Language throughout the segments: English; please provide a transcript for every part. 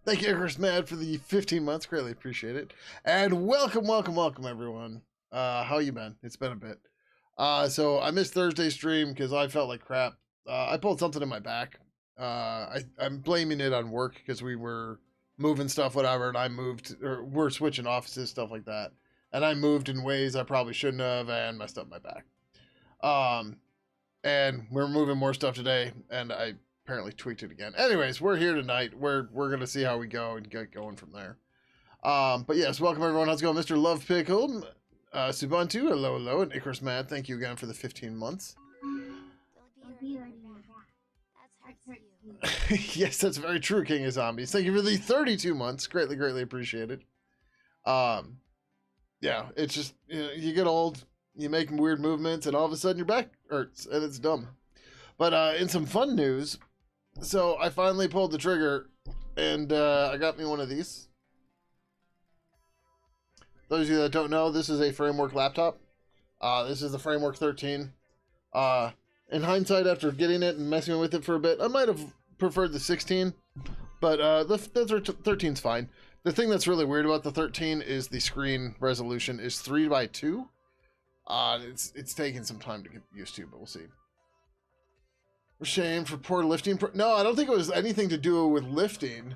Thank you, Icarus Mad, for the 15 months. Greatly appreciate it. And welcome, everyone. How you been? It's been a bit. So I missed Thursday's stream because I felt like crap. I pulled something in my back. I'm blaming it on work because we were moving stuff, whatever, and I moved, or we're switching offices, stuff like that. And I moved in ways I probably shouldn't have and messed up my back. And we're moving more stuff today, and I apparently tweaked it again. Anyways, we're here tonight. We're gonna see how we go and get going from there. But yes, welcome everyone. How's it going, Mr. Love Pickle, Subuntu, hello, and Icarus Mad. Thank you again for the 15 months. Yes, that's very true, King of Zombies. Thank you for the 32 months. Greatly appreciated. Yeah, it's just, you know, you get old, you make weird movements, and all of a sudden your back hurts, and it's dumb. But in some fun news, so I finally pulled the trigger, and I got me one of these. Those of you that don't know, this is a Framework laptop. This is the Framework 13. In hindsight, after getting it and messing with it for a bit, I might have preferred the 16, but the 13's fine. The thing that's really weird about the 13 is the screen resolution is 3:2. It's taking some time to get used to, but we'll see. Shame for poor lifting. No, I don't think it was anything to do with lifting.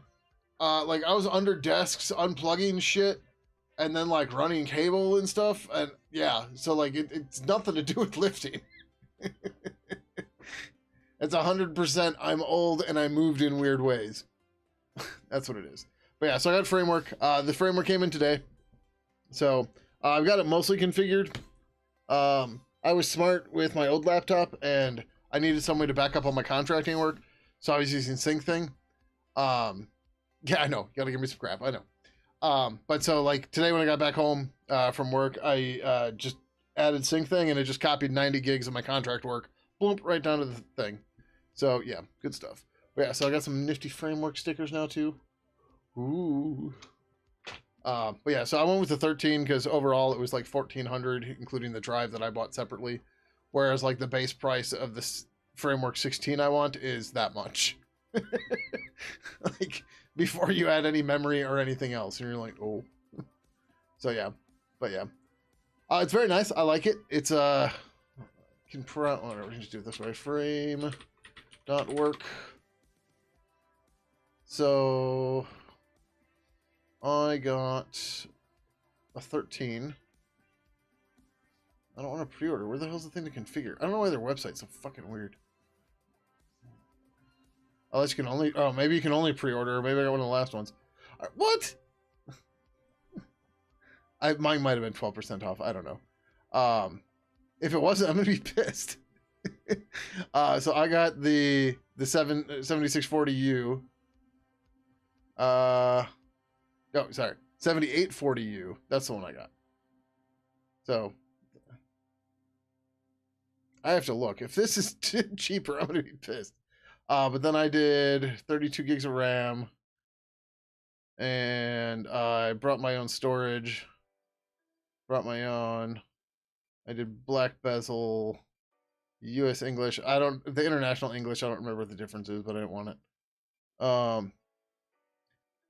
Like I was under desks unplugging shit and then like running cable and stuff, and yeah, so like it's nothing to do with lifting. It's 100% I'm old and I moved in weird ways. That's what it is. But yeah, so I got Framework. The Framework came in today, so I've got it mostly configured. I was smart with my old laptop and I needed some way to back up all my contracting work, so I was using SyncThing. Yeah, I know, you gotta give me some crap, I know. But so like today when I got back home from work, I just added SyncThing and it just copied 90 gigs of my contract work, bloop, right down to the thing. So yeah, good stuff. But yeah, so I got some nifty Framework stickers now too. Ooh. But yeah, so I went with the 13 because overall it was like 1,400, including the drive that I bought separately. Whereas like the base price of this Framework 16 I want is that much. Like before you add any memory or anything else, and you're like, oh. So yeah, but yeah, it's very nice. I like it. It's can whatever. We can just do it this way. Frame dot work. So I got a 13. I don't want to pre-order. Where the hell's the thing to configure? I don't know why their website's so fucking weird. Unless you can only... Oh, maybe you can only pre-order. Or maybe I got one of the last ones. What? Mine might have been 12% off. I don't know. If it wasn't, I'm going to be pissed. So I got the 7640U. No, sorry. 7840U. That's the one I got. So... I have to look. If this is cheaper, I'm going to be pissed. But then I did 32 gigs of RAM. And I brought my own storage. Brought my own. I did black bezel. US English. The international English, I don't remember what the difference is, but I didn't want it. And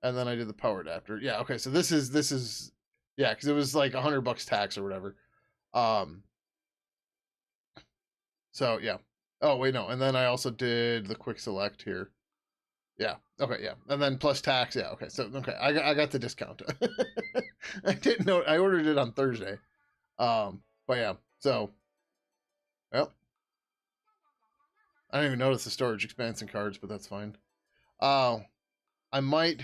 then I did the power adapter. Yeah, okay, so this is, yeah, because it was like $100 tax or whatever. So yeah. Oh wait, no. And then I also did the quick select here. Yeah. Okay. Yeah. And then plus tax. Yeah. Okay. So okay, I got the discount. I didn't know. I ordered it on Thursday. But yeah. So, well, I didn't even notice the storage expansion cards, but that's fine. I might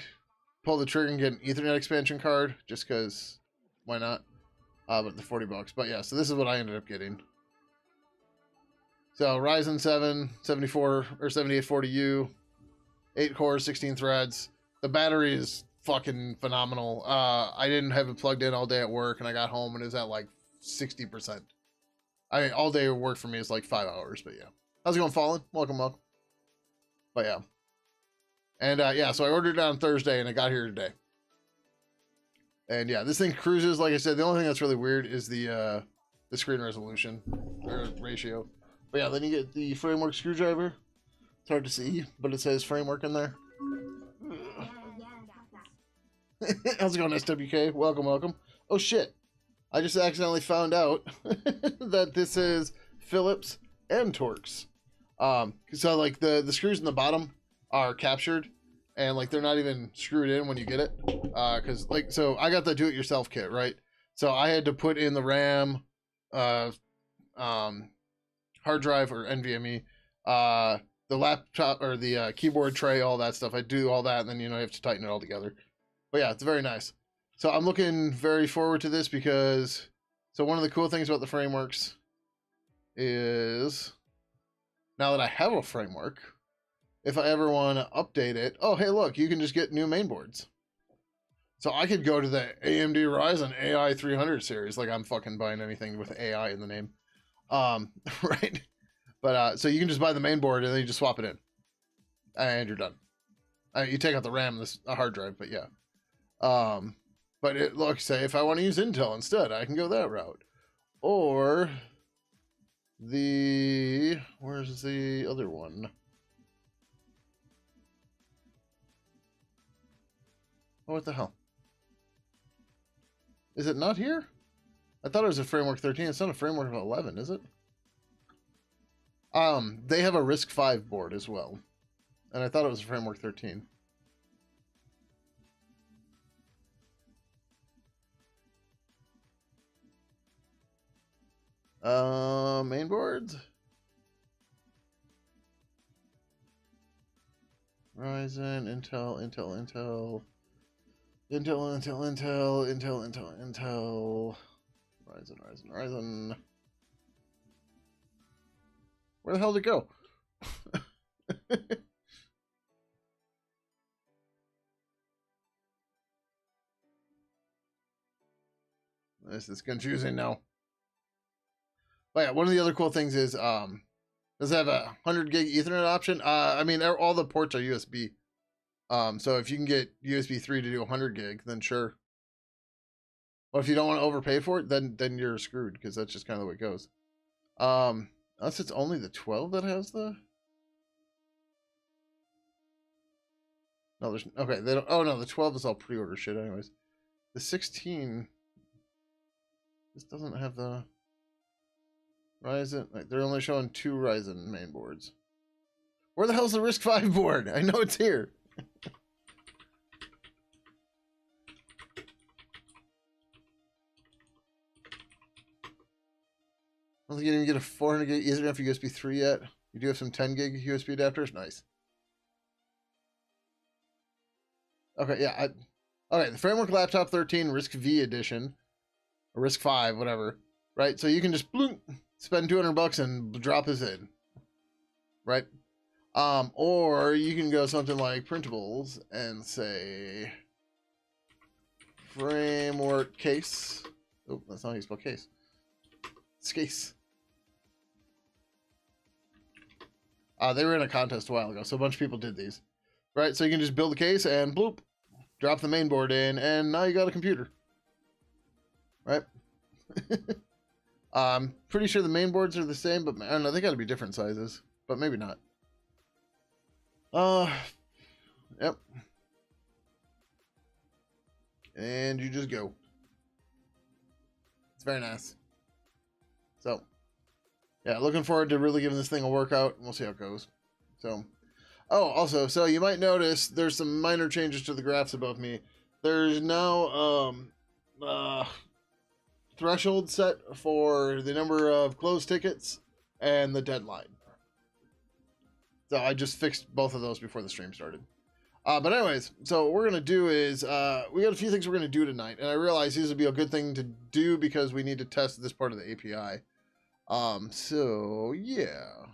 pull the trigger and get an Ethernet expansion card just because. Why not? But the $40. But yeah. So this is what I ended up getting. So Ryzen 7 74 or 7840U, 8 cores, 16 threads. The battery is fucking phenomenal. I didn't have it plugged in all day at work, and I got home and it was at like 60%. I mean, all day of work for me is like 5 hours, but yeah. How's it going, Fallen? Welcome. But yeah. And yeah, so I ordered it on Thursday and it got here today. And yeah, this thing cruises, like I said. The only thing that's really weird is the screen resolution or ratio. But yeah, then you get the Framework screwdriver. It's hard to see, but it says framework in there. How's it going, SWK? Welcome, welcome. Oh shit! I just accidentally found out that this is Phillips and Torx. So like the screws in the bottom are captured, and like they're not even screwed in when you get it. Cause like so I got the do-it-yourself kit, right? So I had to put in the RAM, hard drive or NVMe, the laptop or the keyboard tray, all that stuff. I do all that, and then you have to tighten it all together. But yeah, it's very nice. So I'm looking very forward to this because one of the cool things about the frameworks is now that I have a framework, if I ever want to update it, oh hey look, you can just get new mainboards. So I could go to the AMD Ryzen AI 300 series, like I'm fucking buying anything with AI in the name. Right? But so you can just buy the main board and then you just swap it in, and you're done. You take out the RAM, this hard drive, but yeah. But look, say if I want to use Intel instead, I can go that route. Or where's the other one? Oh, what the hell? Is it not here? I thought it was a framework 13. It's not a framework of 11, is it? They have a RISC-V board as well. And I thought it was a framework 13. Main boards? Ryzen, Intel, Intel. Ryzen. Where the hell did it go? This is confusing now. But yeah, one of the other cool things is does it have a 100 gig Ethernet option? I mean, all the ports are USB. So if you can get USB 3 to do 100 gig, then sure. But if you don't want to overpay for it, then you're screwed, because that's just kind of the way it goes. Unless it's only the 12 that has the. No, there's okay. They don't. Oh no, the 12 is all pre-order shit, anyways. The 16. This doesn't have the Ryzen. Like, they're only showing 2 Ryzen main boards. Where the hell's the RISC-V board? I know it's here. I don't think you didn't get a 400 gig Ethernet for USB 3 yet. You do have some 10 gig USB adapters. Nice. Okay, yeah. Okay, the Framework Laptop 13 RISC-V edition, or RISC-V, whatever. Right, so you can just bloom, spend $200 and drop this in. Right. Or you can go something like printables and say framework case. Oh, that's not how you spell case. It's case. They were in a contest a while ago, so a bunch of people did these. Right, so you can just build a case and bloop, drop the main board in, and now you got a computer. Right? I'm pretty sure the main boards are the same, but I don't know, they got to be different sizes, but maybe not. Yep. And you just go. It's very nice. So, yeah, looking forward to really giving this thing a workout. We'll see how it goes. So, oh, also, so you might notice there's some minor changes to the graphs above me. There's now threshold set for the number of closed tickets and the deadline. So I just fixed both of those before the stream started. But anyways, so what we're going to do is, we got a few things we're going to do tonight. And I realize these would be a good thing to do because we need to test this part of the API. So, yeah.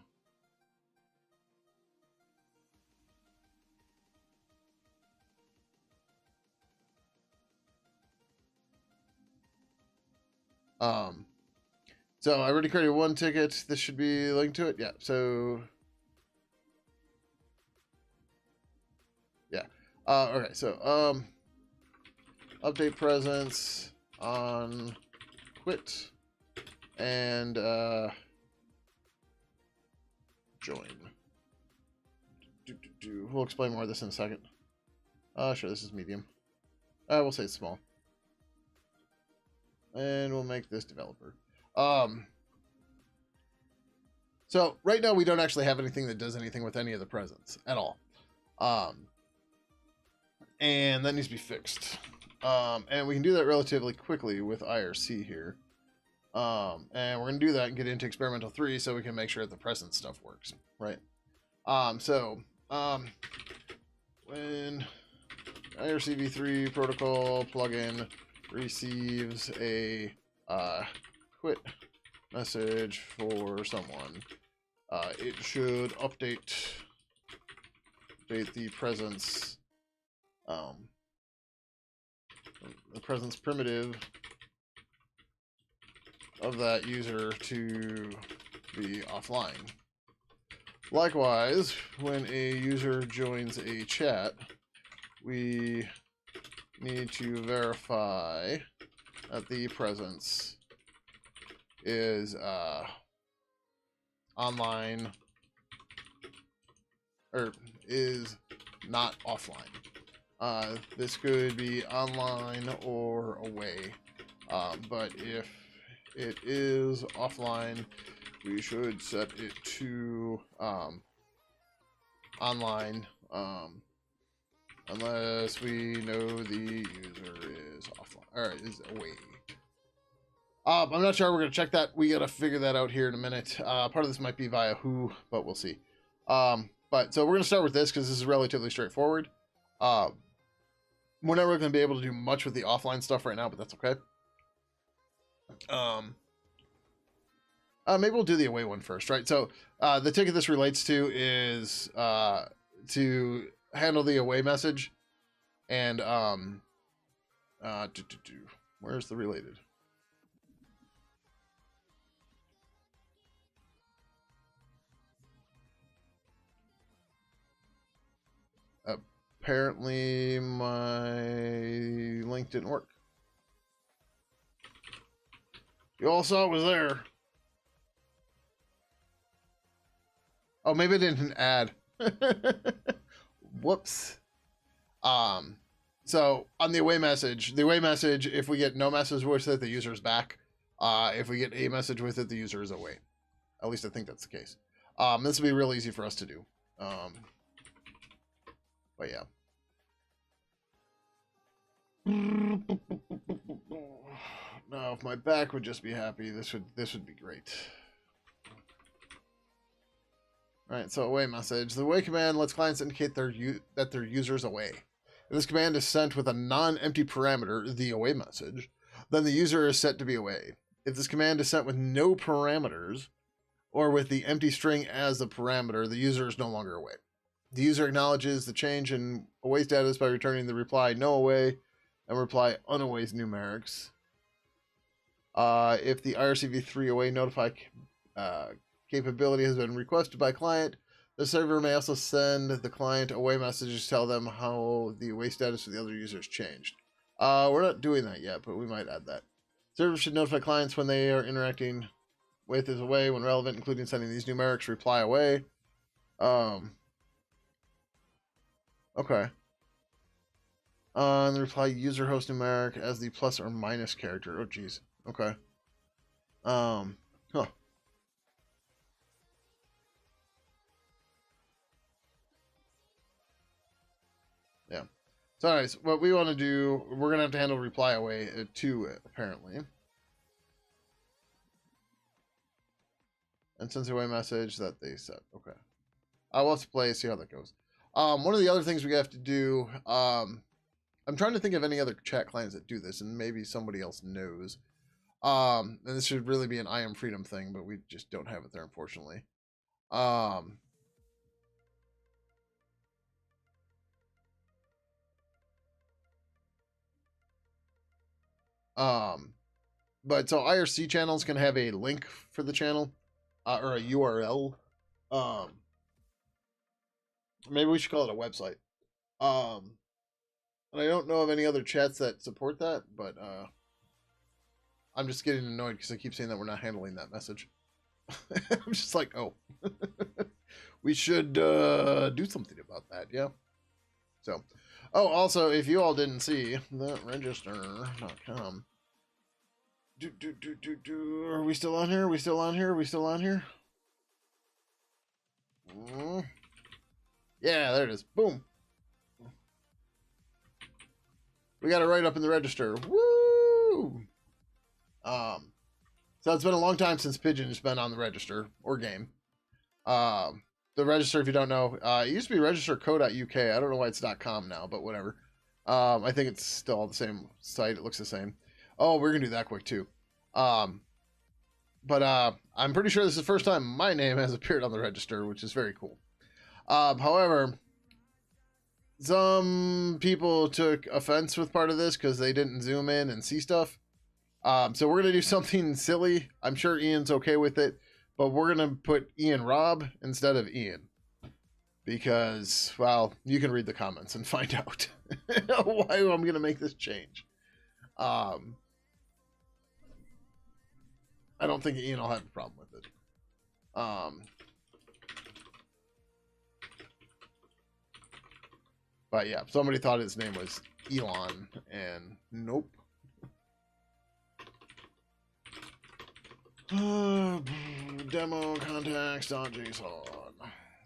So I already created one ticket. This should be linked to it. Yeah, so... Yeah. Okay, so, update presence on quit and, join. We'll explain more of this in a second. Sure, this is medium. We'll say it's small. And we'll make this developer. So right now we don't actually have anything that does anything with any of the presents at all. And that needs to be fixed. And we can do that relatively quickly with IRC here. And we're going to do that and get into experimental 3 so we can make sure that the present stuff works, right? When IRC-v3 protocol plugin receives a quit message for someone, it should update the presence primitive of that user to be offline. Likewise, when a user joins a chat, we need to verify that the presence is online or is not offline. This could be online or away, but if it is offline, we should set it to online, unless we know the user is offline or is away. I'm not sure. We're gonna check that. We gotta figure that out here in a minute. Part of this might be via who, but we'll see. But so we're gonna start with this because this is relatively straightforward. We're never gonna be able to do much with the offline stuff right now, but that's okay. Maybe we'll do the away one first, right? So the ticket this relates to is to handle the away message, and where's the related? Apparently my link didn't work. You all saw it was there. Oh, maybe it didn't add. Whoops. So on the away message, if we get no message with it, the user's back. If we get a message with it, the user is away. At least I think that's the case. This will be real easy for us to do. But yeah. Now, if my back would just be happy, this would be great. All right, so away message. The away command lets clients indicate that their user is away. If this command is sent with a non-empty parameter, the away message, then the user is set to be away. If this command is sent with no parameters, or with the empty string as the parameter, the user is no longer away. The user acknowledges the change in away status by returning the reply no away and reply unaway's numerics. If the IRC-v3 away notify capability has been requested by client, the server may also send the client away messages to tell them how the away status of the other users changed. We're not doing that yet, but we might add that. Server should notify clients when they are interacting with is away when relevant, including sending these numerics reply away. Okay. And the reply user host numeric as the plus or minus character. Oh, geez. Okay. Huh. Yeah. So anyways, what we want to do, we're going to have to handle reply away to it, apparently. And sends away message that they set. Okay. I'll have to play, see how that goes. One of the other things we have to do, I'm trying to think of any other chat clients that do this, and maybe somebody else knows. And this should really be an I Am Freedom thing, but we just don't have it there, unfortunately. But so IRC channels can have a link for the channel, or a URL. Maybe we should call it a website. And I don't know of any other chats that support that, but I'm just getting annoyed because I keep saying that we're not handling that message. I'm just like, oh, we should do something about that. Yeah. So, oh, also, if you all didn't see the register.com. Are we still on here? Are we still on here? Are we still on here? Yeah, there it is. Boom. We got it right up in the register. Woo! So it's been a long time since Pidgin has been on the register or game. The register, if you don't know, it used to be register.co.uk. I don't know why it's .com now, but whatever. I think it's still the same site. It looks the same. Oh, we're gonna do that quick too. But I'm pretty sure this is the first time my name has appeared on the register, which is very cool. However, some people took offense with part of this because they didn't zoom in and see stuff. So we're gonna do something silly. I'm sure Ian's okay with it, but we're gonna put Ian Rob instead of Ian because, well, you can read the comments and find out why I'm gonna make this change. I don't think Ian will have a problem with it. But yeah, somebody thought his name was Elon, and nope. Demo contacts.json.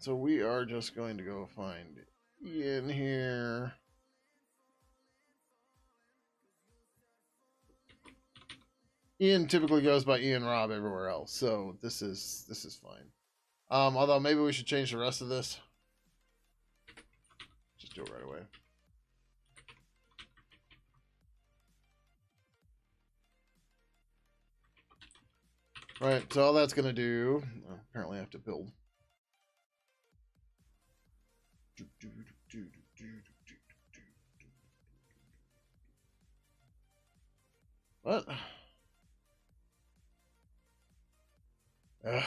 So we are just going to go find Ian here. Ian typically goes by Ian Rob everywhere else, so this is fine. Although maybe we should change the rest of this. Just do it right away. Right, so all that's gonna do. Apparently, I have to build. What? Ugh.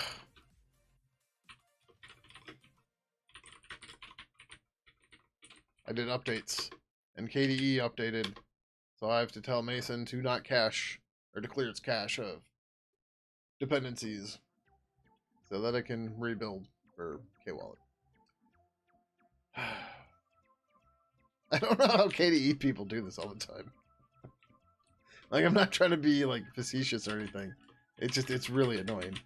I did updates, and KDE updated, so I have to tell Mason to not cache or to clear its cache of dependencies so that I can rebuild for K-Wallet. I don't know how KDE people do this all the time. Like, I'm not trying to be like facetious or anything. It's really annoying.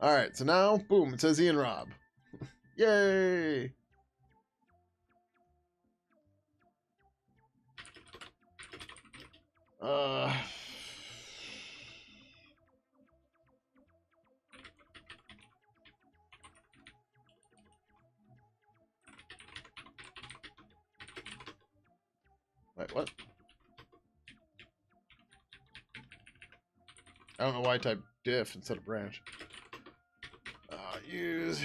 All right, so now, boom, it says Ian Rob. Yay! Wait, what? I don't know why I typed diff instead of branch. Use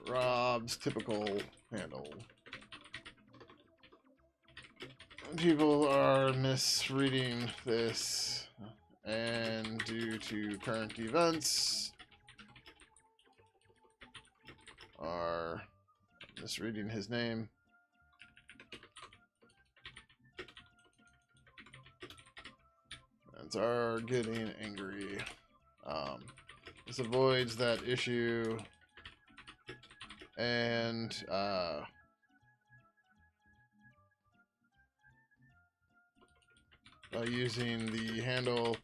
Rob's typical handle. People are misreading this, and due to current events, are misreading his name. And are getting angry. This avoids that issue, and by using the handle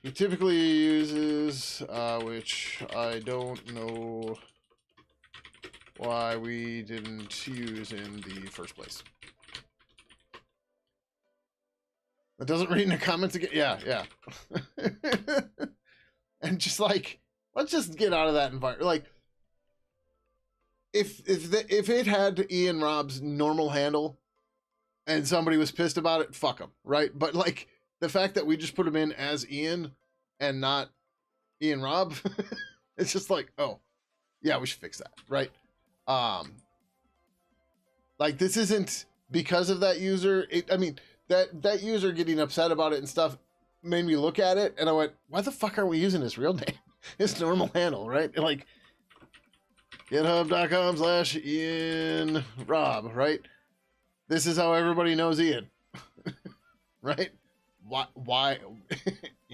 he typically uses, which I don't know why we didn't use in the first place. That doesn't read in the comments again. Yeah. And just like, let's just get out of that environment. Like, if it had Ian Rob's normal handle and somebody was pissed about it, fuck them, right? But like the fact that we just put him in as Ian and not Ian Rob, it's just like, oh, yeah, we should fix that, right? Like, this isn't because of that user. I mean, that user getting upset about it and stuff made me look at it, and I went, why the fuck are we using his real name? His normal handle, right? Like, github.com/Ian Rob, right? This is how everybody knows Ian, right? Why?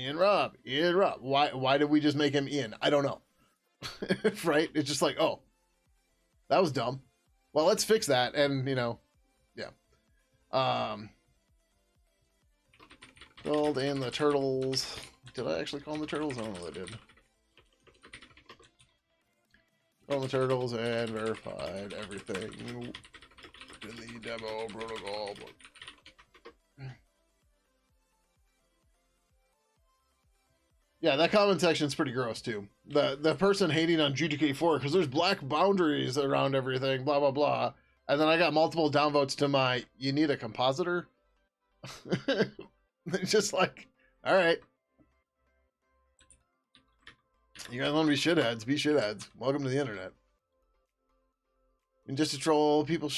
Ian Robb, Ian Robb. Why did we just make him Ian? I don't know. Right? It's just like, oh, that was dumb. Well, let's fix that. And, you know, yeah. Called in the turtles. Did I actually call them the turtles? I don't know if I did. Call the turtles and verified everything in the demo protocol. Yeah, that comment section is pretty gross too. The person hating on GTK4 because there's black boundaries around everything, blah blah blah. And then I got multiple downvotes to my "you need a compositor." Just like, all right, you guys want to be shitheads? Be shitheads. Welcome to the internet. And just to troll people,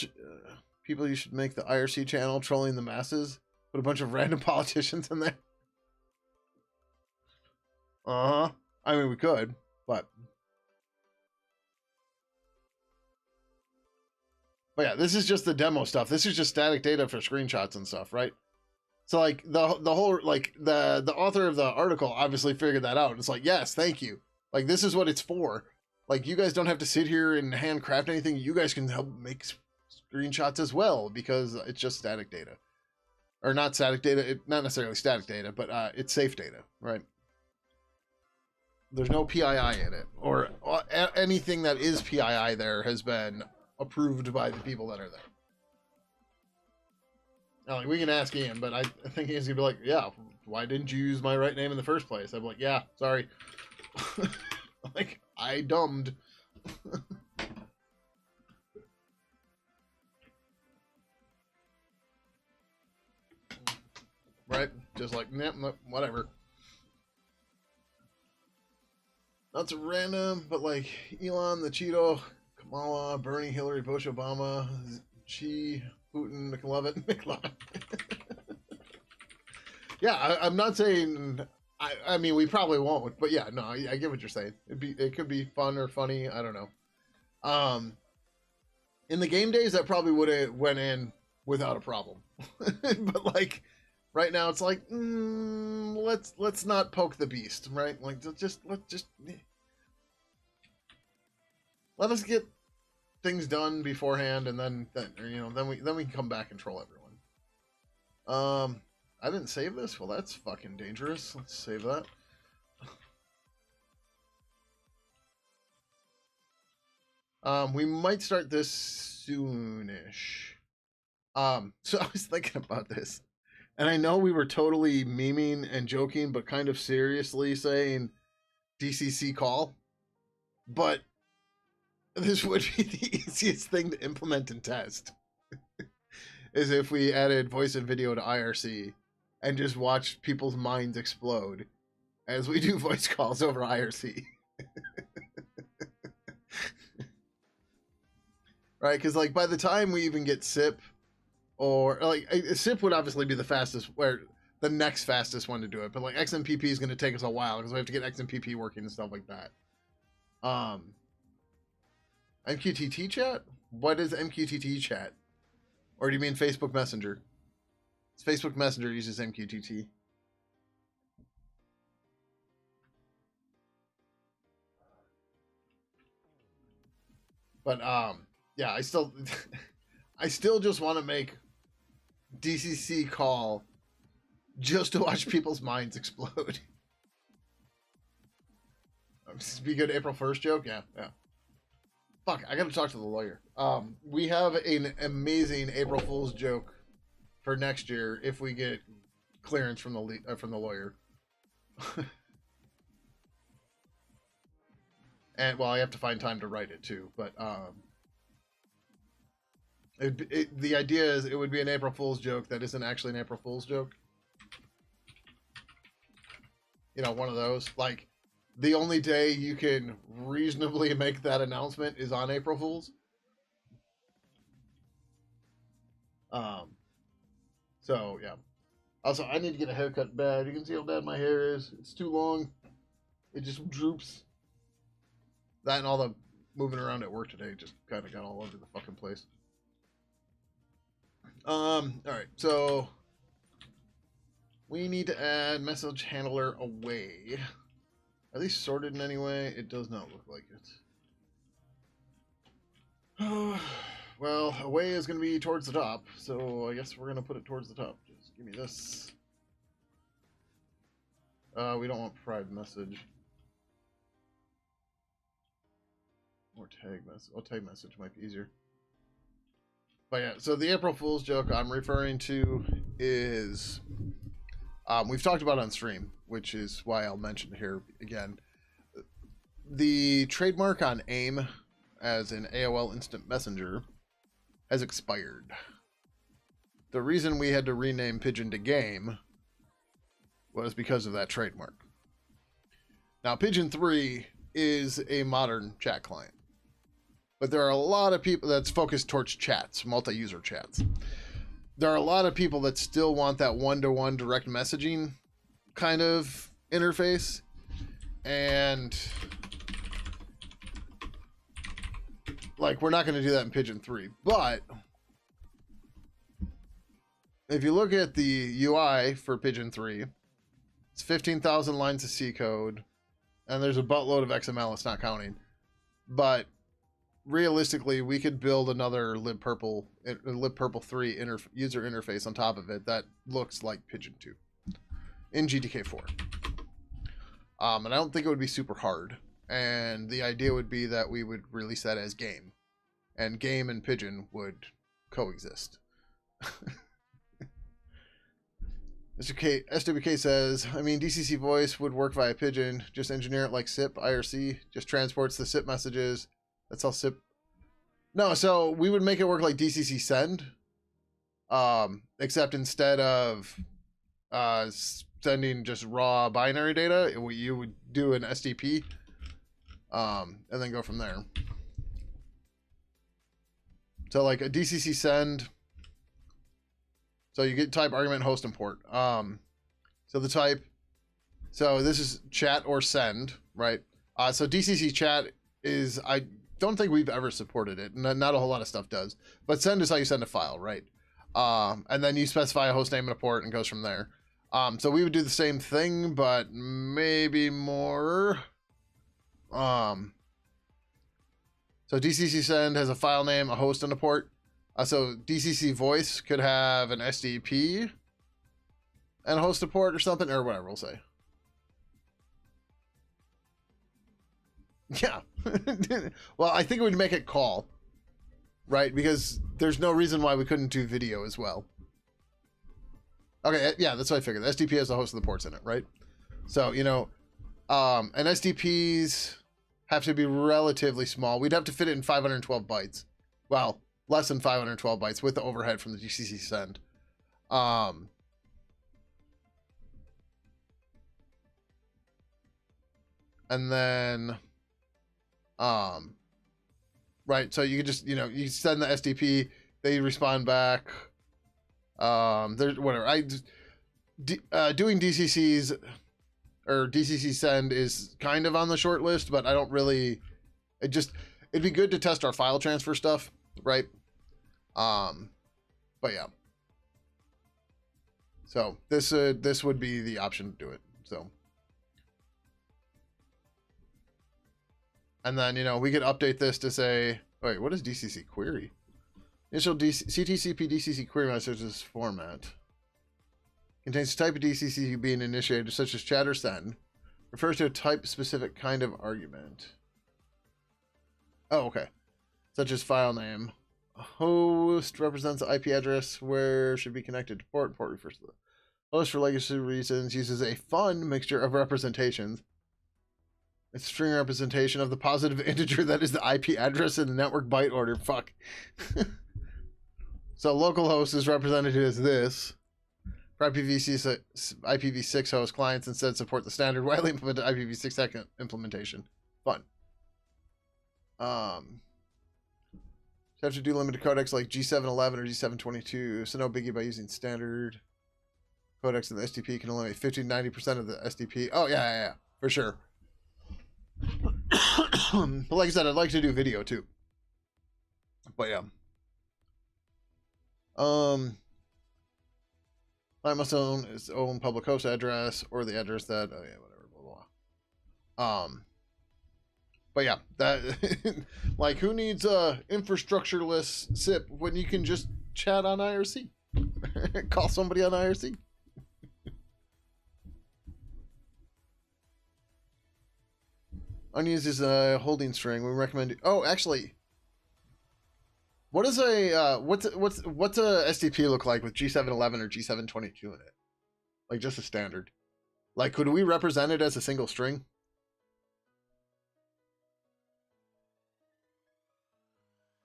people, you should make the IRC channel trolling the masses. Put a bunch of random politicians in there. Uh-huh. I mean, we could, but yeah, this is just the demo stuff. This is just static data for screenshots and stuff, right? So like the whole like the author of the article obviously figured that out. It's like, yes, thank you. Like this is what it's for. Like you guys don't have to sit here and handcraft anything. You guys can help make screenshots as well because it's just static data, or not static data. Not necessarily static data, but it's safe data, right? There's no PII in it, or anything that is PII there has been approved by the people that are there. Now, like, we can ask Ian, but I think Ian's gonna be like, yeah, why didn't you use my right name in the first place? I'm like, yeah, sorry. Like, I dumbed. Right? Just like, nope, whatever. Not so random, but like Elon, the Cheeto, Kamala, Bernie, Hillary, Bush, Obama, Xi, Putin, McLovin. Yeah, I'm not saying. I mean, we probably won't, but yeah, no, I get what you're saying. It could be fun or funny. I don't know. In the game days, that probably would have went in without a problem. But like right now, it's like let's not poke the beast, right? Like let's let us get things done beforehand, and then we can come back and troll everyone. I didn't save this. Well, that's fucking dangerous. Let's save that. We might start this soonish. So I was thinking about this, and I know we were totally memeing and joking, but kind of seriously saying DCC call, but this would be the easiest thing to implement and test. Is if we added voice and video to IRC and just watch people's minds explode as we do voice calls over IRC. Right? Because like by the time we even get SIP, or like SIP would obviously be the fastest, where the next fastest one to do it, but like XMPP is going to take us a while because we have to get XMPP working and stuff like that. MQTT chat? What is MQTT chat? Or do you mean Facebook Messenger? Facebook Messenger uses MQTT. But yeah, I still just want to make DCC call just to watch people's minds explode. This be a good April 1st joke? Yeah. Fuck, I gotta talk to the lawyer. We have an amazing April Fool's joke for next year if we get clearance from the lawyer. And well, I have to find time to write it too. But the idea is it would be an April Fool's joke that isn't actually an April Fool's joke. You know, one of those. Like, the only day you can reasonably make that announcement is on April Fool's. So yeah. Also, I need to get a haircut bad. You can see how bad my hair is. It's too long. It just droops. That and all the moving around at work today just kind of got all over the fucking place. All right. So We need to add message handler away. At least sorted in any way. It does not look like it. Well, away is going to be towards the top, so I guess we're going to put it towards the top. Just give me this. We don't want private message. Or tag message. Oh, tag message might be easier. But yeah, so the April Fool's joke I'm referring to is we've talked about on stream, which is why I'll mention it here again. The trademark on AIM, as in AOL Instant Messenger, has expired. The reason we had to rename Pidgin to Game was because of that trademark. Now, Pidgin 3 is a modern chat client, but there are a lot of people that's focused towards chats, multi-user chats. There are a lot of people that still want that one-to-one direct messaging kind of interface, and like, we're not going to do that in Pidgin 3, but if you look at the UI for Pidgin 3, it's 15,000 lines of C code, and there's a buttload of XML. It's not counting, but realistically, we could build another libpurple 3 user interface on top of it that looks like Pidgin 2 in GTK 4. And I don't think it would be super hard. And the idea would be that we would release that as Game, and Game and Pidgin would coexist. SWK says, I mean, DCC voice would work via Pidgin. Just engineer it like SIP, IRC. Just transports the SIP messages. That's all SIP. No, so we would make it work like DCC send. Except instead of sending just raw binary data, you would do an SDP. And then go from there. So like a DCC send. So you get type argument, host, and port. So the type, so this is chat or send, right? So DCC chat is, I don't think we've ever supported it. Not a whole lot of stuff does. But send is how you send a file, right? And then you specify a host name and a port and goes from there. So we would do the same thing, but maybe more. So DCC send has a file name, a host, and a port. So DCC voice could have an SDP and a host a port or something, or whatever we'll say. Yeah. Well, I think we'd make it call, right? Because there's no reason why we couldn't do video as well. Okay, yeah, that's what I figured. The SDP has the host of the ports in it, right? So, you know, and SDPs have to be relatively small. We'd have to fit it in 512 bytes. Well, less than 512 bytes with the overhead from the DCC send. And then, right, so you could just, you know, you send the SDP, they respond back. There's whatever. Doing DCCs or DCC send is kind of on the short list, but I don't really, it'd be good to test our file transfer stuff, right? But yeah. So this would be the option to do it. So, and then, you know, we could update this to say, wait, what is DCC query? Initial CTCP DCC query messages format contains the type of DCC being initiated, such as chat or send. Refers to a type specific kind of argument. Oh, okay. Such as file name. A host represents the IP address where should be connected to port. Port refers to the host for legacy reasons. Uses a fun mixture of representations. A string representation of the positive integer that is the IP address in the network byte order. Fuck. So localhost is represented as this. For IPv6 host, clients instead support the standard widely implemented IPv6 implementation. Fun. Have to do limited codecs like G711 or G722, so no biggie by using standard codecs in the SDP can eliminate 50-90% of the SDP. Oh yeah, for sure. But like I said, I'd like to do video too. But yeah. Client must own its own public host address or the address that, oh yeah, whatever, blah, blah. But yeah, that, like, who needs a infrastructureless SIP when you can just chat on IRC? Call somebody on IRC. Unused is a holding string. We recommend. Oh, actually, what is a what's a STP look like with G711 or G722 in it? Like just a standard. Like, could we represent it as a single string?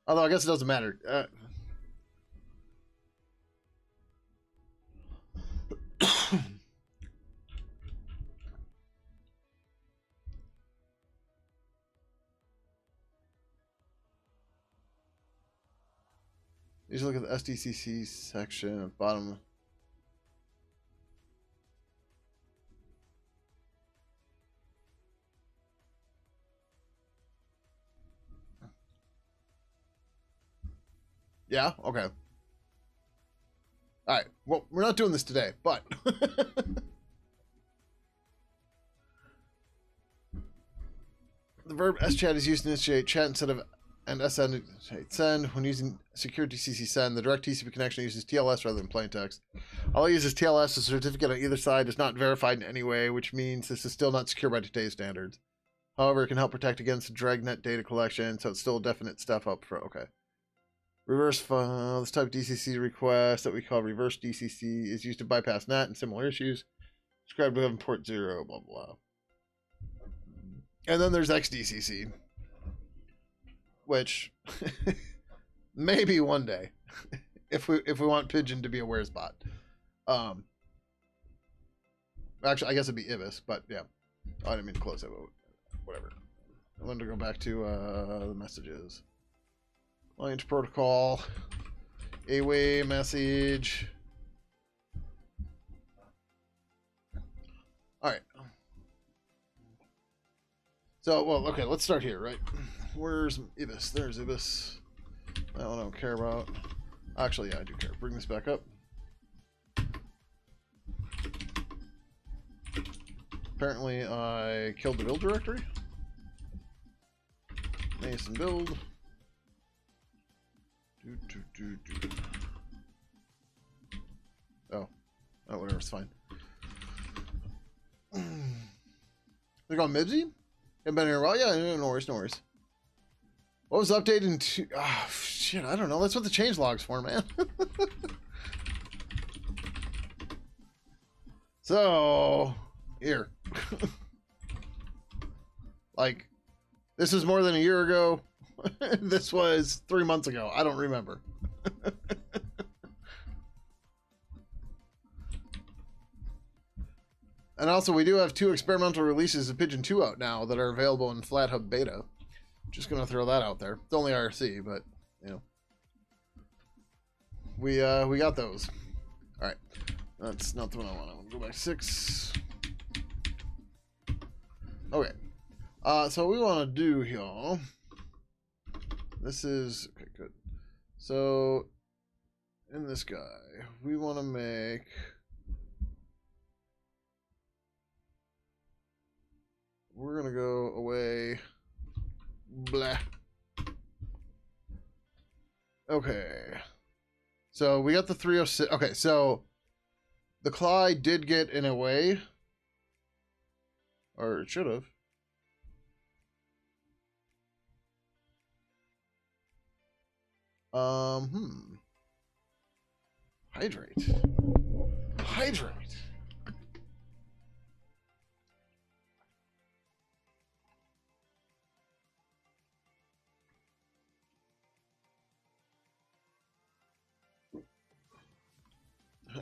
Although I guess it doesn't matter. You just look at the SDCC section at the bottom. Yeah? Okay. Alright. Well, we're not doing this today, but... The verb schat is used to initiate chat instead of and send. When using secure DCC send, the direct TCP connection uses TLS rather than plain text. All it uses TLS, the certificate on either side is not verified in any way, which means this is still not secure by today's standards. However, it can help protect against dragnet data collection, so it's still a definite step up for, okay. Reverse file, this type of DCC request that we call reverse DCC is used to bypass NAT and similar issues. Described to have port 0, blah, blah. And then there's XDCC, which maybe one day, if we want Pidgin to be a where's bot. Actually, I guess it'd be Ibis, but yeah. Oh, I didn't mean to close it. Whatever. I wanted to go back to the messages. Client protocol, away message. All right. So, well, okay, let's start here, right? Where's Ibis? There's Ibis. That one I don't care about. Actually, yeah, I do care. Bring this back up. Apparently, I killed the build directory. Mason build. Oh, whatever, it's fine. They're going Mibsy? Haven't been here a while? Yeah, no worries, no worries. What was updated to... Oh, shit, I don't know. That's what the change log's for, man. So, here. Like, this is more than a year ago. This was 3 months ago. I don't remember. And also, we do have 2 experimental releases of Pidgin 2 out now that are available in FlatHub Beta. Just gonna throw that out there. It's only IRC, but, you know. We got those. Alright. That's not the one I want. I want to go back to 6. Okay. So what we want to do here... This is... Okay, good. So, in this guy, we want to make... We're going to go away. Blah. Okay. So, we got the 306. Okay, so, the Clyde did get in a way. Or it should have. Hydrate. Hydrate.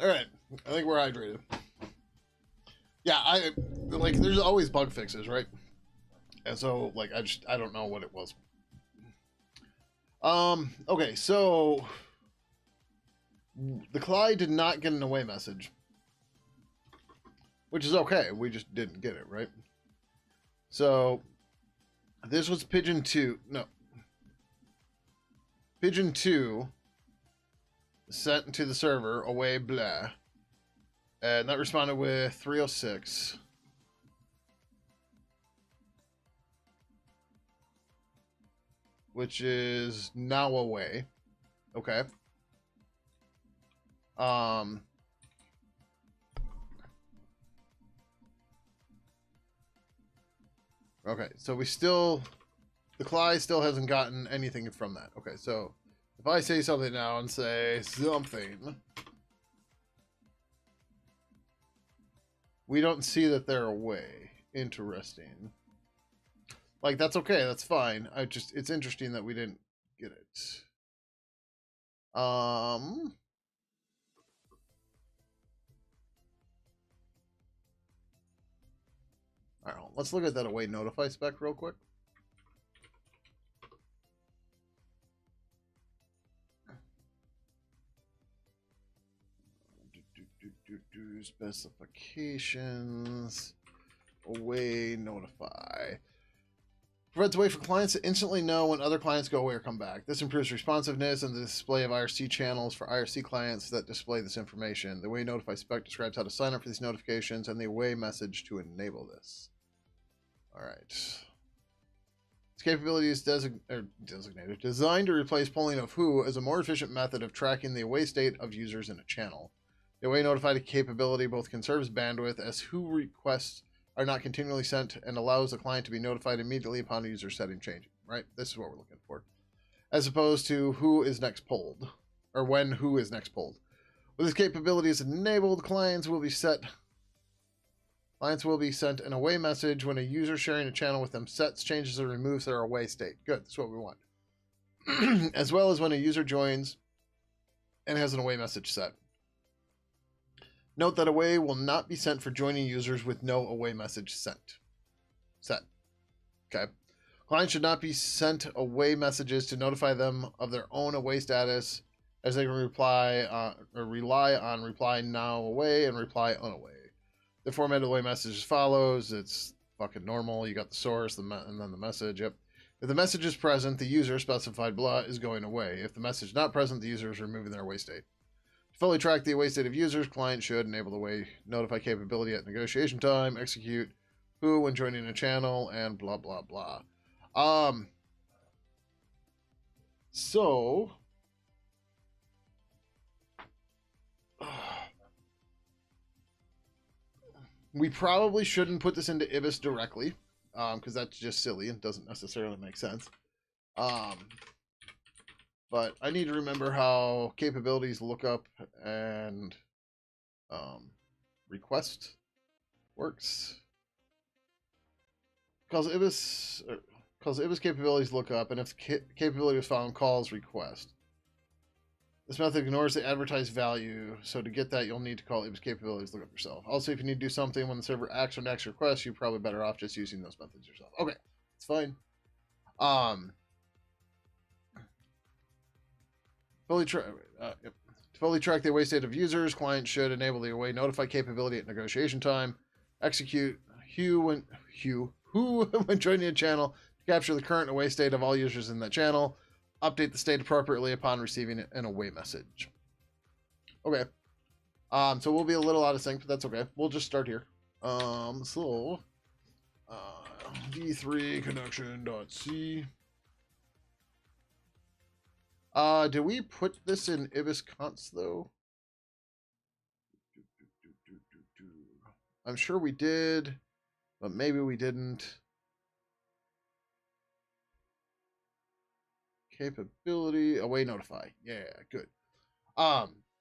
All right. I think we're hydrated. Yeah, like there's always bug fixes, right? And so like I don't know what it was. Okay, so the Clyde did not get an away message. Which is okay, we just didn't get it, right? So this was Pidgin 2. No. Pidgin 2 sent to the server, away blah. And that responded with 306. Which is now away. Okay. Okay, so we still... The Cly still hasn't gotten anything from that. Okay, so if I say something now and say something, we don't see that they're away. Interesting. Like, that's okay. That's fine. It's interesting that we didn't get it. All right, let's look at that away notify spec real quick. Specifications. Away notify. Provides a way for clients to instantly know when other clients go away or come back. This improves responsiveness and the display of IRC channels for IRC clients that display this information. The away notify spec describes how to sign up for these notifications and the away message to enable this. All right. Its capability is designated, designed to replace polling of who as a more efficient method of tracking the away state of users in a channel. The away notified capability both conserves bandwidth as who requests are not continually sent and allows the client to be notified immediately upon a user setting changing, right? This is what we're looking for. As opposed to who is next polled, or when who is next polled. With this capability is enabled, clients will be sent an away message when a user sharing a channel with them sets, changes, or removes their away state. Good, that's what we want. As well as when a user joins and has an away message set. Note that away will not be sent for joining users with no away message set. Okay. Clients should not be sent away messages to notify them of their own away status, as they can rely on reply now away and reply unaway. The format of the away message as follows. It's fucking normal. You got the source and then the message. Yep. If the message is present, the user specified blah is going away. If the message is not present, the user is removing their away state. To fully track the away state of users, client should enable the away notify capability at negotiation time, execute who when joining a channel, and blah, blah, blah. So... we probably shouldn't put this into IBIS directly, because that's just silly and doesn't necessarily make sense. But I need to remember how capabilities lookup and request works. Calls IBIS capabilities lookup, and if capability was found, calls request. This method ignores the advertised value, so to get that, you'll need to call IBIS capabilities lookup yourself. Also, if you need to do something when the server acts on next request, you're probably better off just using those methods yourself. Okay, it's fine. To fully track the away state of users, clients should enable the away notify capability at negotiation time. Execute who when joining a channel to capture the current away state of all users in that channel. Update the state appropriately upon receiving an away message. Okay. So we'll be a little out of sync, but that's okay. We'll just start here. D3 connection.c. Did we put this in IBIS const though? I'm sure we did, but maybe we didn't. Capability away notify. Yeah, good.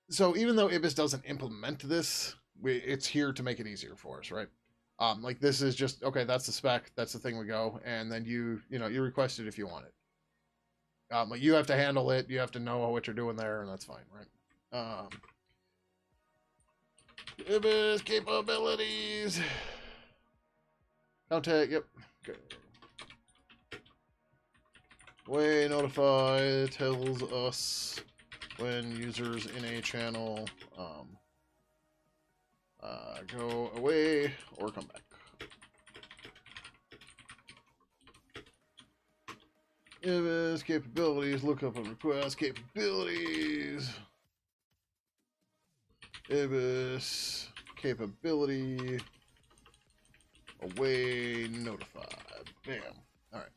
So even though IBIS doesn't implement this, it's here to make it easier for us, right? Like this is just okay. That's the spec. That's the thing we go, and then you request it if you want it. Like you have to handle it. You have to know what you're doing there, and that's fine, right? IBIS capabilities. Contact. Yep. Okay. Way notify tells us when users in a channel go away or come back. IBIS capabilities, lookup and request capabilities. IBIS capability. Away notified. Bam. All right.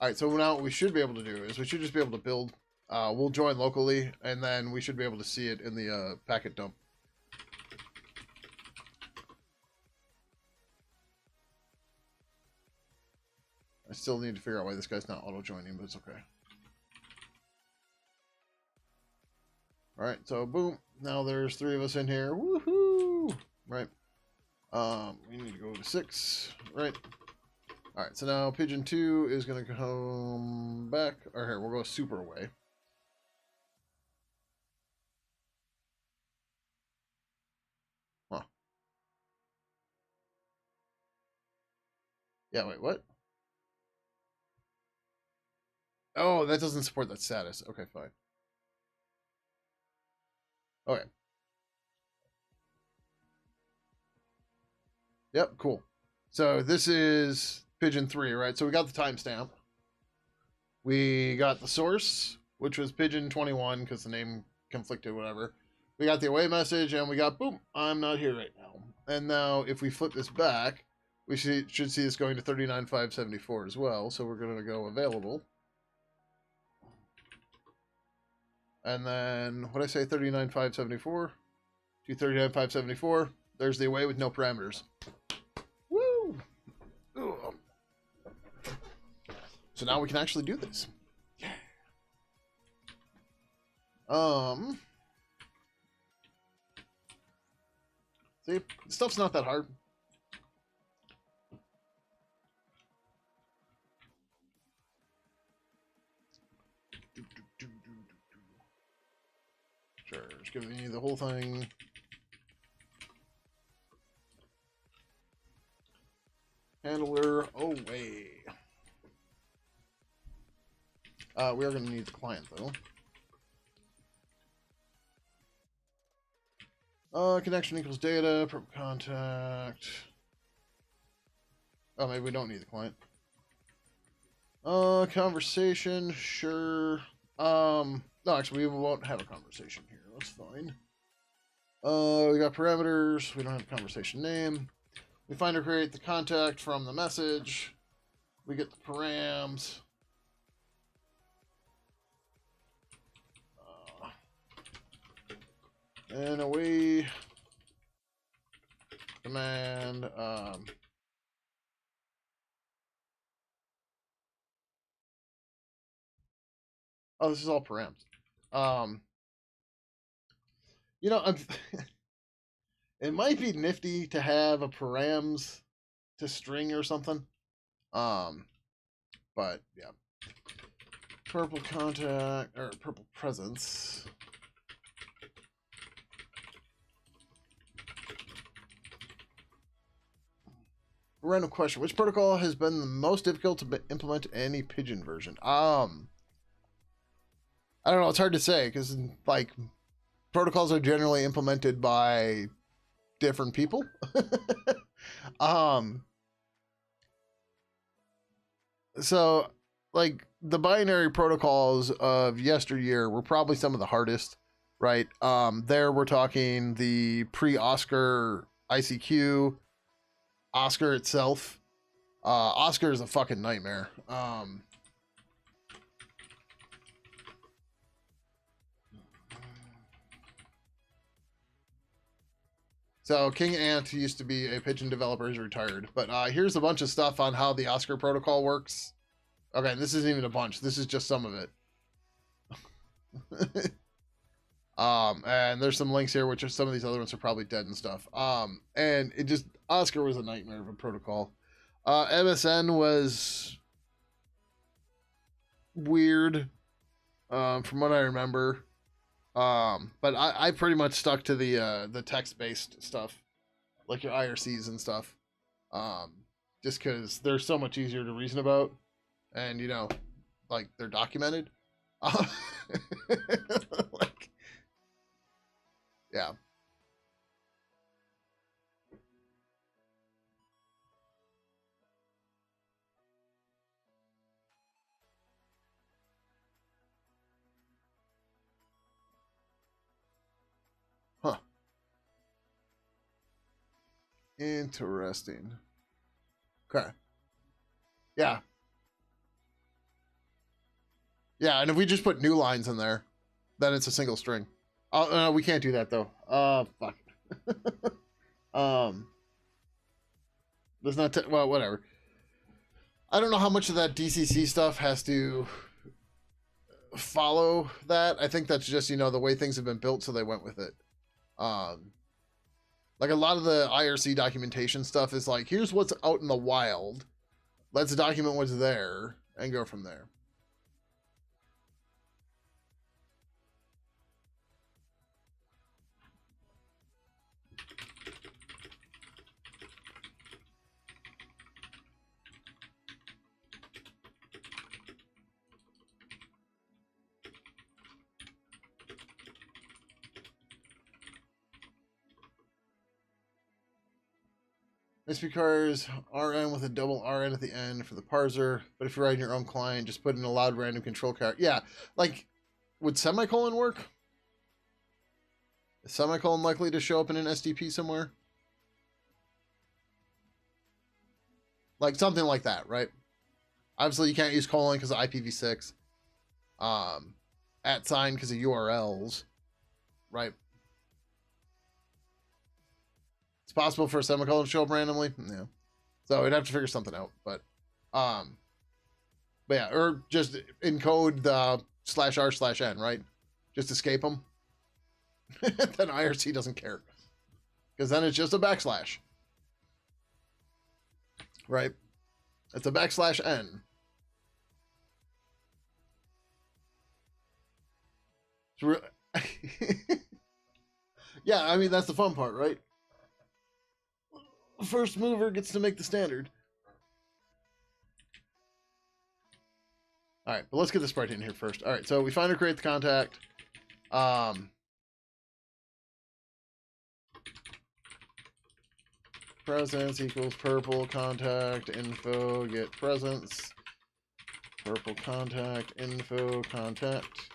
All right, so now what we should be able to do is we should just be able to build. We'll join locally, and then we should be able to see it in the packet dump. I still need to figure out why this guy's not auto-joining, but it's okay. All right, so boom. Now there's 3 of us in here. Woohoo! Right. We need to go to 6. Right. All right, so now Pidgin 2 is going to come back. Or here, we'll go super away. Huh. Yeah, wait, what? Oh, that doesn't support that status. Okay, fine. Okay. Yep, cool. So this is Pidgin 3, right? So we got the timestamp. We got the source, which was Pidgin 21, because the name conflicted, whatever. We got the away message, and we got, boom, I'm not here right now. And now, if we flip this back, we should see this going to 39,574 as well. So we're going to go available. And then, what did I say, 39,574? To 39,574. There's the away with no parameters. Woo! Ugh. So now we can actually do this. Yeah. See, stuff's not that hard. Sure, just give me the whole thing. Handler away. We are going to need the client, though. Connection equals data, contact. Oh, maybe we don't need the client. Conversation, sure. No, actually, we won't have a conversation here. That's fine. We got parameters. We don't have a conversation name. We find or create the contact from the message. We get the params. And away command. Oh, this is all params. You know, it might be nifty to have a params to string or something. But yeah. Purple contact or purple presence. Random question: which protocol has been the most difficult to implement any Pidgin version? I don't know. It's hard to say because like protocols are generally implemented by different people. So like the binary protocols of yesteryear were probably some of the hardest, right? There we're talking the pre-Oscar ICQ, Oscar itself. Oscar is a fucking nightmare. So King Ant used to be a Pidgin developer, he's retired. But here's a bunch of stuff on how the Oscar protocol works. Okay, this isn't even a bunch. This is just some of it. And there's some links here, which are some of these other ones are probably dead and stuff. And it just Oscar was a nightmare of a protocol. MSN was weird, from what I remember. But I pretty much stuck to the text-based stuff, like your IRCs and stuff. Just because they're so much easier to reason about, and you know, like they're documented. Like, yeah. Interesting. Okay. Yeah. Yeah, and if we just put new lines in there, then it's a single string. Oh, no, we can't do that though. Fuck. um, there's not. Well, whatever. I don't know how much of that DCC stuff has to follow that. I think that's just the way things have been built, so they went with it. Um, like a lot of the IRC documentation stuff is like, here's what's out in the wild. Let's document what's there and go from there. This requires RN with a double RN at the end for the parser, but if you're writing your own client, just put in a loud random control character. Yeah, like, would semicolon work? Is semicolon likely to show up in an SDP somewhere? Like something like that, right? Obviously, you can't use colon because of IPv6. At sign because of URLs, right? It's possible for a semicolon to show up randomly. Yeah. So we'd have to figure something out. But yeah, or just encode the /r/n, right? Just escape them. Then IRC doesn't care. Because then it's just a backslash. Right? It's a \n. Yeah, I mean, that's the fun part, right? First mover gets to make the standard. All right, but let's get the sprite in here first. All right, so we find or create the contact. Presence equals purple contact info get presence. Purple contact info contact.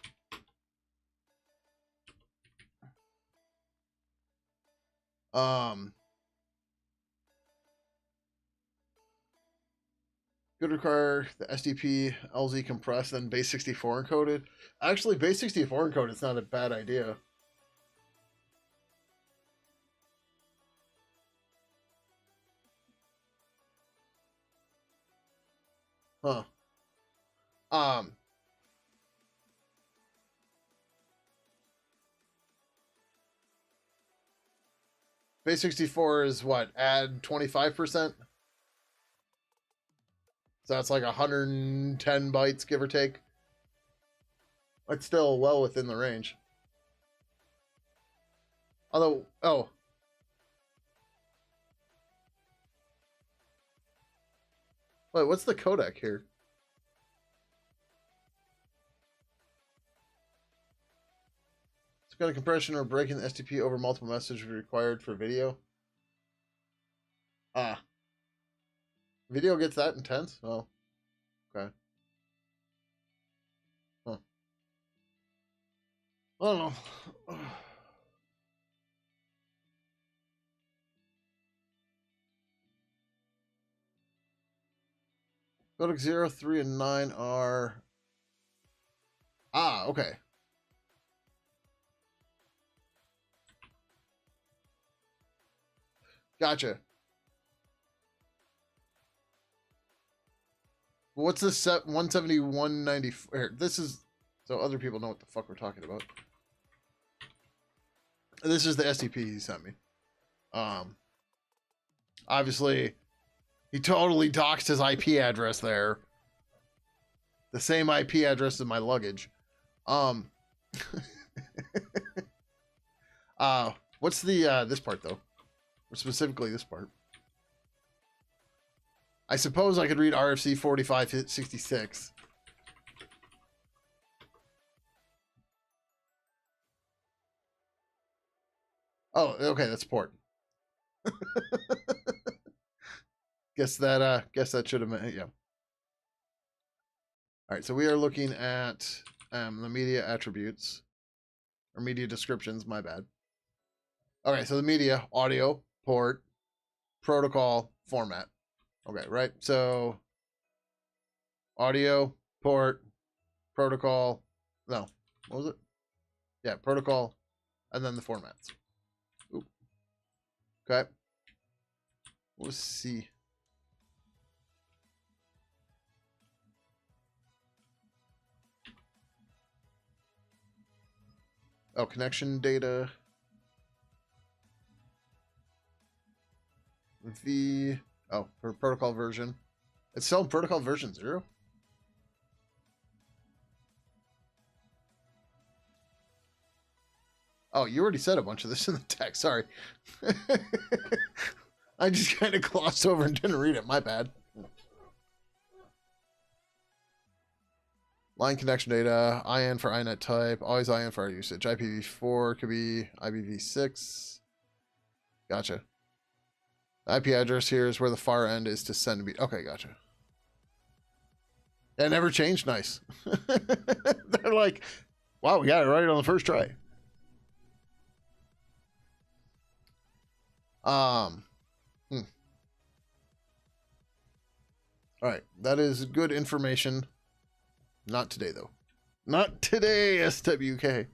Could require the SDP LZ compressed, then base 64 encoded. Actually, base 64 encoded is not a bad idea. Huh. Base 64 is what? Add 25%? So that's like 110 bytes, give or take. It's still well within the range. Although, oh. Wait, what's the codec here? It's got a compression or breaking the STP over multiple messages required for video. Ah. Video gets that intense? Oh. Okay. Huh. I don't know. Codec 0, 3, and 9 are... Ah, okay. Gotcha. What's this set 17194? This is so other people know what the fuck we're talking about. This is the STP he sent me. Obviously, he totally doxed his IP address there. The same IP address as my luggage. What's the this part though? Or specifically this part. I suppose I could read RFC 4566. Oh, okay, that's port. guess that should have been, yeah. All right, so we are looking at the media attributes or media descriptions, my bad. Okay, so the media, audio, port, protocol format. Okay, right? So audio, port, protocol. No, what was it? Yeah, protocol, and then the formats. Oop. Okay. Let's see. Oh, connection data. For protocol version. It's still protocol version 0. Oh, you already said a bunch of this in the text. Sorry. I just kind of glossed over and didn't read it. My bad. Line connection data, IN for INET type, always IN for our usage. IPv4 could be IPv6. Gotcha. The IP address here is where the far end is to send. Okay, gotcha. That never changed. Nice. They're like, wow, we got it right on the first try. All right, that is good information. Not today, though. Not today, SWK.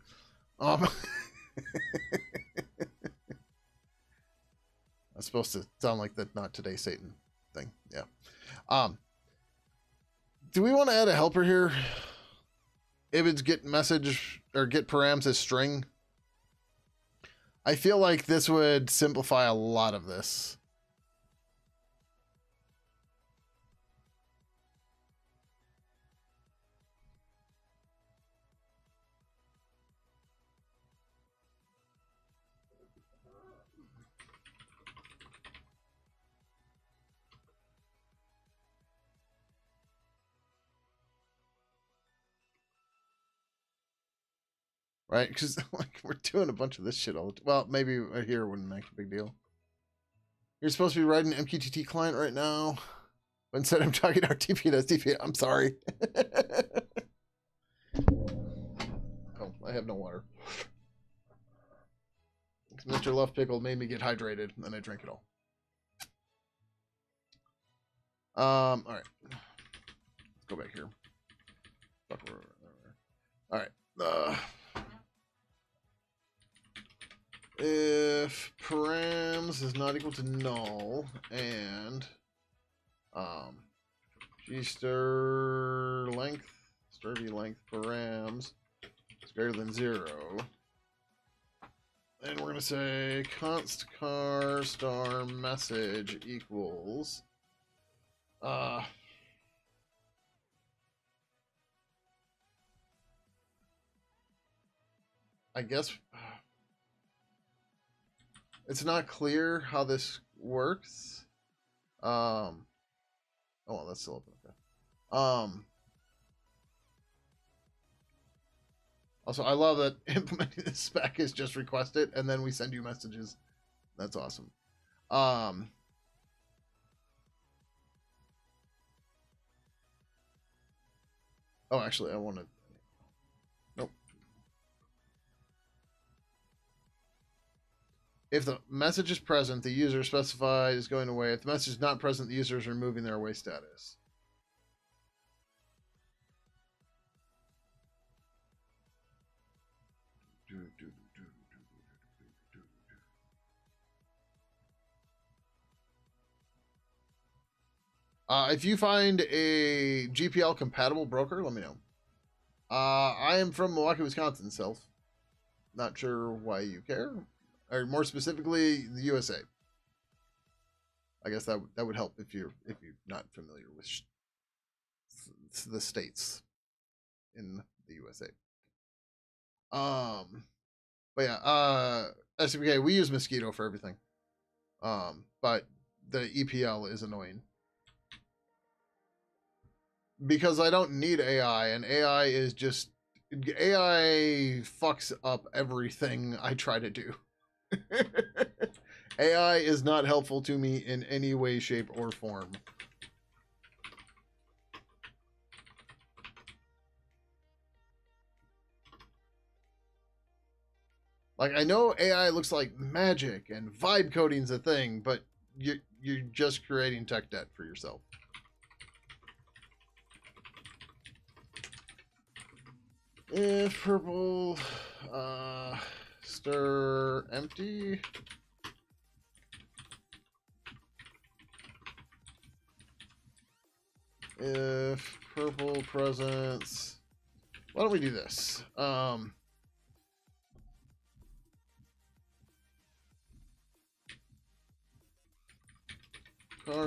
That's supposed to sound like the not today Satan thing. Yeah. Do we want to add a helper here? If it's get message or get params as string. I feel like this would simplify a lot of this. Right? Because like we're doing a bunch of this shit all the time. Well, maybe here wouldn't make a big deal. You're supposed to be writing an MQTT client right now. But instead I'm talking RTP and STP. I'm sorry. Oh, I have no water. Mr. Love Pickle made me get hydrated, and then I drank it all. All right. Let's go back here. All right. If params is not equal to null and gstir length, sturvy length params is greater than 0, and we're gonna say const car star message equals I guess it's not clear how this works. Oh, well, that's still open. Okay. Also, I love that implementing this spec is just request it, and then we send you messages. That's awesome. Oh, actually, I want to. Nope. If the message is present, the user specified is going away. If the message is not present, the user is removing their away status. If you find a GPL compatible broker, let me know. I am from Milwaukee, Wisconsin, self. Not sure why you care. Or more specifically, the USA. I guess that would help if you're not familiar with the states in the USA. But yeah, SPK, we use Mosquito for everything. But the EPL is annoying because I don't need AI, and AI is just AI fucks up everything I try to do. AI is not helpful to me in any way, shape, or form. Like, I know AI looks like magic and vibe coding's a thing, but you're just creating tech debt for yourself. If purple stir empty. If purple presence, why don't we do this? Car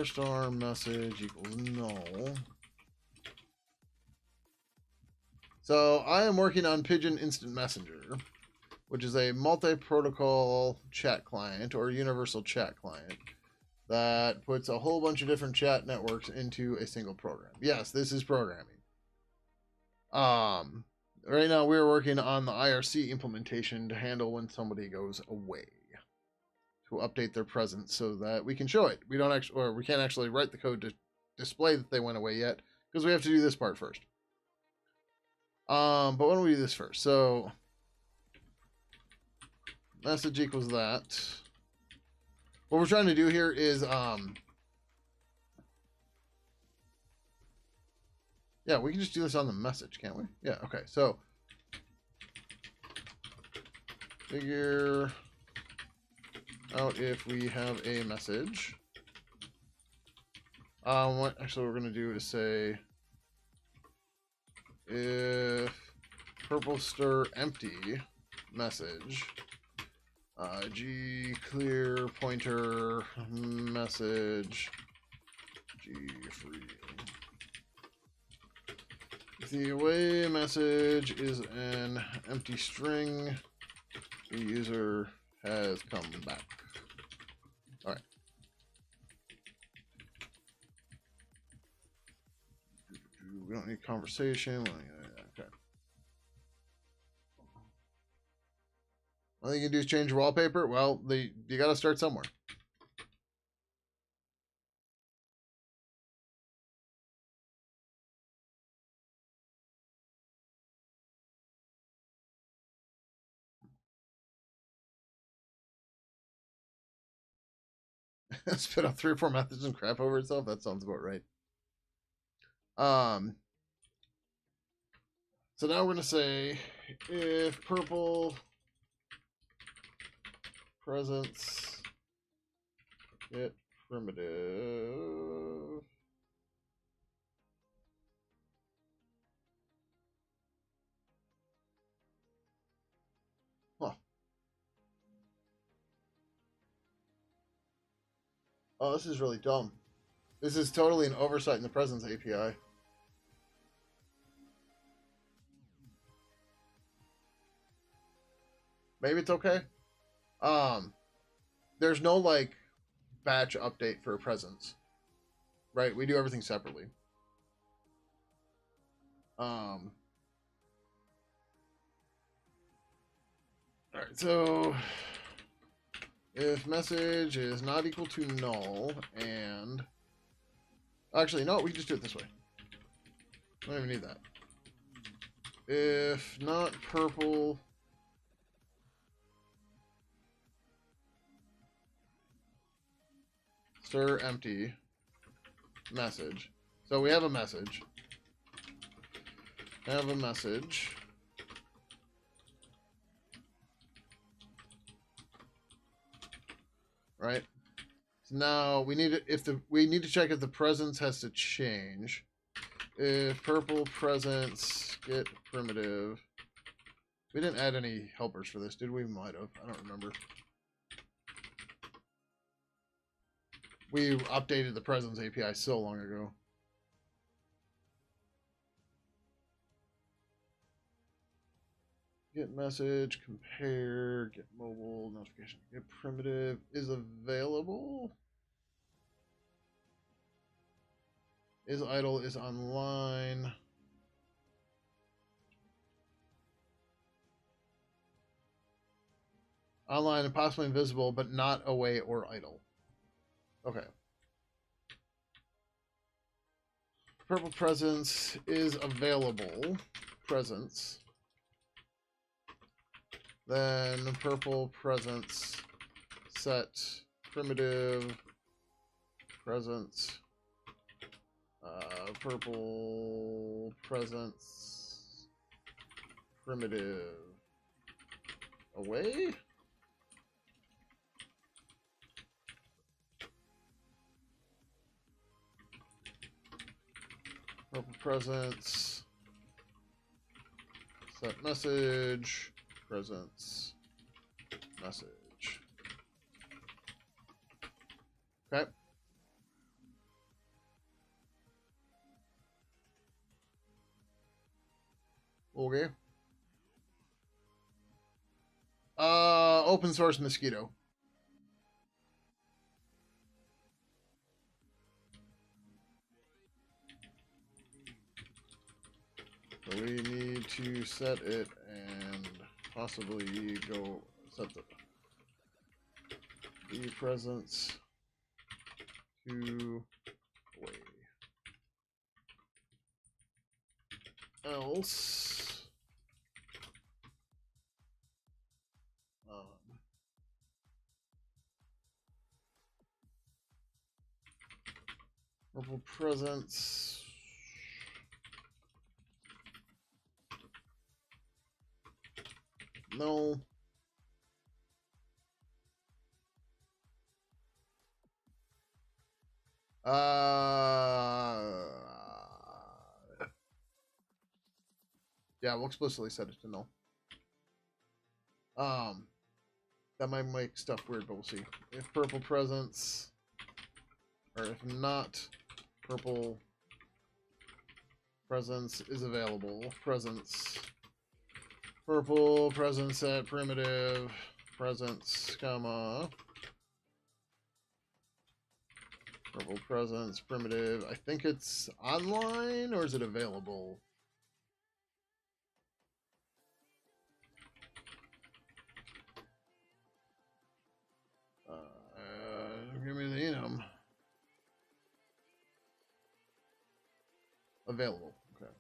star message equals null. So I am working on Pidgin Instant Messenger, which is a multi-protocol chat client or universal chat client that puts a whole bunch of different chat networks into a single program. Yes, this is programming. Right now we're working on the IRC implementation to handle when somebody goes away, to update their presence so that we can show it. We don't actually, or we can't actually write the code to display that they went away yet because we have to do this part first. But why don't we do this first? So message equals that. What we're trying to do here is yeah, we can just do this on the message, can't we? Yeah, okay. So figure out if we have a message. What actually we're gonna do is say if purple stir empty message g clear pointer message g free. If the away message is an empty string, the user has come back. All right. We don't need conversation. Okay. All you can do is change your wallpaper. Well, you got to start somewhere. Spit out 3 or 4 methods and crap over itself. That sounds about right. So now we're gonna say if purple presence get primitive. Huh. Oh, this is really dumb. This is totally an oversight in the presence API. Maybe it's okay. There's no like batch update for a presence, right? We do everything separately. All right, so if message is not equal to null and actually no, we can just do it this way. I don't even need that. If not purple stir empty message. So we have a message. Have a message. Right? So now we need to, we need to check if the presence has to change. If purple presence get primitive. We didn't add any helpers for this, did we? Might have. I don't remember. We updated the presence API so long ago. Get message, compare, get mobile, notification, get primitive is available. Is idle, is online. Online and possibly invisible, but not away or idle. Okay. Purple presence is available. Presence. Then purple presence set primitive presence. Purple presence. Primitive. Away? Purple presence. Set message. Presence. Message. Okay. Okay. Open source mosquito. So we need to set it and possibly go set the presence to away. Else, purple presence. No. Yeah, we'll explicitly set it to no. That might make stuff weird, but we'll see. If purple presence, or if not, purple presence is available. Presence. Purple presence at primitive presence, comma. Purple presence, primitive. I think it's online, or is it available? Give me the enum. Available. Okay.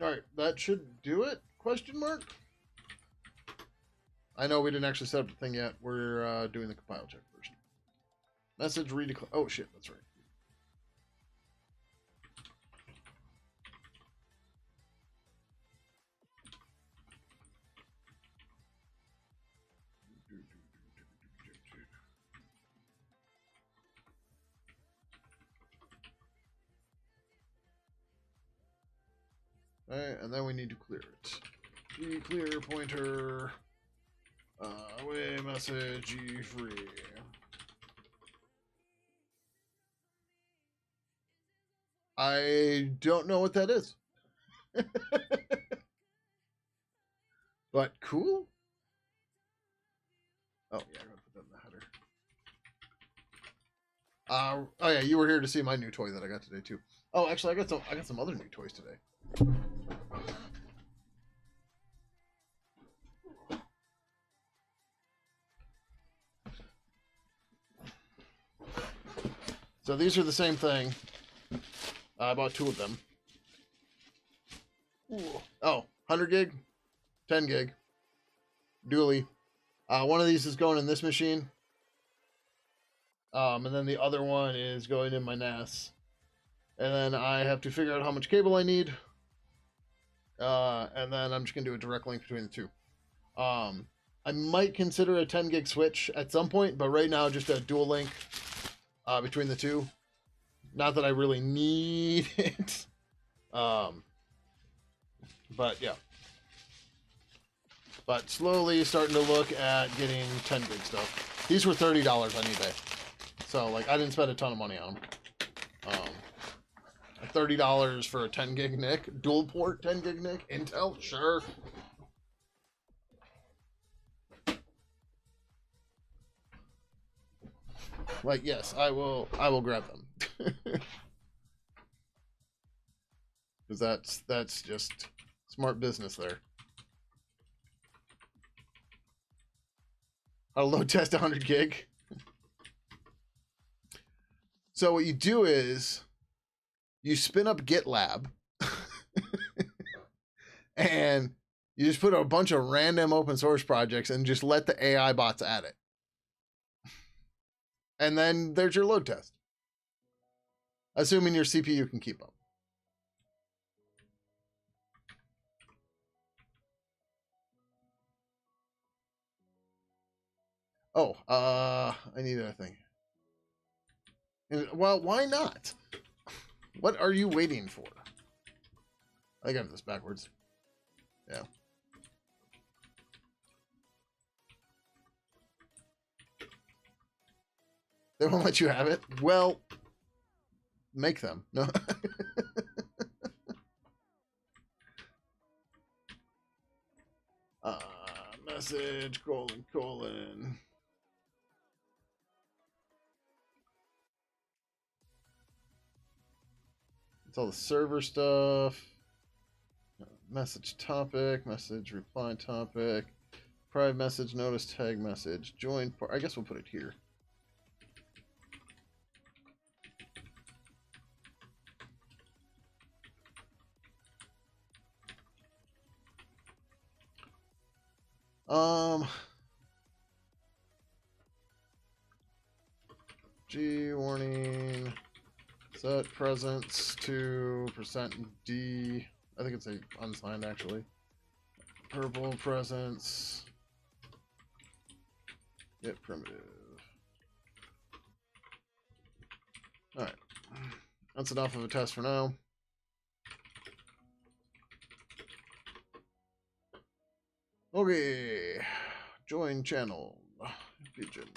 All right, that should do it? Question mark. I know we didn't actually set up the thing yet. We're doing the compile check first. Message redeclare. Oh shit, that's right. Alright, and then we need to clear it. Clear pointer. Away message free. I don't know what that is. But cool. Oh yeah, I'm gonna put that in the header. Oh yeah, you were here to see my new toy that I got today too. Oh, actually, I got some other new toys today. So these are the same thing. I bought 2 of them. Ooh. Oh, 100 gig, 10 gig, dually. One of these is going in this machine. And then the other one is going in my NAS. And then I have to figure out how much cable I need. And then I'm just going to do a direct link between the two. I might consider a 10 gig switch at some point, but right now just a dual link between the two. Not that I really need it. But yeah. But slowly starting to look at getting 10 gig stuff. These were $30 on eBay. So like I didn't spend a ton of money on them. $30 for a 10 gig NIC, dual port 10 gig NIC, Intel, sure. Like yes, I will grab them. Because that's just smart business there. How to load test 100 gig. So what you do is you spin up GitLab And you just put a bunch of random open source projects and just let the AI bots at it. And then there's your load test. Assuming your CPU can keep up. Oh, I need a thing. Well, why not? What are you waiting for? I got this backwards. Yeah. They won't let you have it? Well, make them. No. Message, : It's all the server stuff. Message topic, message reply topic, private message, notice, tag message, join. I guess we'll put it here. G warning. Set presence to %D. I think it's a unsigned actually. Purple presence. Get primitive. Alright. That's enough of a test for now. Okay. Join channel. Pidgin.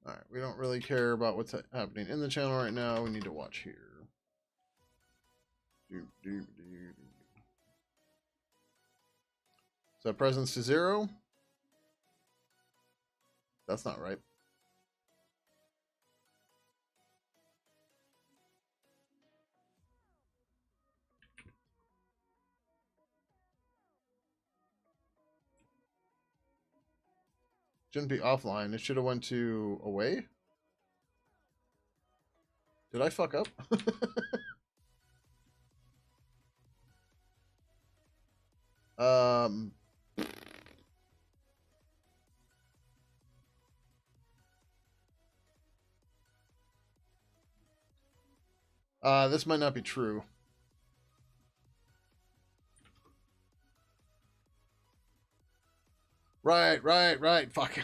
Alright, we don't really care about what's happening in the channel right now. We need to watch here. Set presence to 0. That's not right. Shouldn't be offline. It should have went to away. Did I fuck up? This might not be true. Right. Fuck.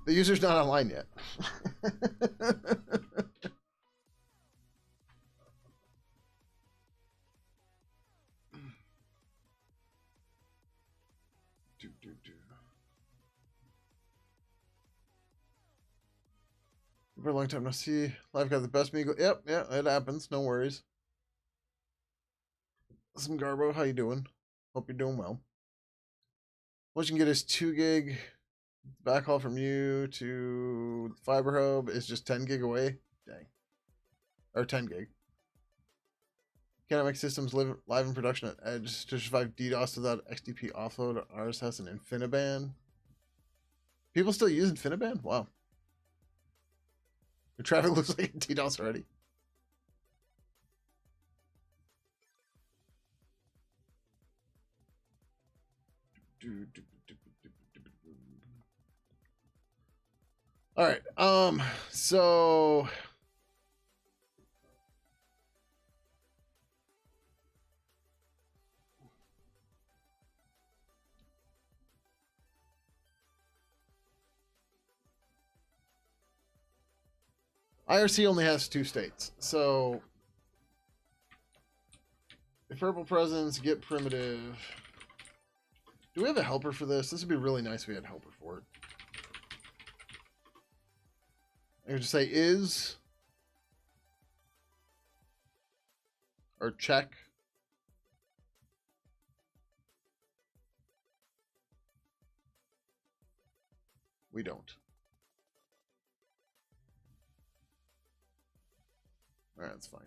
The user's not online yet. For a long time no see. Live got the best Meagle. Yep, yeah, it happens. No worries. Some Garbo, how you doing? Hope you're doing well. What you can get is 2 gig backhaul from you to Fiber Hub is just 10 gig away. Dang. Or 10 gig. Cannot make systems live live in production at Edge to survive DDoS without XDP offload. Ours has an InfiniBand. People still use InfiniBand? Wow. The traffic looks like DDoS already. All right. So IRC only has 2 states. So if purple presence, get primitive. Do we have a helper for this? This would be really nice if we had a helper for it. I could just say is or check. We don't. All right, that's fine.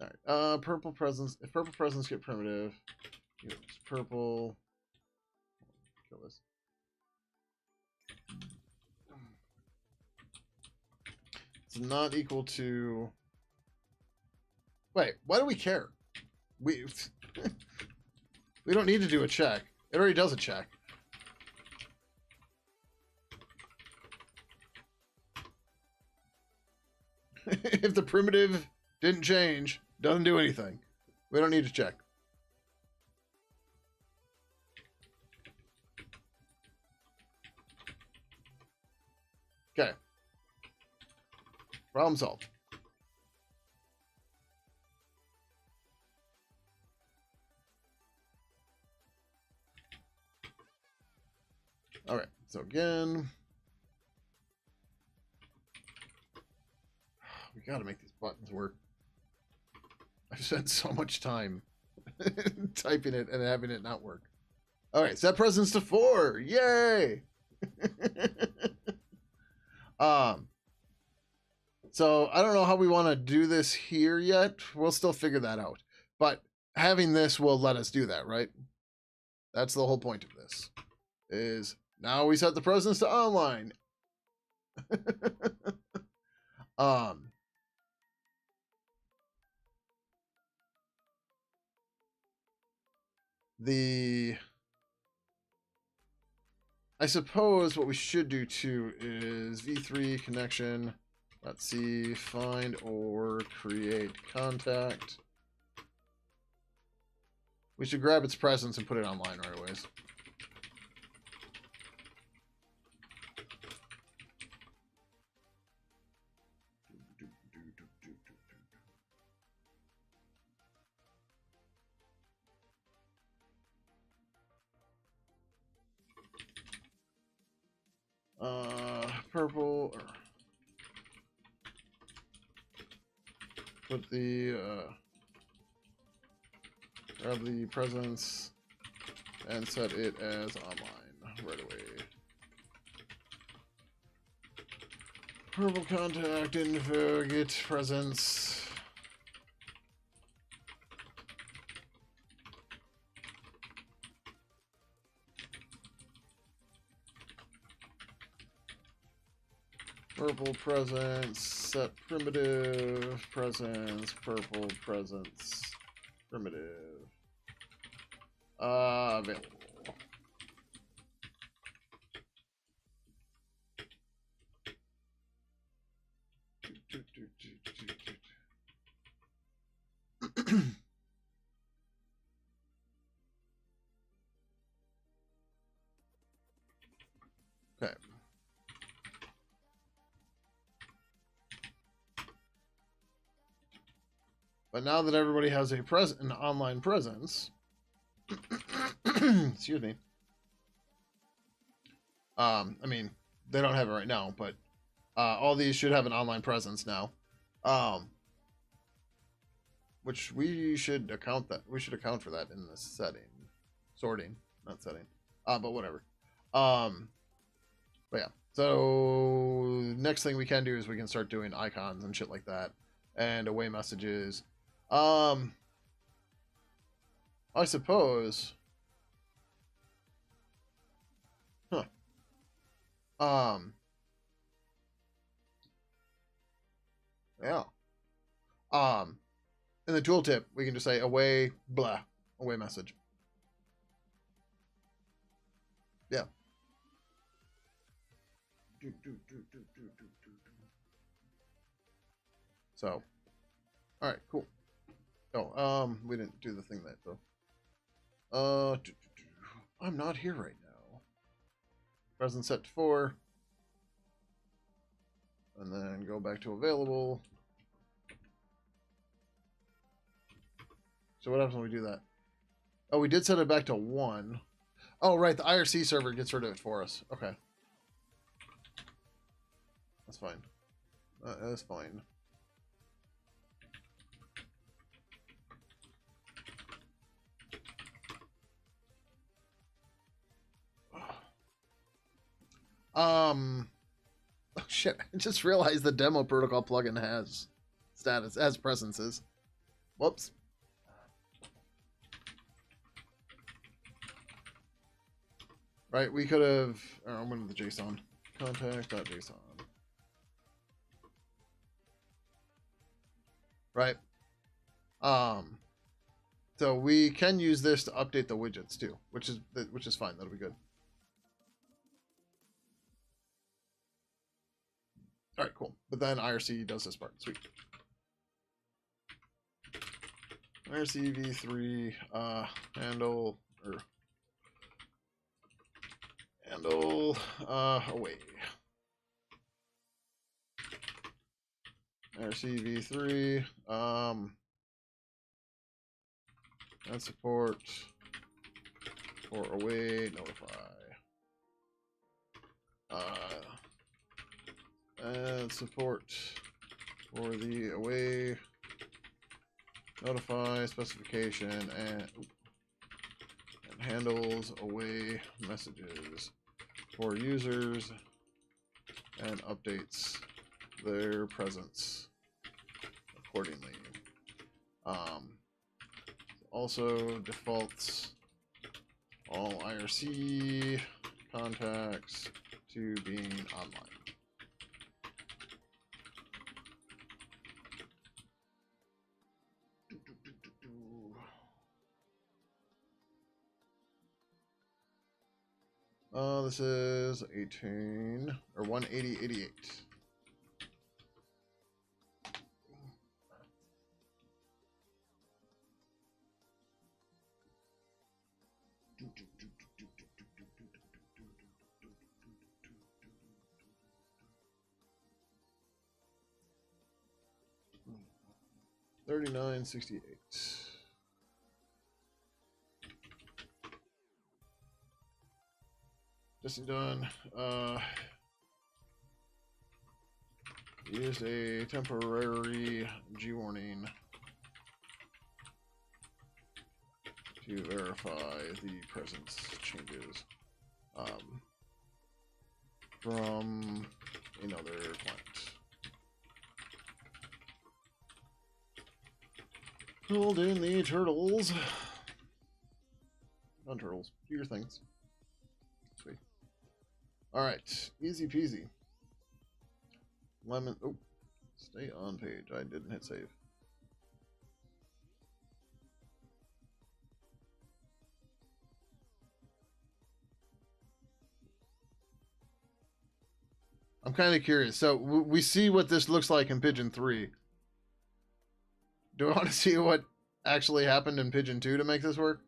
All right. Purple presence. If purple presence get primitive, it's purple. Kill this. It's not equal to... Wait, why do we care? We we don't need to do a check. It already does a check. If the primitive didn't change, doesn't do anything. We don't need to check. Okay. Problem solved. All right. So again, we got to make these buttons work. I've spent so much time typing it and having it not work. All right. Set presence to 4. Yay. So I don't know how we want to do this here yet. We'll still figure that out. But having this will let us do that, right? That's the whole point of this. Is now we set the presence to online. I suppose what we should do too is v3 connection. Let's see, find or create contact. We should grab its presence and put it online right away. Purple. Put the grab the presence and set it as online right away. Purple contact info get presence. Purple presence, set primitive, presence, purple presence, primitive. Available. Okay. But now that everybody has an online presence, excuse me. I mean, they don't have it right now, but all these should have an online presence now. Which we should account for that in the setting. Sorting, not setting. But whatever. But yeah. So next thing we can do is we can start doing icons and shit like that. And away messages. I suppose. Huh. Yeah. In the tooltip, we can just say away, blah, away message. Yeah. So, all right, cool. Oh, we didn't do the thing that though. I'm not here right now. Present set to 4. And then go back to available. So what happens when we do that? Oh, we did set it back to 1. Oh, right. The IRC server gets rid of it for us. Okay. That's fine. That's fine. Oh shit, I just realized the demo protocol plugin has status, as presences. Whoops. Right, we could have, I'm going to the JSON. Contact.json. right? Um, so we can use this to update the widgets too, which is fine. That'll be good. All right, cool. But then IRC does this part. Sweet. IRC v3 handle away. IRC v3 and support for away notify. And support for the away notify specification and handles away messages for users and updates their presence accordingly. Also defaults all IRC contacts to being online. This is 18 or 180.88. $39.68. Testing done. Use a temporary G warning to verify the presence changes from another client. Hold in the turtles. Non-turtles, do your things. Sweet. All right, easy peasy. Lemon. Oh, stay on page. I didn't hit save. I'm kind of curious. So we see what this looks like in Pidgin 3. Do I want to see what actually happened in Pidgin 2 to make this work?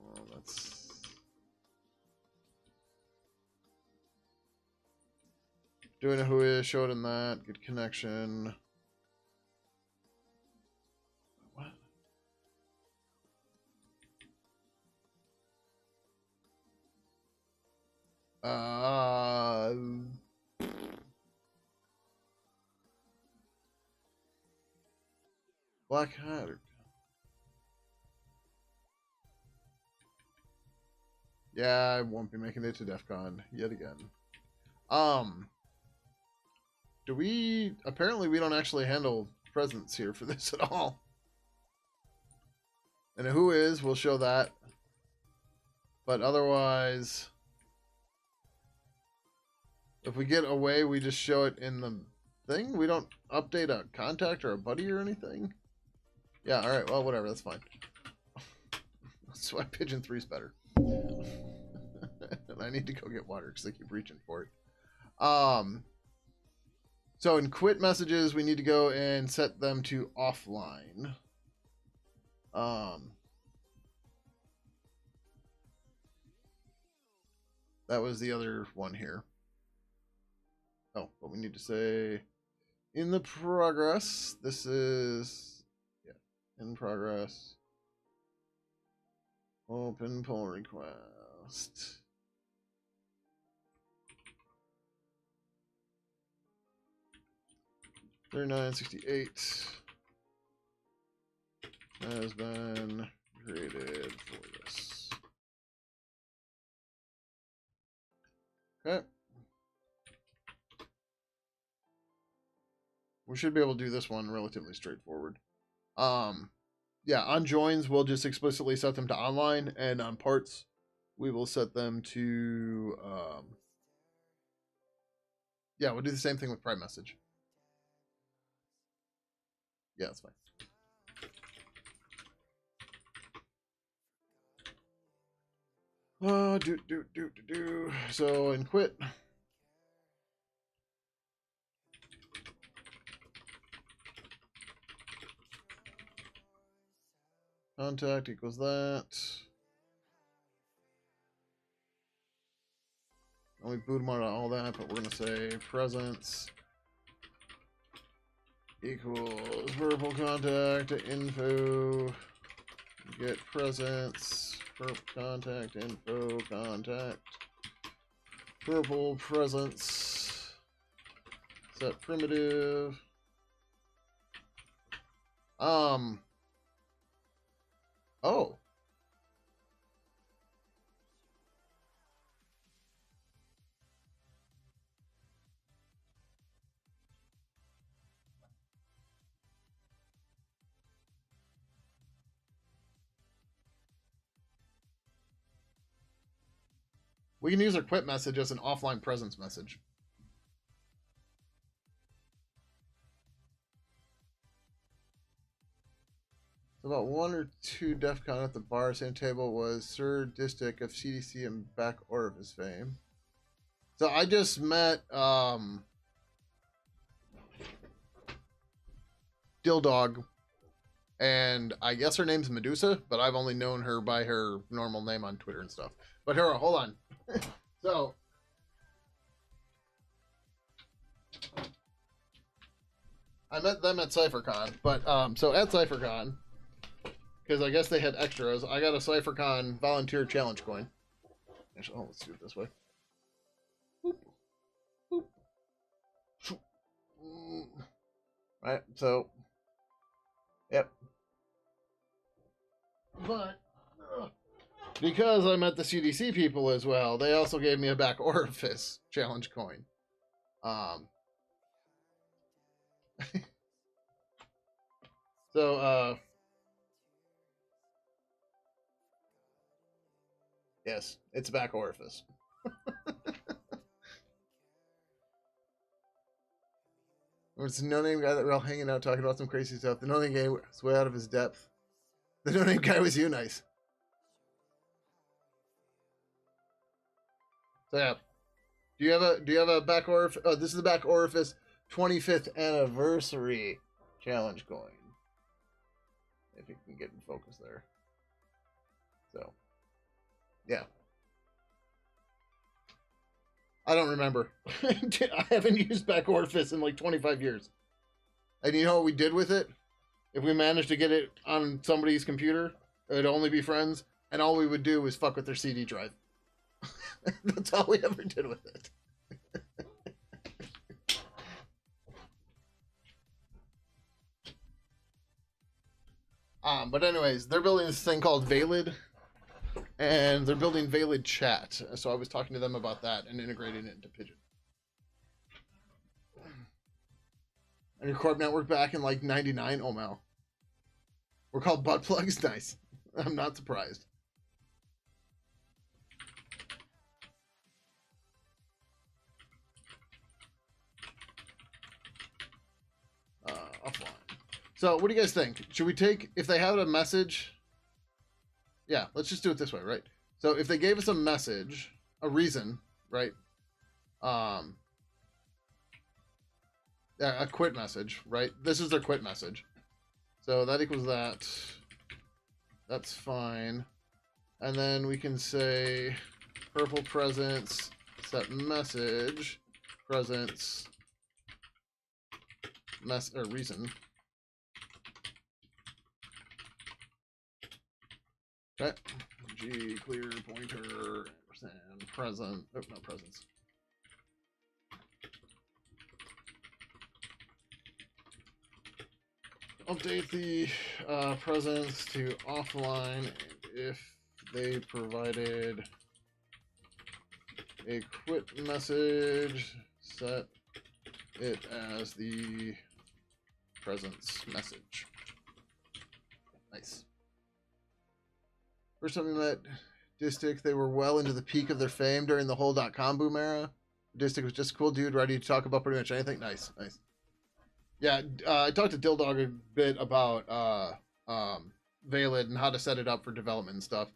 Oh, that's... Doing a who is, showed in that, good connection. What? Black Hat. Yeah, I won't be making it to DEF CON yet again. Do we... Apparently we don't actually handle presents here for this at all. And a who is, we'll show that. But otherwise... If we get away, we just show it in the thing? We don't update a contact or a buddy or anything? Yeah, alright, well, whatever, that's fine. That's why Pidgin 3's better. And I need to go get water because I keep reaching for it. So in quit messages, we need to go and set them to offline. That was the other one here. Oh, but we need to say in the progress. This is, yeah, in progress. Open pull request. $39.68 has been created for this. Okay. we should be able to do this one relatively straightforward. Yeah, on joins, we'll just explicitly set them to online, and on parts, we will set them to, yeah, we'll do the same thing with private message. Yeah, that's fine. So, in quit. Contact equals that. And we boot them out of all that, but we're going to say presence equals purple contact info. Get presence, purple contact info, contact. Purple presence. Set primitive. Oh. We can use our quit message as an offline presence message. About 1 or 2 DEF CON at the bar, same table was Sir Distic of CDC and back orifice fame. So I just met Dildog, and I guess her name's Medusa, but I've only known her by her normal name on Twitter and stuff. But her, hold on. So I met them at CypherCon, but so at CypherCon, because I guess they had extras, I got a CypherCon volunteer challenge coin. Actually, oh, let's do it this way. Boop. Boop. Right, so, yep. But because I met the CDC people as well, they also gave me a back orifice challenge coin. So, yes, it's back orifice. It's a no-name guy that we're all hanging out talking about some crazy stuff. The no-name guy was way out of his depth. The no-name guy was you, nice. So yeah, do you have a back orifice? Oh, this is the back orifice 25th anniversary challenge coin. If you can get in focus there. So, yeah. I don't remember. I haven't used back orifice in like 25 years. And you know what we did with it? If we managed to get it on somebody's computer, it would only be friends, and all we would do was fuck with their CD drive. That's all we ever did with it. But anyways, they're building this thing called Valid, and they're building Valid Chat. So I was talking to them about that and integrating it into Pidgin. And your Corp network back in like 99. Oh, Mal. We're called butt plugs. Nice. I'm not surprised. Offline. So what do you guys think? Should we take, if they have a message? Yeah, let's just do it this way, right? So if they gave us a message, a reason, right? Yeah, a quit message, right? This is their quit message. So that equals that. That's fine. And then we can say purple presence, set message, presence, or reason. Okay. G clear pointer and present. Oh, no presence. Update the presence to offline, and if they provided a quit message, set it as the presence message. Nice. First time we met Distic, they were well into the peak of their fame during the whole .com boom era. Distic was just a cool dude, ready to talk about pretty much anything. Nice, nice. Yeah, I talked to Dildog a bit about Valid and how to set it up for development and stuff.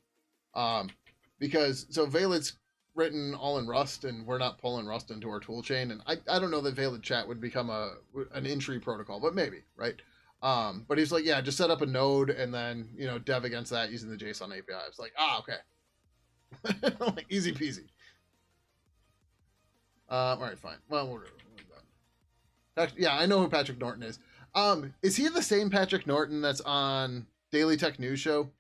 Because so Valid's written all in Rust, and we're not pulling Rust into our tool chain. And I don't know that Valid chat would become an entry protocol, but maybe, right? But he's like, yeah, just set up a node and then, you know, dev against that using the JSON API. It's like, okay. Like, easy peasy. All right, fine. Well, we're done. Yeah, I know who Patrick Norton is. Is he the same Patrick Norton that's on Daily Tech News Show?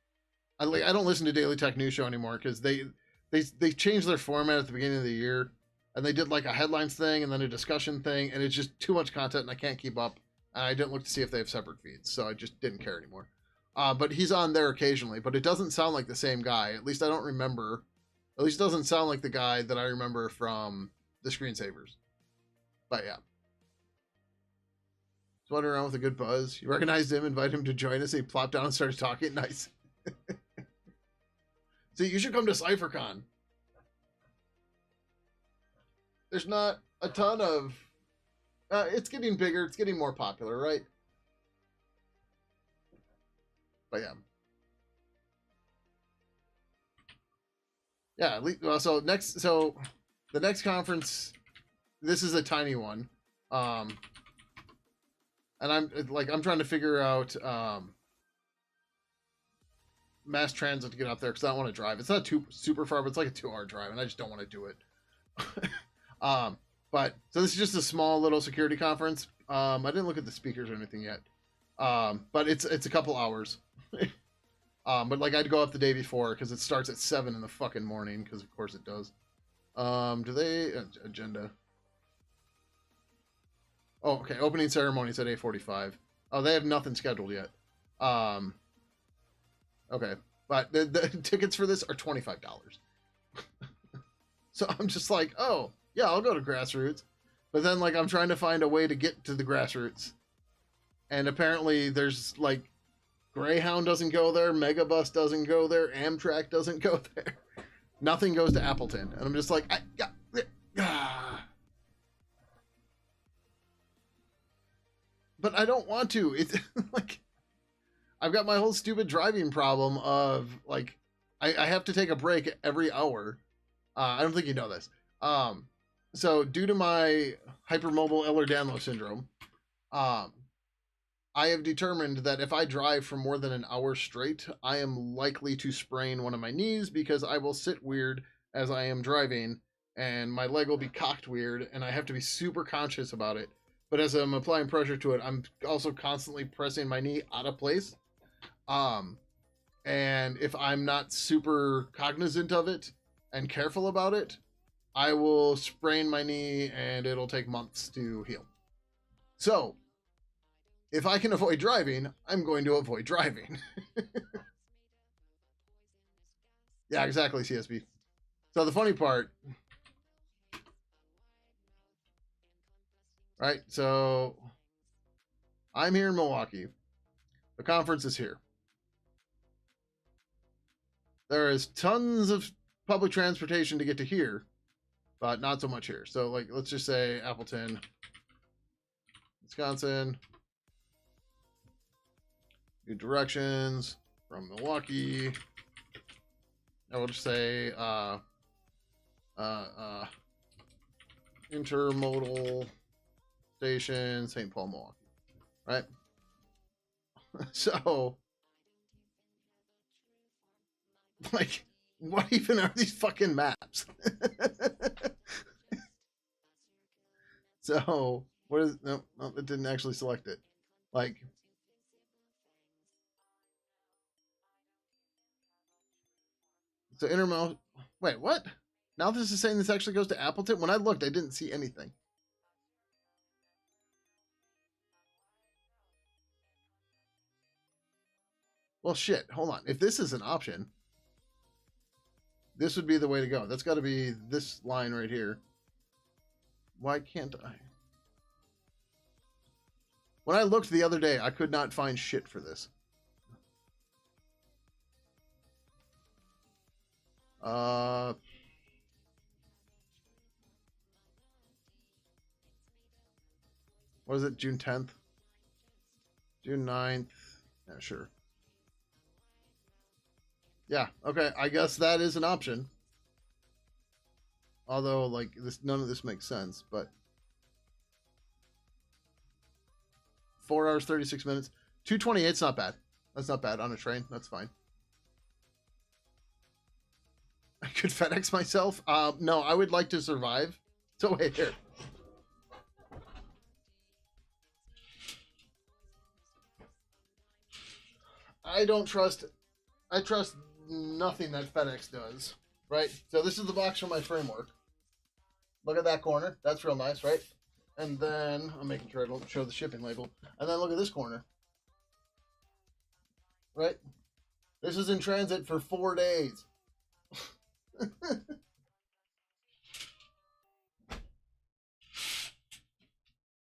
I don't listen to Daily Tech News Show anymore because they changed their format at the beginning of the year, and they did like a headlines thing and then a discussion thing, and it's just too much content and I can't keep up. And I didn't look to see if they have separate feeds, so I just didn't care anymore. But he's on there occasionally, but it doesn't sound like the same guy. At least I don't remember. At least it doesn't sound like the guy that I remember from the Screensavers. But yeah. Just wandering around with a good buzz. You recognized him, invited him to join us, and he plopped down and started talking. Nice. See, you should come to CypherCon. There's not a ton of... it's getting bigger. It's getting more popular, right? But yeah. Yeah, at least, well, so the next conference, this is a tiny one. And I'm trying to figure out mass transit to get up there because I don't want to drive. It's not too super far, but it's like a 2-hour drive, and I just don't want to do it. But so this is just a small little security conference. I didn't look at the speakers or anything yet. But it's a couple hours. But like I'd go up the day before because it starts at 7 in the fucking morning because of course it does. Do they agenda? Oh, okay. Opening ceremony is at 8:45. Oh, they have nothing scheduled yet. Okay, but the tickets for this are $25. So I'm just like, oh yeah, I'll go to Grassroots, but then like I'm trying to find a way to get to the Grassroots, and apparently there's like Greyhound doesn't go there, Megabus doesn't go there, Amtrak doesn't go there, nothing goes to Appleton, and I'm just like, but I don't want to. It's like I've got my whole stupid driving problem of like I have to take a break every hour. I don't think you know this. So due to my hypermobile Ehlers-Danlos syndrome, I have determined that if I drive for more than an hour straight, I am likely to sprain one of my knees because I will sit weird as I am driving and my leg will be cocked weird and I have to be super conscious about it. But as I'm applying pressure to it, I'm also constantly pressing my knee out of place. And if I'm not super cognizant of it and careful about it, I will sprain my knee and it'll take months to heal. So if I can avoid driving, I'm going to avoid driving. Yeah, exactly, CSB. So the funny part, right? So I'm here in Milwaukee. The conference is here. There is tons of public transportation to get to here, but not so much here. So like, let's just say Appleton, Wisconsin, new directions from Milwaukee. I will just say intermodal station, St. Paul, Milwaukee, right? So like, what even are these fucking maps? So what is no, it didn't actually select it. Like, so intermodal. Wait, what? Now this is saying this actually goes to Appleton. When I looked, I didn't see anything. Well, shit. Hold on. If this is an option, this would be the way to go. That's got to be this line right here. Why can't I? When I looked the other day, I could not find shit for this. What is it? June 10th? June 9th? Yeah, sure. Yeah, okay. I guess that is an option. Although, like, none of this makes sense, but 4 hours, 36 minutes. 228's not bad. That's not bad on a train. That's fine. I could FedEx myself. No, I would like to survive. So wait here. I trust nothing that FedEx does. Right? So this is the box for my framework. Look at that corner. That's real nice, right? And then I'm making sure I don't show the shipping label. And then look at this corner. Right? This is in transit for 4 days.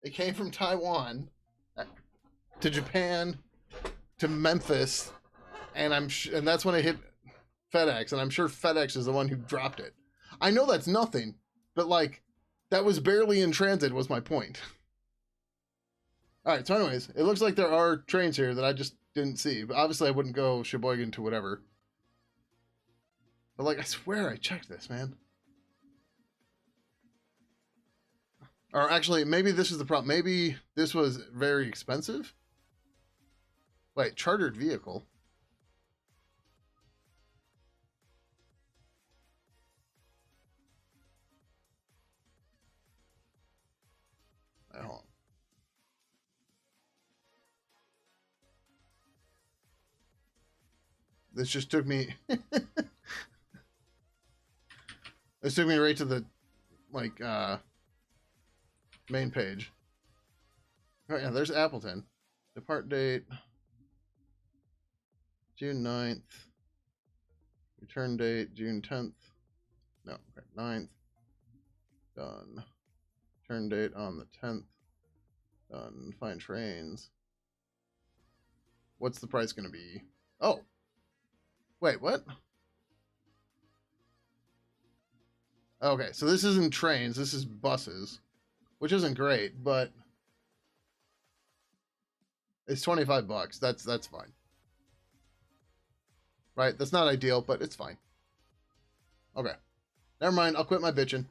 It came from Taiwan to Japan to Memphis, and and that's when it hit FedEx, and I'm sure FedEx is the one who dropped it. I know that's nothing, but like that was barely in transit was my point. All right, so anyways, it looks like there are trains here that I just didn't see, but obviously I wouldn't go Sheboygan to whatever. But like I swear I checked this, man. Or actually, maybe this is the problem. Maybe this was very expensive. Wait, chartered vehicle. Hold on. This just took me. This took me right to the like main page. Oh yeah, there's Appleton. Depart date June 9th. Return date June 10th. No, okay, 9th. Done. Return date on the 10th. Done. Find trains. What's the price going to be? Oh. Wait, what? Okay, so this isn't trains, this is buses, which isn't great, but it's 25 bucks. That's fine. Right? That's not ideal, but it's fine. Okay. Never mind, I'll quit my bitching.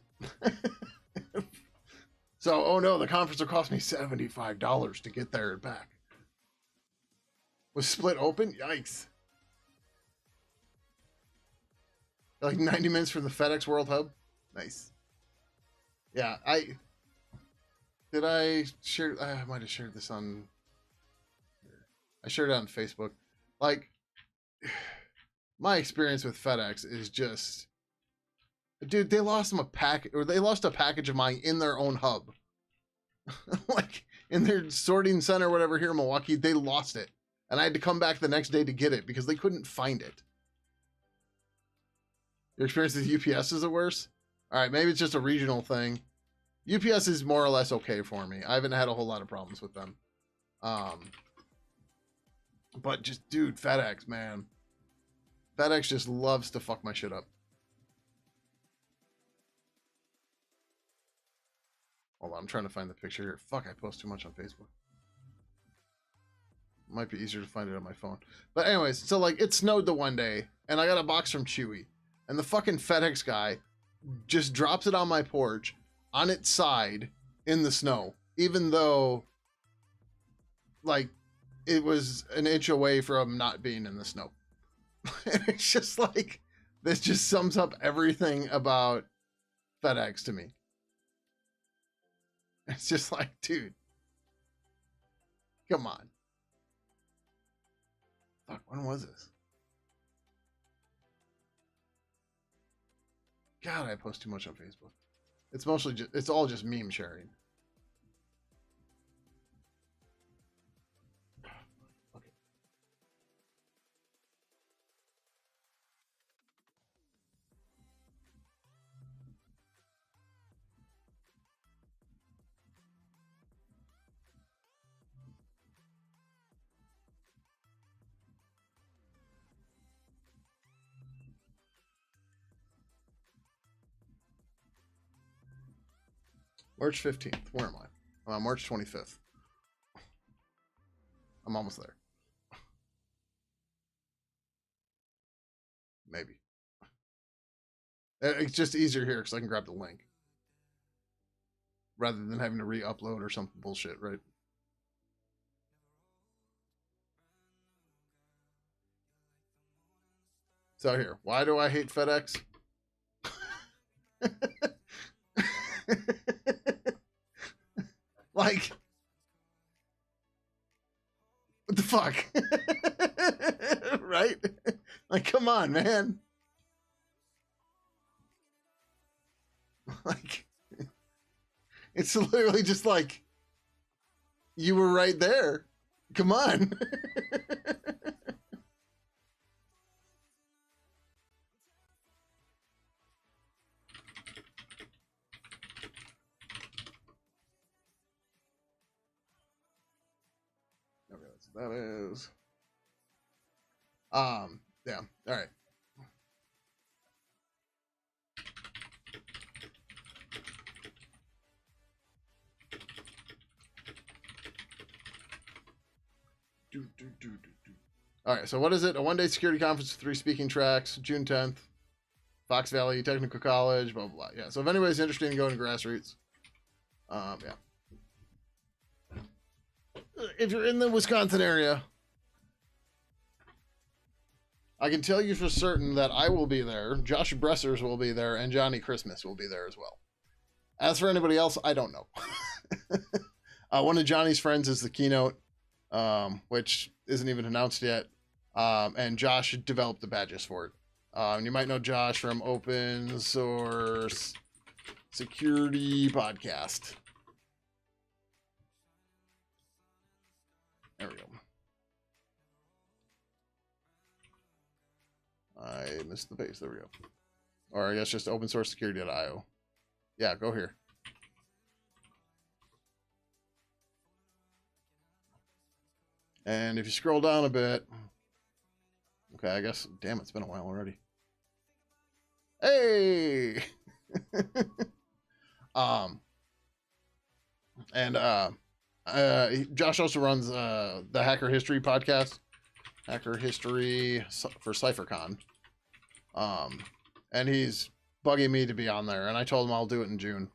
So, oh no, the conference will cost me $75 to get there and back. Was split open? Yikes. Like 90 minutes from the FedEx World Hub? Nice. Yeah, I might have shared this on, I shared it on Facebook. Like, my experience with FedEx is just, dude, they lost them a pack, or they lost a package of mine in their own hub. Like, in their sorting center, whatever, here in Milwaukee, they lost it. And I had to come back the next day to get it because they couldn't find it. Your experience with UPS is it worse? All right, maybe it's just a regional thing. UPS is more or less okay for me. I haven't had a whole lot of problems with them. But just, dude, FedEx, man. FedEx just loves to fuck my shit up. Hold on, I'm trying to find the picture here. Fuck, I post too much on Facebook. Might be easier to find it on my phone. But anyways, so like it snowed the one day, and I got a box from Chewy, and the fucking FedEx guy just drops it on my porch on its side in the snow, even though like it was an inch away from not being in the snow. And it's just like, this just sums up everything about FedEx to me. It's just like, dude, come on. Fuck, when was this? God, I post too much on Facebook. It's mostly just, it's all just meme sharing. Okay. March 15th. Where am I? I'm on March 25th. I'm almost there. Maybe. It's just easier here because I can grab the link. Rather than having to re-upload or some bullshit, right? So here, why do I hate FedEx? Like, what the fuck? Right? Like, come on, man. Like, it's literally just like, you were right there. Come on. Okay, so that is. Yeah. All right. All right. So what is it? A one-day security conference with 3 speaking tracks, June 10th, Fox Valley Technical College, blah, blah, blah. Yeah. So if anybody's interested in going to grassroots, yeah. If you're in the Wisconsin area, I can tell you for certain that I will be there, Josh Bressers will be there, and Johnny Christmas will be there as well. As for anybody else, I don't know. One of Johnny's friends is the keynote, which isn't even announced yet. And Josh developed the badges for it. And you might know Josh from Open Source Security Podcast. There we go. I missed the page. There we go. Or I guess just open source security.io. Yeah, go here. And if you scroll down a bit, okay, I guess, damn, it's been a while already. Hey! Josh also runs the Hacker History podcast, Hacker History for CypherCon. And he's bugging me to be on there, and I told him I'll do it in June.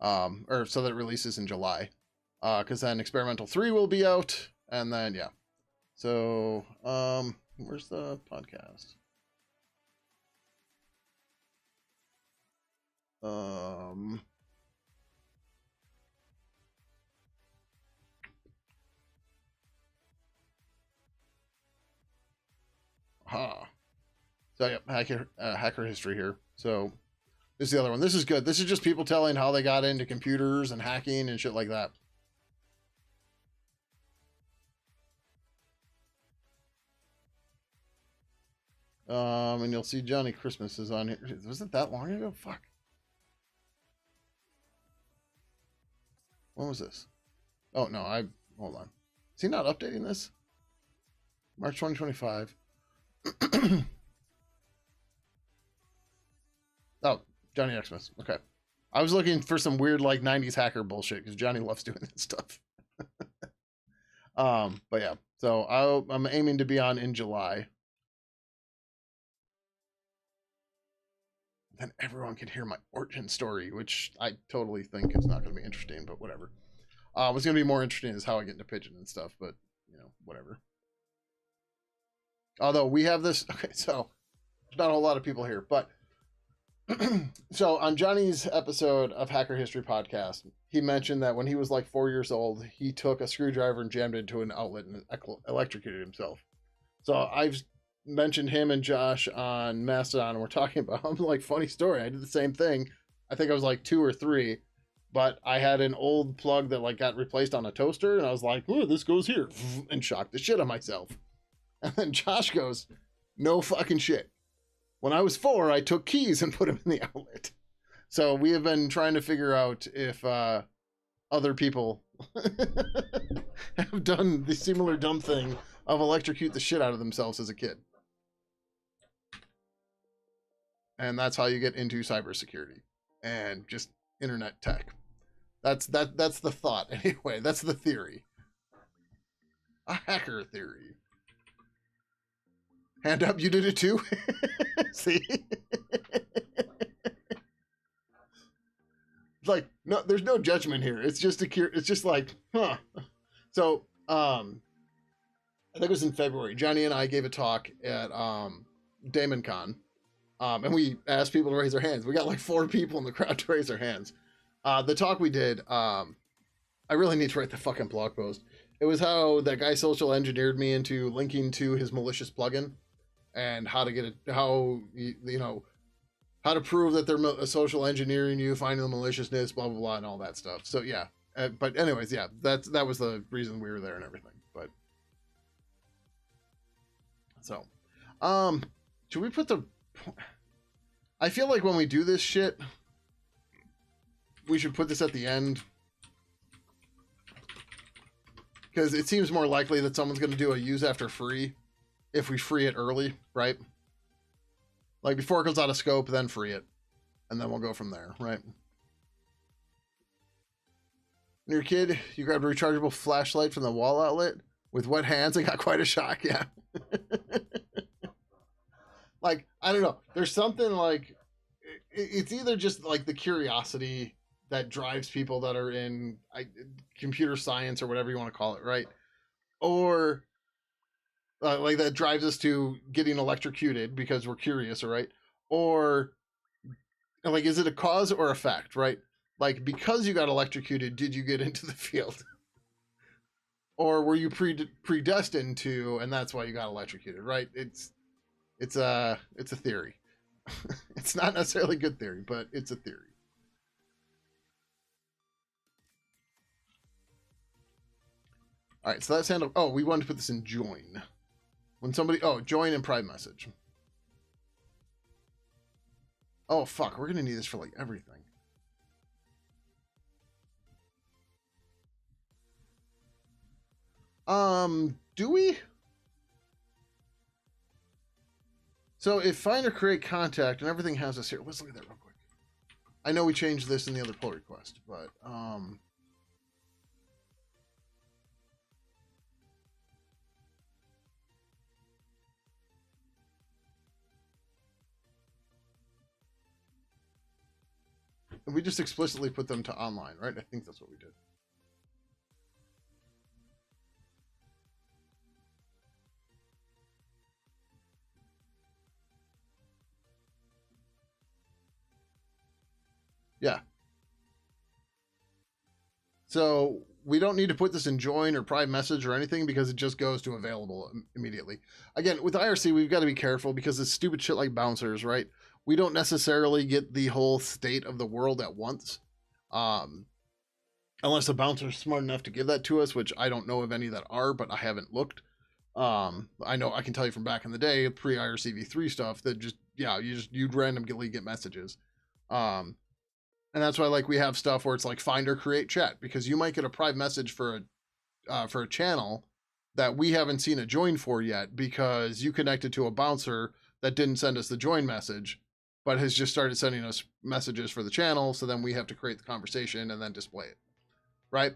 Or so that it releases in July. Because then Experimental 3 will be out, and then, yeah. So, where's the podcast? So yeah, hacker history here. So this is the other one. This is good. This is just people telling how they got into computers and hacking and shit like that. And you'll see Johnny Christmas is on here. Was it that long ago? Fuck. When was this? Oh no, hold on. Is he not updating this? March 2025. Oh, Johnny Xmas. Okay. I was looking for some weird like 90s hacker bullshit because Johnny loves doing that stuff. But yeah. So I'm aiming to be on in July. Then everyone can hear my origin story, which I totally think is not going to be interesting, but whatever. What's going to be more interesting is how I get into Pidgin and stuff, but you know, whatever. Although we have this, okay, so there's not a whole lot of people here, but so on Johnny's episode of Hacker History Podcast, he mentioned that when he was like 4 years old, he took a screwdriver and jammed it into an outlet and electrocuted himself. So I've mentioned him and Josh on Mastodon, and we're talking about, I'm like, funny story. I did the same thing. I think I was like 2 or 3, but I had an old plug that like got replaced on a toaster, and I was like, "Ooh, this goes here," and shocked the shit out of myself. And then Josh goes, "No fucking shit. When I was 4, I took keys and put them in the outlet." So we have been trying to figure out if other people have done the similar dumb thing of electrocute the shit out of themselves as a kid. And that's how you get into cybersecurity and just internet tech. That's the thought anyway. That's the theory. A hacker theory. Hand up, you did it too. See, like no, there's no judgment here. It's just it's just like, huh. So, I think it was in February. Johnny and I gave a talk at Damon Con, and we asked people to raise their hands. We got like 4 people in the crowd to raise their hands. The talk we did, I really need to write the fucking blog post. It was how that guy social engineered me into linking to his malicious plugin, and how to get it, how you know, how to prove that they're social engineering you, finding the maliciousness, blah blah blah, and all that stuff. So yeah, but anyways, yeah, that was the reason we were there and everything. But so, should we put the? I feel like when we do this shit, we should put this at the end, because it seems more likely that someone's going to do a use after free if we free it early, right? Like before it goes out of scope, then free it, and then we'll go from there, right? When you're a kid, you grabbed a rechargeable flashlight from the wall outlet with wet hands and got quite a shock. Yeah. Like, I don't know. There's something like, it's either just like the curiosity that drives people that are in computer science or whatever you want to call it, right? Or like that drives us to getting electrocuted because we're curious, right? Or like, is it a cause or effect, right? Like, because you got electrocuted, did you get into the field? Or were you predestined to, and that's why you got electrocuted, right? It's a theory. It's not necessarily a good theory, but it's a theory. All right, so that's handled. Oh, we wanted to put this in join. When somebody, join and private message. Oh, fuck, we're gonna need this for like everything. Do we? So if find or create contact and everything has this here, let's look at that real quick. I know we changed this in the other pull request, but we just explicitly put them to online, right? I think that's what we did. Yeah. So we don't need to put this in join or private message or anything, because it just goes to available immediately. Again, with IRC, we've got to be careful because it's stupid shit like bouncers, right? We don't necessarily get the whole state of the world at once. Unless the bouncer's smart enough to give that to us, which I don't know of any that are, but I haven't looked. I know I can tell you from back in the day, pre-IRCv3 stuff, that just, yeah, you'd randomly get messages. And that's why, like, we have stuff where it's like find or create chat, because you might get a private message for a channel that we haven't seen a join for yet, because you connected to a bouncer that didn't send us the join message, but has just started sending us messages for the channel. So then we have to create the conversation and then display it, right?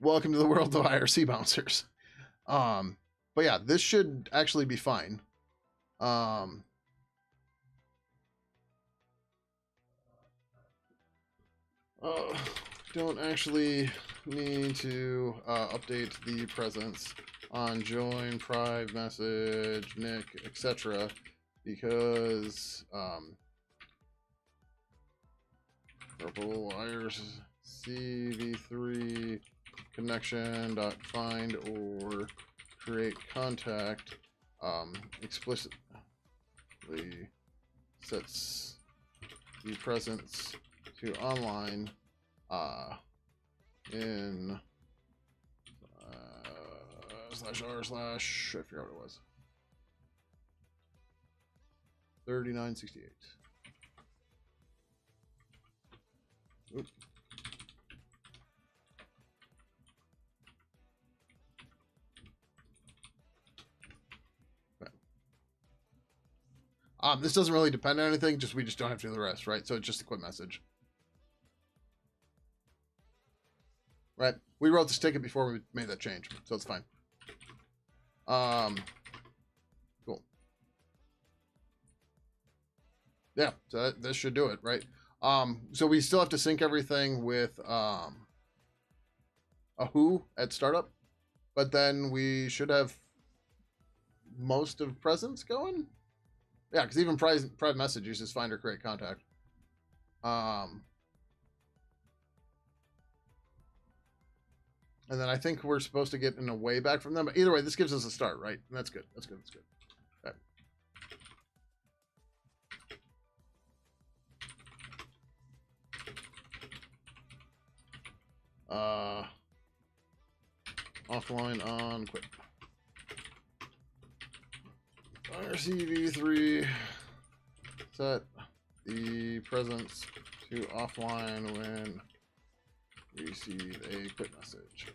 Welcome to the world of IRC bouncers. But yeah, this should actually be fine. Don't actually need to update the presence on join, private message, nick, etc. because purple IRCv3 connection dot find or create contact explicitly sets the presence to online in /r/ I forgot what it was, 3968. Oop. This doesn't really depend on anything, we just don't have to do the rest, right? So it's just a quick message. right? We wrote this ticket before we made that change, so it's fine. Cool. Yeah, so this should do it, right? So we still have to sync everything with a who at startup, but then we should have most of presence going. Yeah, because even private message uses find or create contact. And then I think we're supposed to get in a way back from them. But either way, this gives us a start, right? And that's good. That's good. That's good. Okay. Offline on quit. RCV3 set the presence to offline when you receive a quit message.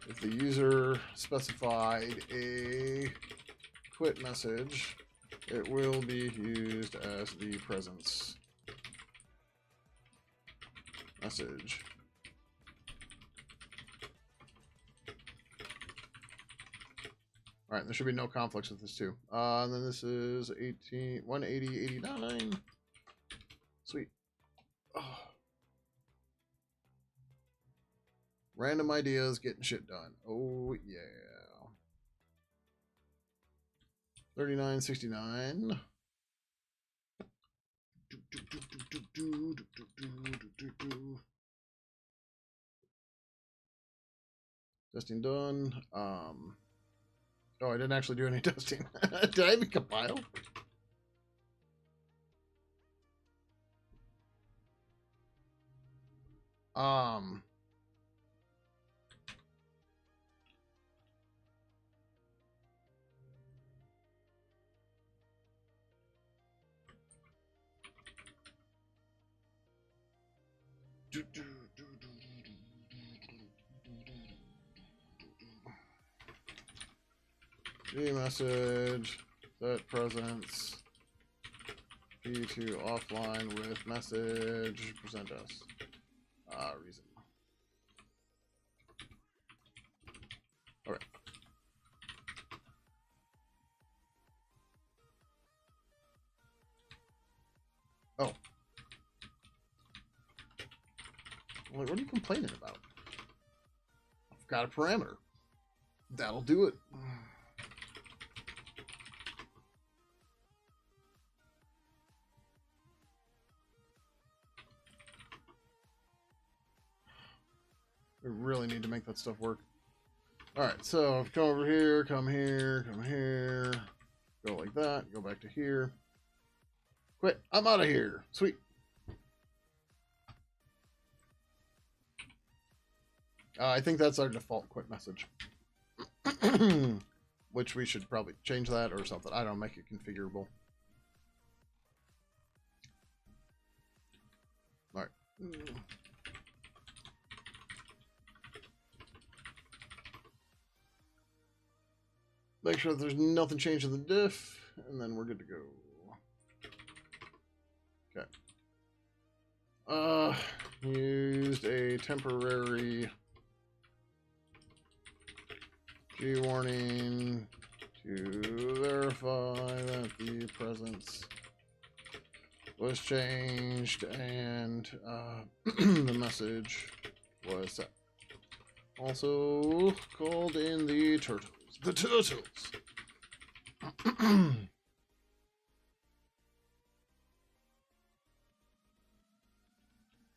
If the user specified a quit message, it will be used as the presence message. All right, there should be no conflicts with this too. And then this is 180.89. Sweet. Oh. Random ideas getting shit done. Oh yeah. 39.69. Testing done. Oh, I didn't actually do any testing. Did I even compile? Message set presence P2 offline with message present us reason. All right. Oh. What are you complaining about? I've got a parameter. That'll do it. We really need to make that stuff work. All right, so come over here, come here, come here, go like that, go back to here. Quit. I'm out of here. Sweet. I think that's our default quit message. Which we should probably change that or something. I don't make it configurable. All right. Make sure that there's nothing changed in the diff, and then we're good to go. Okay. Used a temporary G warning to verify that the presence was changed and the message was set. Also called in the turtles. The turtles.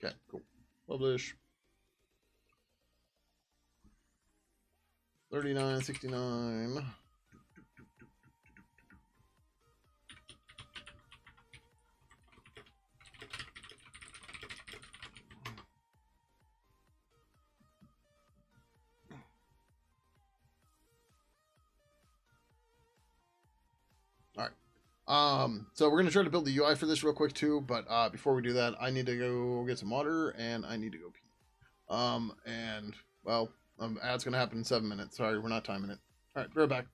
Okay, cool. Publish. 39.69. So we're gonna try to build the UI for this real quick too, but before we do that, I need to go get some water and I need to go pee. And well, ad's gonna happen in 7 minutes. Sorry, we're not timing it. All right, be right back.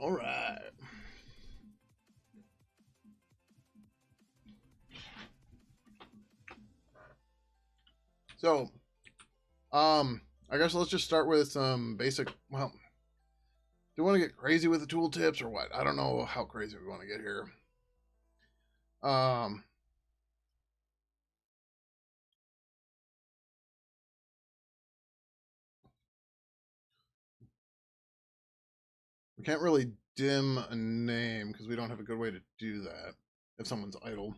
All right. So, I guess let's just start with some basic. Well, do you want to get crazy with the tooltips or what? I don't know how crazy we want to get here. Um, we can't really dim a name because we don't have a good way to do that if someone's idle.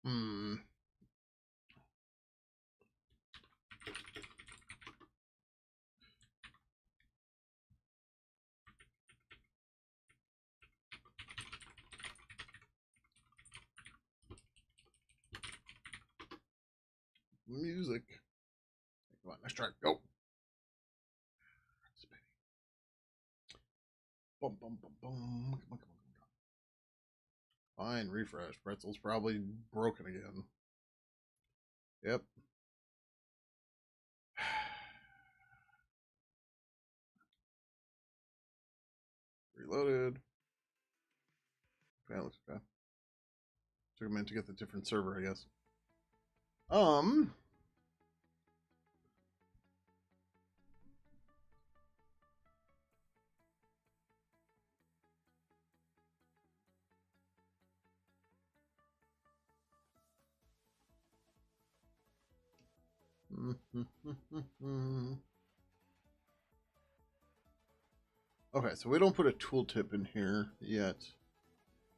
Hmm. Music. Come on, next track. Go. Boom, boom, boom, boom. Come on, come on, come on. Fine, refresh. Pretzel's probably broken again. Yep. Reloaded. Okay, looks okay. Took a minute to get the different server, I guess. Okay, so we don't put a tooltip in here yet.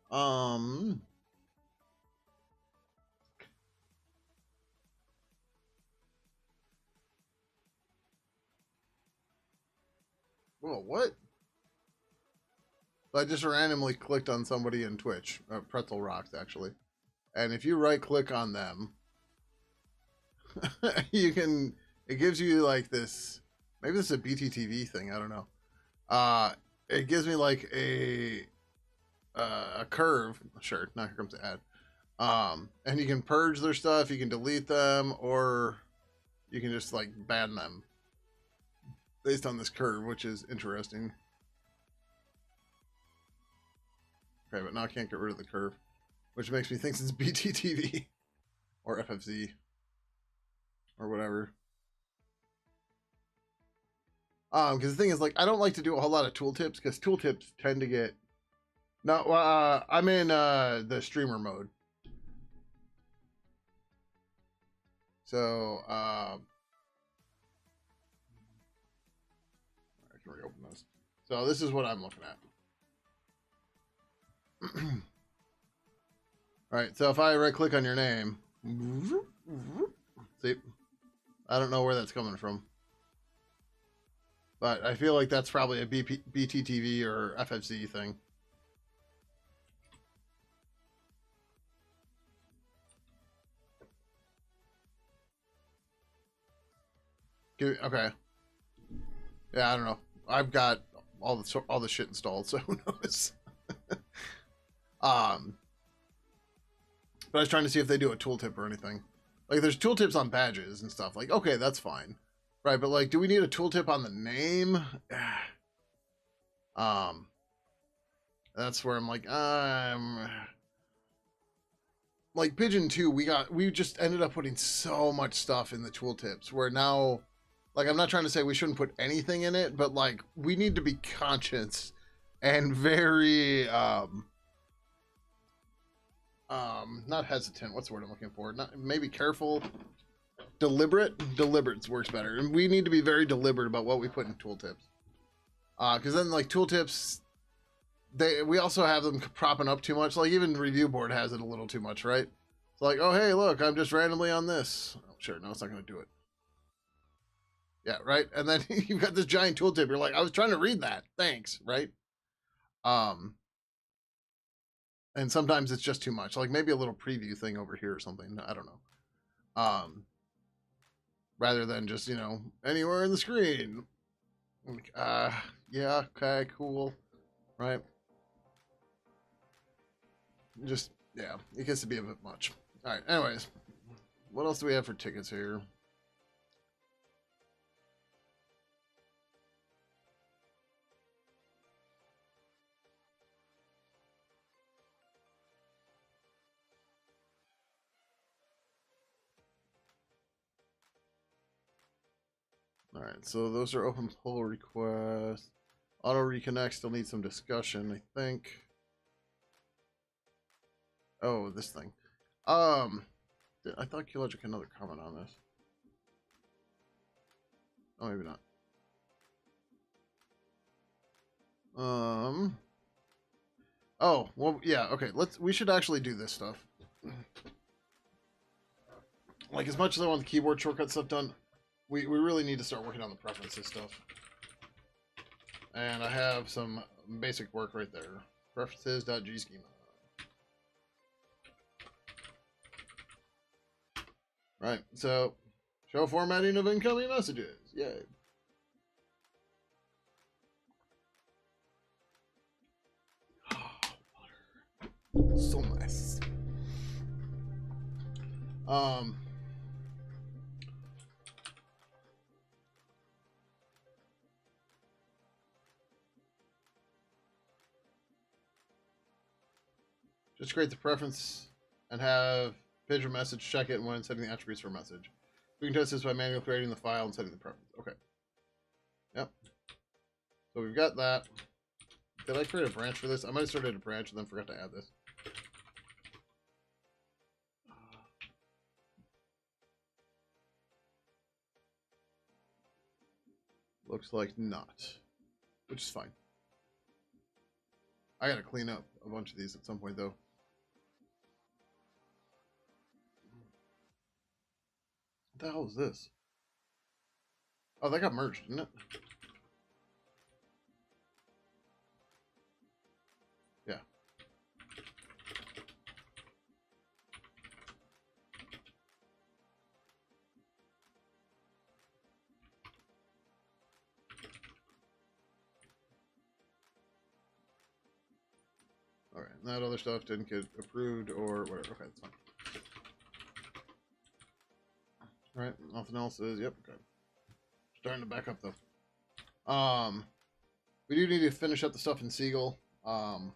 Well, what? I just randomly clicked on somebody in Twitch, Pretzel Rocks actually, and if you right click on them, you can. It gives you like this. Maybe this is a BTTV thing. I don't know. It gives me like a curve. Sure, now here comes the ad. And you can purge their stuff. You can delete them, or you can just like ban them based on this curve, which is interesting. Okay, but now I can't get rid of the curve, which makes me think it's BTTV or FFZ or whatever. Because the thing is, like, I don't like to do a whole lot of tooltips because tooltips tend to get. No, I'm in the streamer mode, so I can reopen this. So this is what I'm looking at. All right, so if I right click on your name, see, I don't know where that's coming from, but I feel like that's probably a BTTV or FFC thing. Okay, yeah, I don't know. I've got all the shit installed, so who knows? um, but I was trying to see if they do a tooltip or anything. Like, there's tooltips on badges and stuff. Like, okay, that's fine, right? But like, do we need a tooltip on the name? That's where I'm like Pidgin 2, we just ended up putting so much stuff in the tooltips where now, like, I'm not trying to say we shouldn't put anything in it, but like, we need to be conscious and very not hesitant, what's the word I'm looking for, not maybe careful, deliberate works better, and we need to be very deliberate about what we put in tooltips, because then like tooltips, we also have them propping up too much. Like even review board has it a little too much, right? It's like, oh hey, look, I'm just randomly on this. Oh, sure, no, it's not going to do it. Yeah, right. And then you've got this giant tooltip. You're like, I was trying to read that. Thanks, right? Um, and sometimes it's just too much. Like maybe a little preview thing over here or something. I don't know. Rather than just anywhere in the screen. Like, yeah, okay, cool, right? Just yeah, it gets to be a bit much. All right. Anyways, what else do we have for tickets here? All right, so those are open pull requests. Auto reconnect still needs some discussion, I think. Oh, this thing. I thought Q-Logic had another comment on this. Oh, maybe not. Oh, well, yeah, okay. We should actually do this stuff. Like, as much as I want the keyboard shortcut stuff done, we really need to start working on the preferences stuff. And I have some basic work right there. Preferences.gschema. Right, so show formatting of incoming messages. Yay. So nice. Just create the preference and have Pidgin message check it when setting the attributes for a message. We can test this by manually creating the file and setting the preference. Okay. Yep. So we've got that. Did I create a branch for this? I might have started a branch and then forgot to add this. Looks like not, which is fine. I gotta clean up a bunch of these at some point, though. What the hell is this? Oh, that got merged, didn't it? Yeah. All right, and that other stuff didn't get approved or whatever. Okay, that's fine. All right, nothing else is. Yep, okay. Starting to back up though. We do need to finish up the stuff in Siegel. And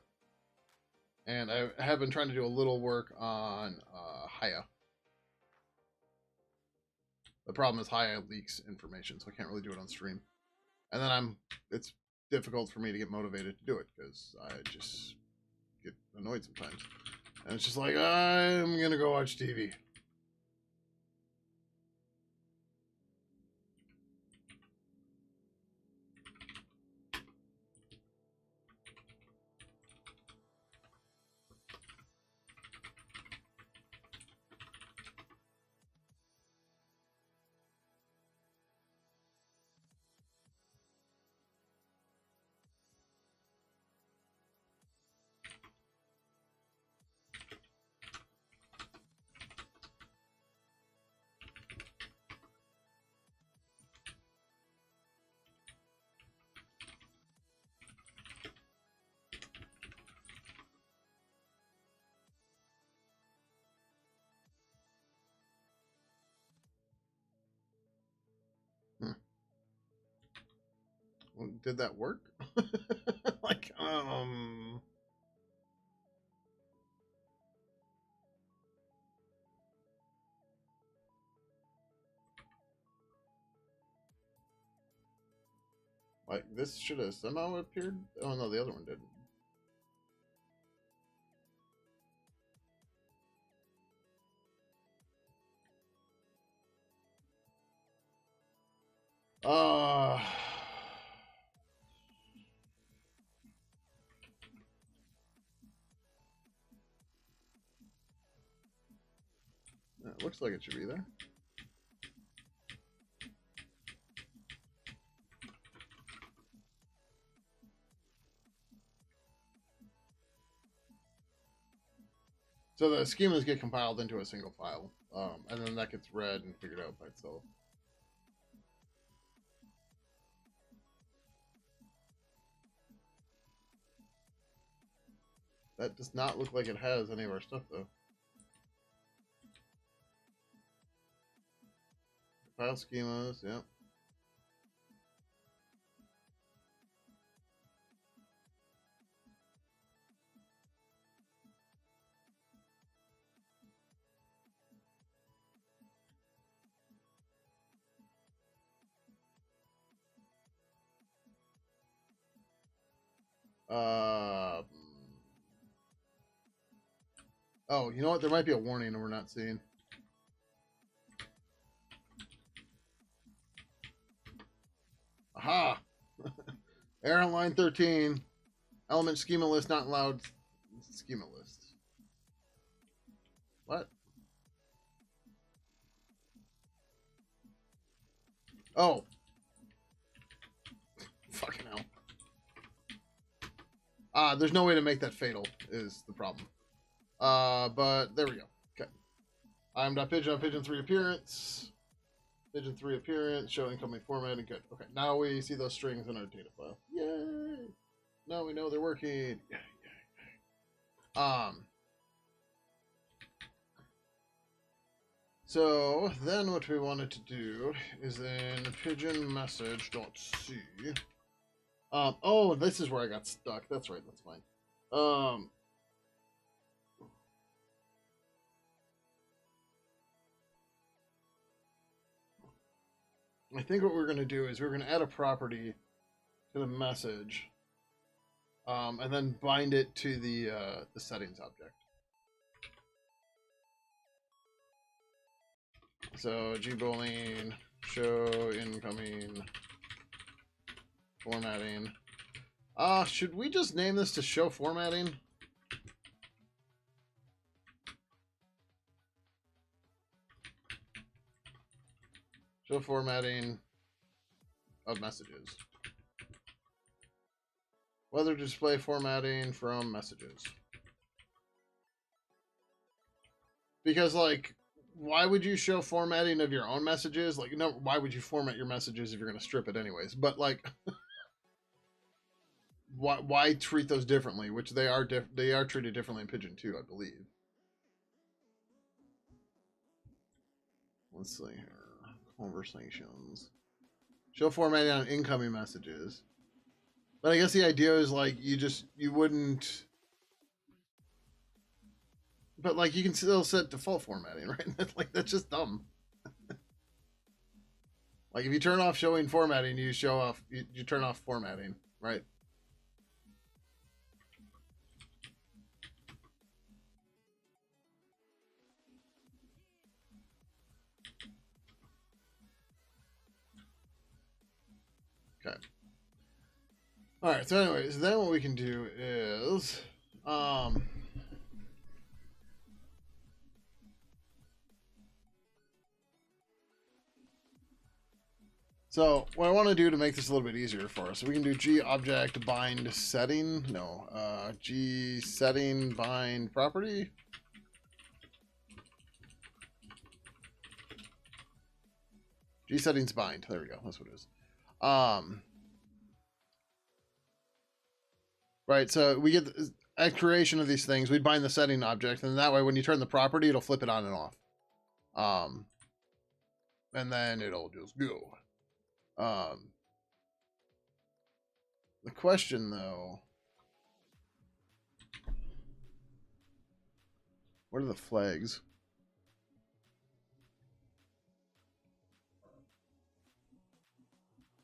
I have been trying to do a little work on Haya. The problem is Haya leaks information, so I can't really do it on stream. And then it's difficult for me to get motivated to do it because I just get annoyed sometimes. And it's just like, I'm gonna go watch TV. Well, did that work? Like, like this should have somehow appeared. Oh no, the other one didn't. It looks like it should be there. So the schemas get compiled into a single file, and then that gets read and figured out by itself. That does not look like it has any of our stuff, though. File schemas, yeah. Oh, you know what? There might be a warning we're not seeing. Aha! Error on line 13. Element schema list not allowed. Schema list. What? Oh. Fucking hell. There's no way to make that fatal, is the problem. But there we go. Okay. I'm.Pidgin on Pidgin 3 appearance. Pidgin 3 appearance, show incoming formatting. Good. Okay, now we see those strings in our data file. Yay! Now we know they're working. Yay. So then what we wanted to do is in Pidgin message.c. Oh, this is where I got stuck. That's right, that's fine. I think what we're going to do is we're going to add a property to the message, and then bind it to the settings object. So gboolean show incoming formatting. Should we just name this to show formatting? Show formatting of messages. Whether to display formatting from messages. Because, like, why would you show formatting of your own messages? Like, no, why would you format your messages if you're going to strip it anyways? But, like, why treat those differently? Which they are treated differently in Pidgin 2, I believe. Let's see here. Conversations. Show formatting on incoming messages. But I guess the idea is, like, you wouldn't... But, like, you can still set default formatting, right? Like, that's just dumb. Like, if you turn off showing formatting, you turn off formatting, right? Okay. All right. So, anyways, then what we can do is, so what I want to do to make this a little bit easier for us, we can do g object bind setting. No, g setting bind property. G settings bind. There we go. That's what it is. Right. So we get at creation of these things, we bind the setting object, and that way, when you turn the property, it'll flip it on and off. And then it'll just go. The question, though, what are the flags?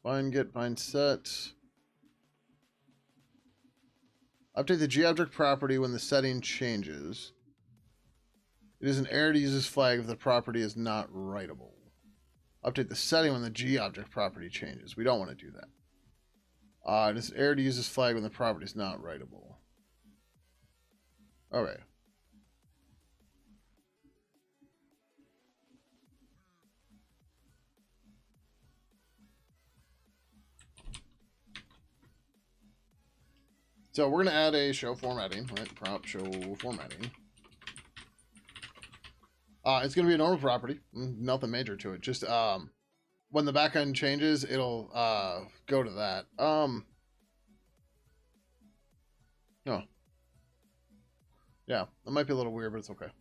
Bind get, bind set. Update the GObject property when the setting changes. It is an error to use this flag if the property is not writable. Update the setting when the GObject property changes. We don't want to do that. It is an error to use this flag when the property is not writable. All right. So we're going to add a show formatting, right? Prop show formatting. It's going to be a normal property. Nothing major to it. Just when the backend changes, it'll go to that. No. Yeah, that might be a little weird, but it's okay.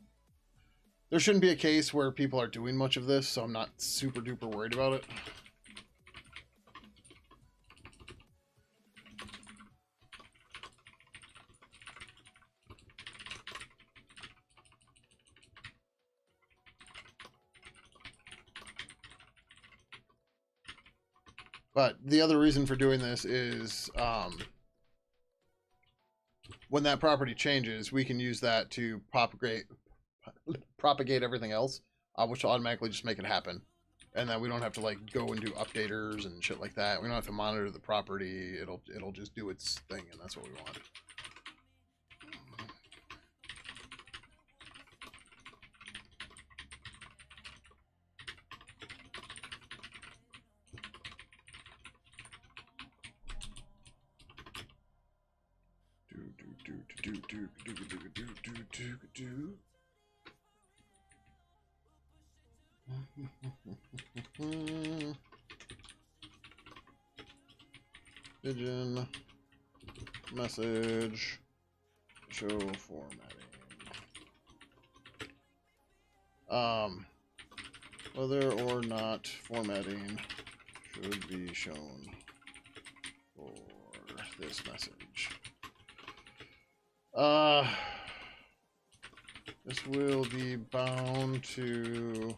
there shouldn't be a case where people are doing much of this, so I'm not super duper worried about it. But the other reason for doing this is when that property changes, we can use that to propagate everything else, which will automatically just make it happen. And then we don't have to like go and do updaters and shit like that. We don't have to monitor the property. It'll just do its thing, and that's what we want. Pidgin message show formatting. Whether or not formatting should be shown for this message. This will be bound to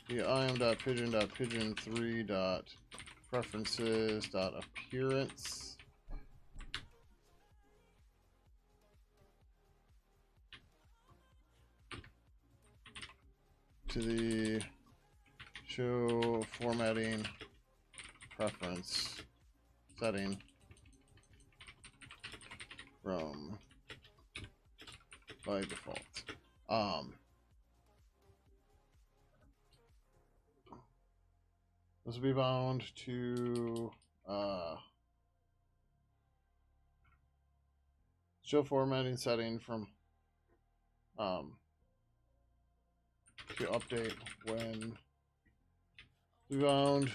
the im.pidgin.pidgin3.preferences.appearance. To the show formatting preference setting from by default. This will be bound to show formatting setting from to update when bound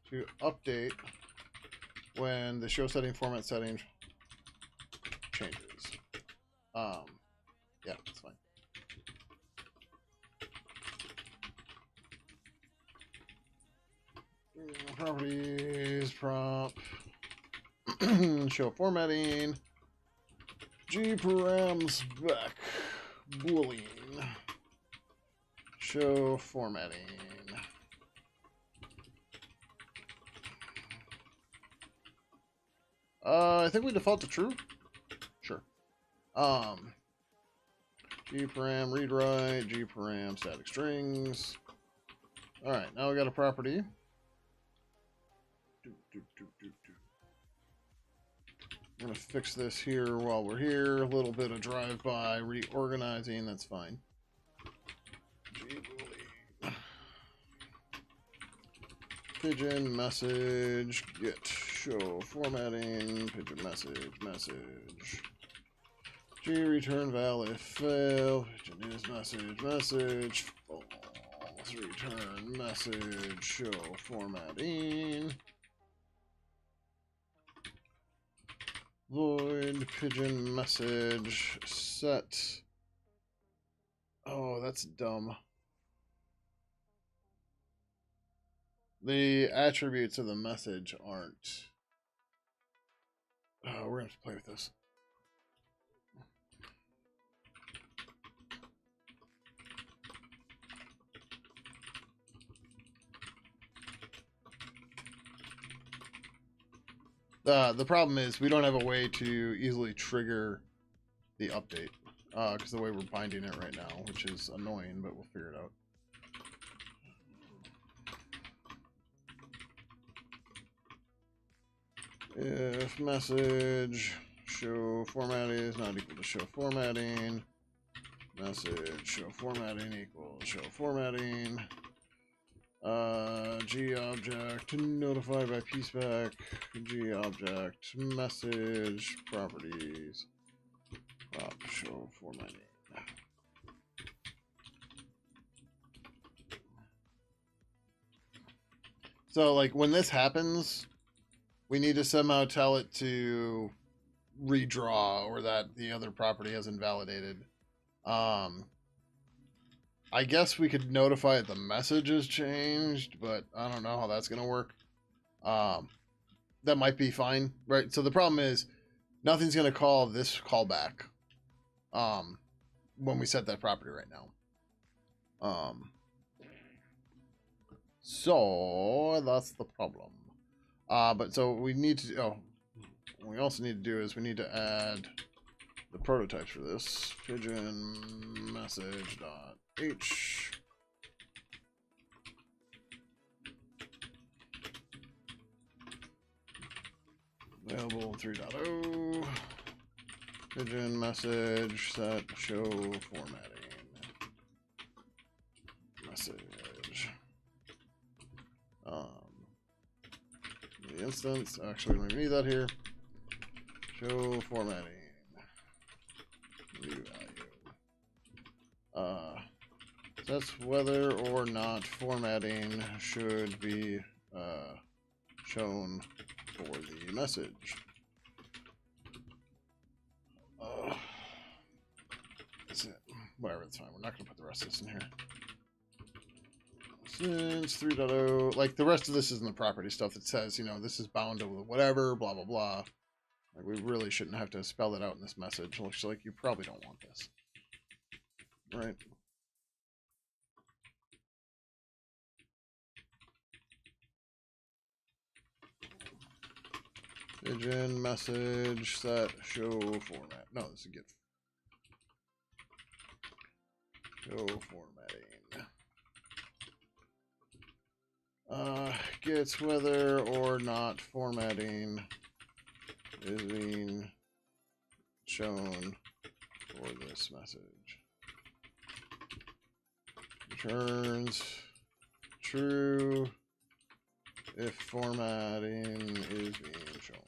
to update when the show setting format setting changes. Yeah, that's fine. Properties, prop, show formatting, gparams back, boolean, show formatting. I think we default to true. Sure. Gparam read write, gparam static strings. All right, now we got a property. I'm gonna fix this here while we're here. A little bit of drive-by reorganizing. That's fine. Pidgin message get show formatting. Pidgin message. G return val if fail. Pidgin is message false. Return message show formatting. Void Pidgin message set. Oh, that's dumb. The attributes of the message aren't. Oh, we're gonna have to play with this. The problem is we don't have a way to easily trigger the update because the way we're binding it right now, which is annoying, but we'll figure it out. If message show formatting is not equal to show formatting, message show formatting equals show formatting. G object notify by pspec. G object message properties prop show formatting. So like when this happens, we need to somehow tell it to redraw or that the other property has invalidated. I guess we could notify it the message has changed, but I don't know how that's going to work. That might be fine, right? So the problem is nothing's going to call this callback when we set that property right now. So that's the problem. But so we need to, what we also need to do is we need to add the prototypes for this. Pidgin message.h. Available 3.0. Pidgin message set show formatting. Message. The instance. Actually, we don't even need that here. Show formatting. New value. That's whether or not formatting should be shown for the message. That's it. Whatever, that's fine. We're not going to put the rest of this in here. Since 3.0, like the rest of this is in the property stuff that says, you know, this is bound to whatever, blah, blah, blah. Like, we really shouldn't have to spell it out in this message. Looks like you probably don't want this. Right? Pidgin message set show format. No, this is get show formatting. Gets whether or not formatting is being shown for this message. Returns true if formatting is being shown.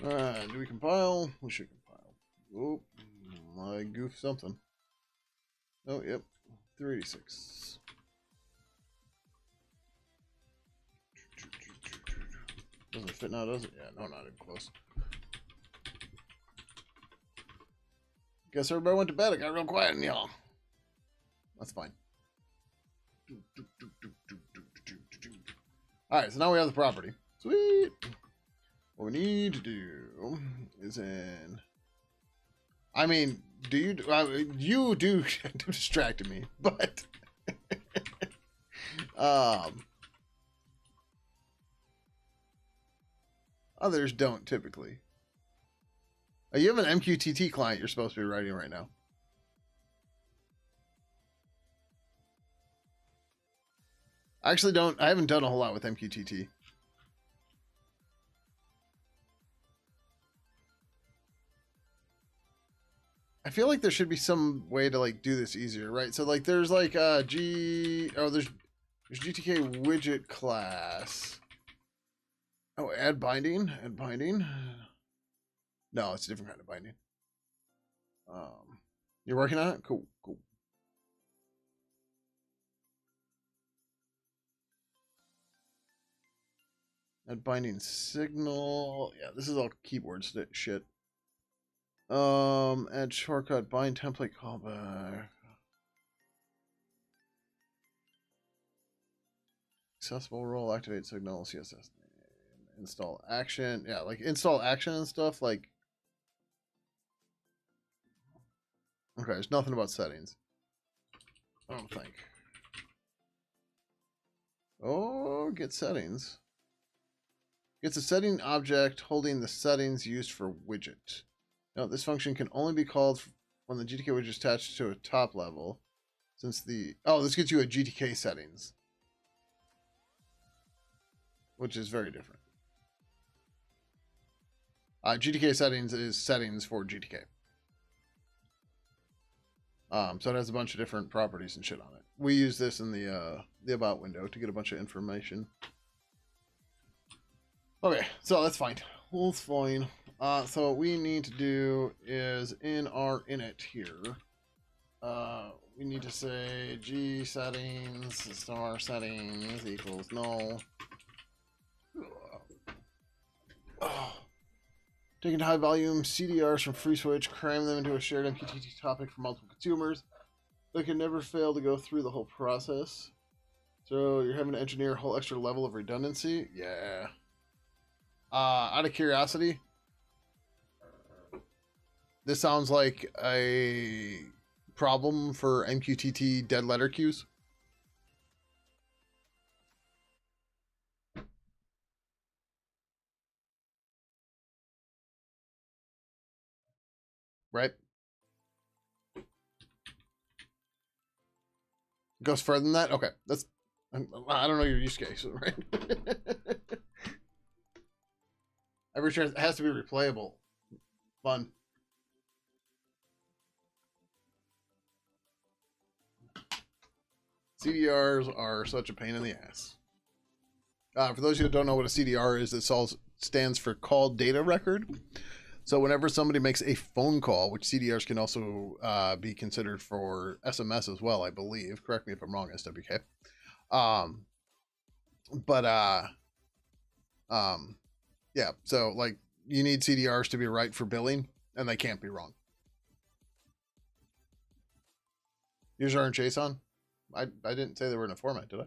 Alright, do we compile? We should compile. Oh, I goofed something. Oh, yep. 386. Doesn't fit now, does it? Yeah, no, not even close. Guess everybody went to bed. It got real quiet in y'all. That's fine. Alright, so now we have the property. Sweet. What we need to do is I mean, do you? You do distracted me, but others don't typically. You have an MQTT client you're supposed to be writing right now. I actually don't. I haven't done a whole lot with MQTT. I feel like there should be some way to like do this easier, right? So like there's like there's GTK widget class. Oh, add binding. No, it's a different kind of binding. You're working on it? Cool. Add binding signal. Yeah, this is all keyboard shit. Add shortcut, bind template callback. Accessible role, activate signal, CSS name, install action. Yeah, like install action and stuff. Like, okay, there's nothing about settings. I don't think. Oh, get settings. Gets a setting object holding the settings used for widget. Now, this function can only be called when the GTK widget is attached to a top level. Since the... Oh, this gets you a GTK settings. Which is very different. GTK settings is settings for GTK. So it has a bunch of different properties and shit on it. We use this in the about window to get a bunch of information. Okay, so that's fine. Well, it's fine. So what we need to do is in our init here, we need to say G settings star settings equals null. Oh. Taking high volume CDRs from FreeSwitch, cram them into a shared MQTT topic for multiple consumers. They can never fail to go through the whole process. So you're having to engineer a whole extra level of redundancy? Yeah. Out of curiosity, this sounds like a problem for MQTT dead letter queues. Right? It goes further than that? Okay. That's I don't know your use case, right? Every turn has to be replayable. Fun. CDRs are such a pain in the ass. For those of you who don't know what a CDR is, it stands for call data record. So whenever somebody makes a phone call, which CDRs can also be considered for SMS as well, I believe. Correct me if I'm wrong, SWK. Yeah. So like you need CDRs to be right for billing, and they can't be wrong. Yours aren't JSON. I didn't say they were in a format, did I?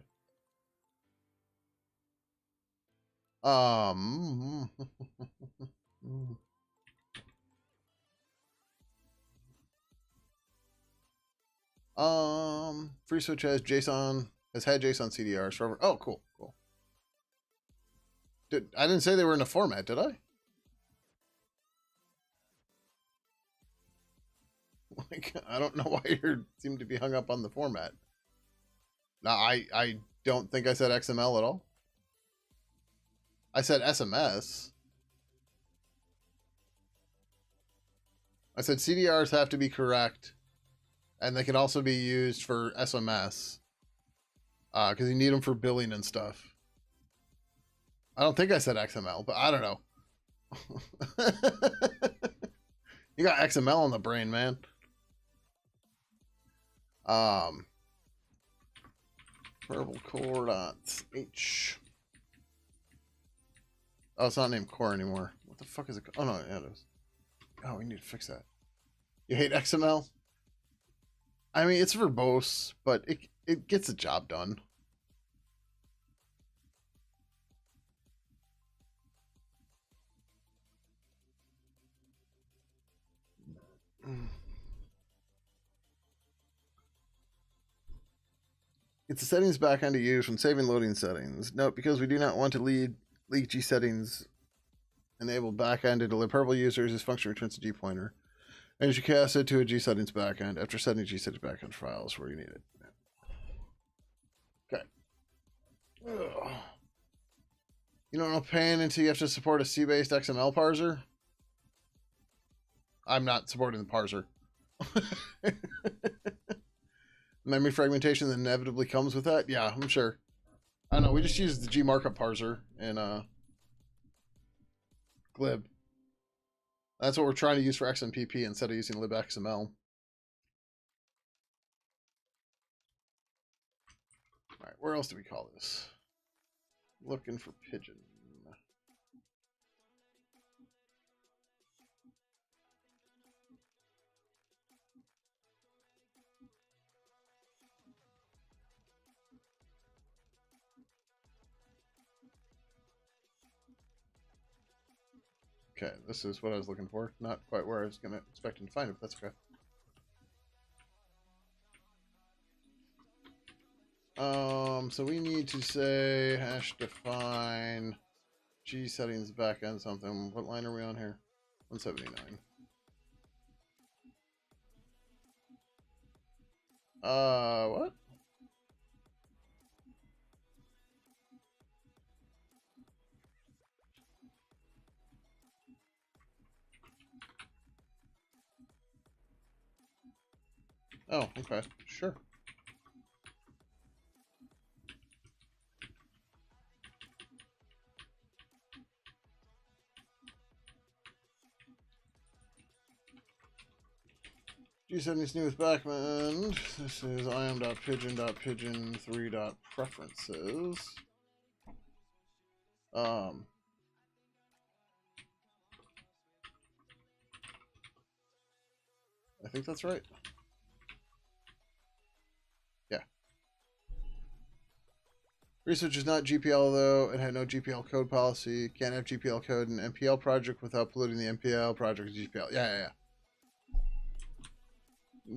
FreeSwitch has had JSON CDRs forever. Oh, cool. I didn't say they were in a format, did I? Like, I don't know why you seem to be hung up on the format. No, I don't think I said XML at all. I said SMS. I said CDRs have to be correct, and they can also be used for SMS, because you need them for billing and stuff. I don't think I said XML, but I don't know. You got XML on the brain, man. Verbal core.h. Oh, it's not named core anymore. What the fuck is it? Oh, no, yeah, it is. Oh, we need to fix that. You hate XML? I mean, it's verbose, but it gets the job done. It's a settings backend to use when saving loading settings. Note, because we do not want to leak G settings, enable backend to deliver purple users, this function returns a G pointer. And you cast it to a G settings backend after setting G settings backend files where you need it. Okay. Ugh. You don't know pain until you have to support a C-based XML parser? I'm not supporting the parser. Memory fragmentation that inevitably comes with that? Yeah, I'm sure. I don't know, we just use the G markup parser in glib. That's what we're trying to use for XMPP instead of using libxml. Alright, where else do we call this? Looking for Pidgin. Okay, this is what I was looking for. Not quite where I was expecting to find it, but that's okay. So we need to say hash define G settings backend something. What line are we on here? 179. What? Oh, okay, sure. G settings new with backend. This is im.pidgin.pidgin3.preferences. I think that's right. Yeah. Research is not GPL though. It had no GPL code policy. Can't have GPL code in MPL project without polluting the MPL project GPL. Yeah.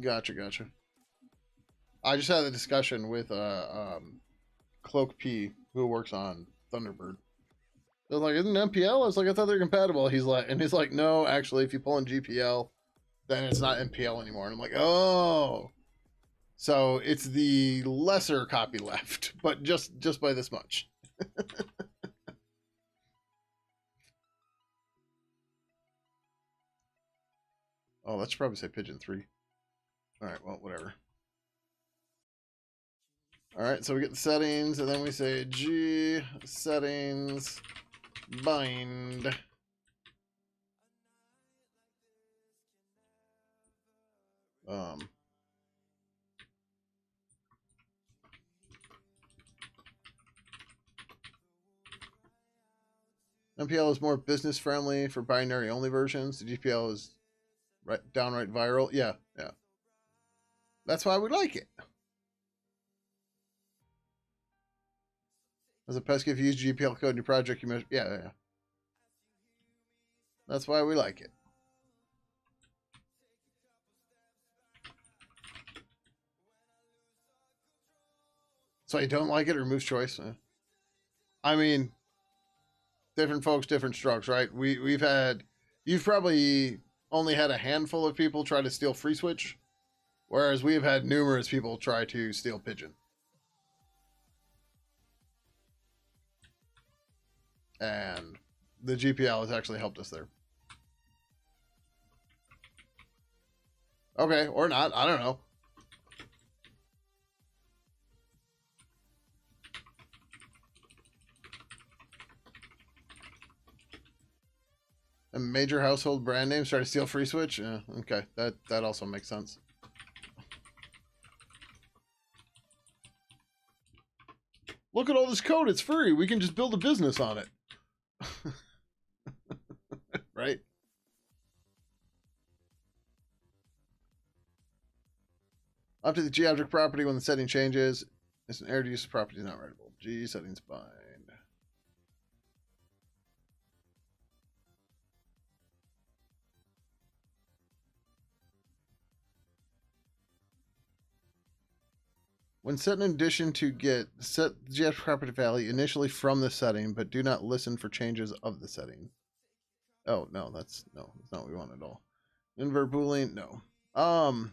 Gotcha. I just had a discussion with Cloak P, who works on Thunderbird. I was like, isn't MPL? I was like, I thought they're compatible. He's like, no, actually, if you pull in GPL, then it's not MPL anymore. And I'm like, oh, so it's the lesser copy left, but just by this much. Oh, that should probably say Pidgin 3. All right, well, whatever. All right, so we get the settings, and then we say G settings bind. MPL is more business friendly for binary only versions. The GPL is downright viral. Yeah. That's why we like it. As a pesky, if you use GPL code in your project, you must. Yeah. That's why we like it. So you don't like it, or moves choice? I mean, different folks, different strokes, right? You've probably only had a handful of people try to steal free switch, whereas we've had numerous people try to steal Pidgin. And the GPL has actually helped us there. Okay, or not. I don't know. A major household brand name try to steal free switch? Yeah, okay, that also makes sense. Look at all this code. It's free. We can just build a business on it. Right? Up to the G object property when the setting changes. It's an error to use property is not writable. G settings bind. When set an addition to set the G object property value initially from the setting, but do not listen for changes of the setting. Oh no, that's not what we want at all. Invert boolean, no. You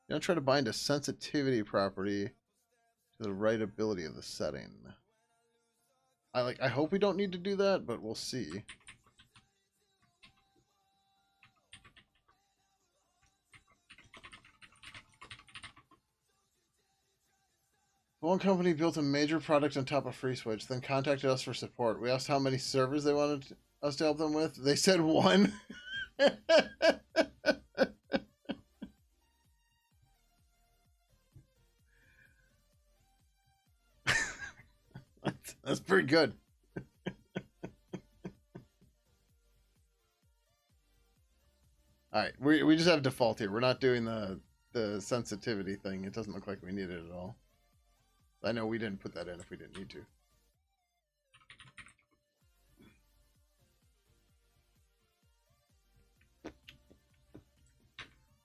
don't try to bind a sensitivity property to the writability of the setting. I hope we don't need to do that, but we'll see. One company built a major product on top of FreeSwitch, then contacted us for support. We asked how many servers they wanted us to help them with. They said 1. That's pretty good. All right, we just have default here. We're not doing the sensitivity thing. It doesn't look like we need it at all. I know we didn't put that in if we didn't need to.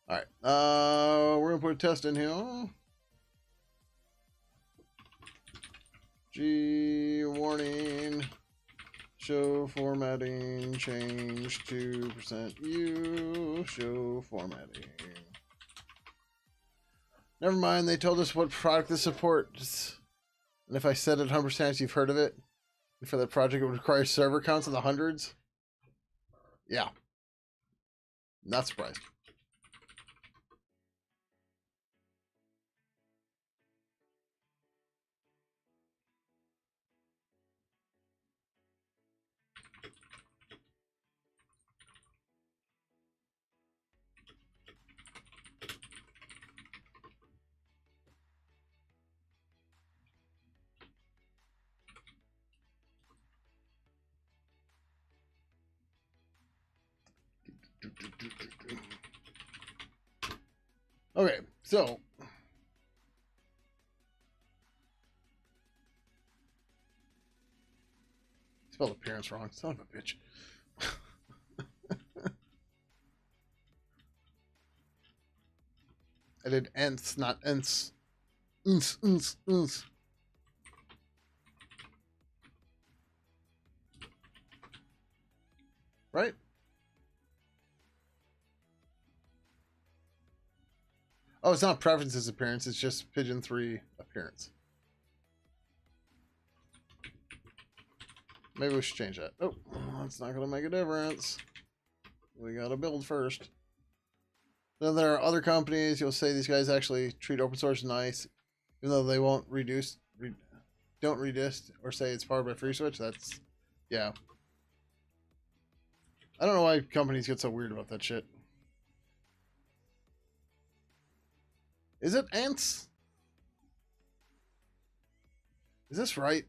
All right, we're gonna put a test in here. G warning. Show formatting change to %U. Show formatting. Never mind, they told us what product this supports. And if I said it 100%, you've heard of it. And for that project, it would require server counts in the hundreds. Yeah. Not surprised. Okay, so spelled appearance wrong. Son of a bitch. I did ents, not ents. Uns, uns, uns. Right? Oh, it's not preferences appearance. It's just Pidgin 3 appearance. Maybe we should change that. Oh, that's not going to make a difference. We got to build first. Then there are other companies. You'll say these guys actually treat open source nice, even though they won't don't redist or say it's powered by free switch. That's, yeah. I don't know why companies get so weird about that shit. Is it ants? Is this right?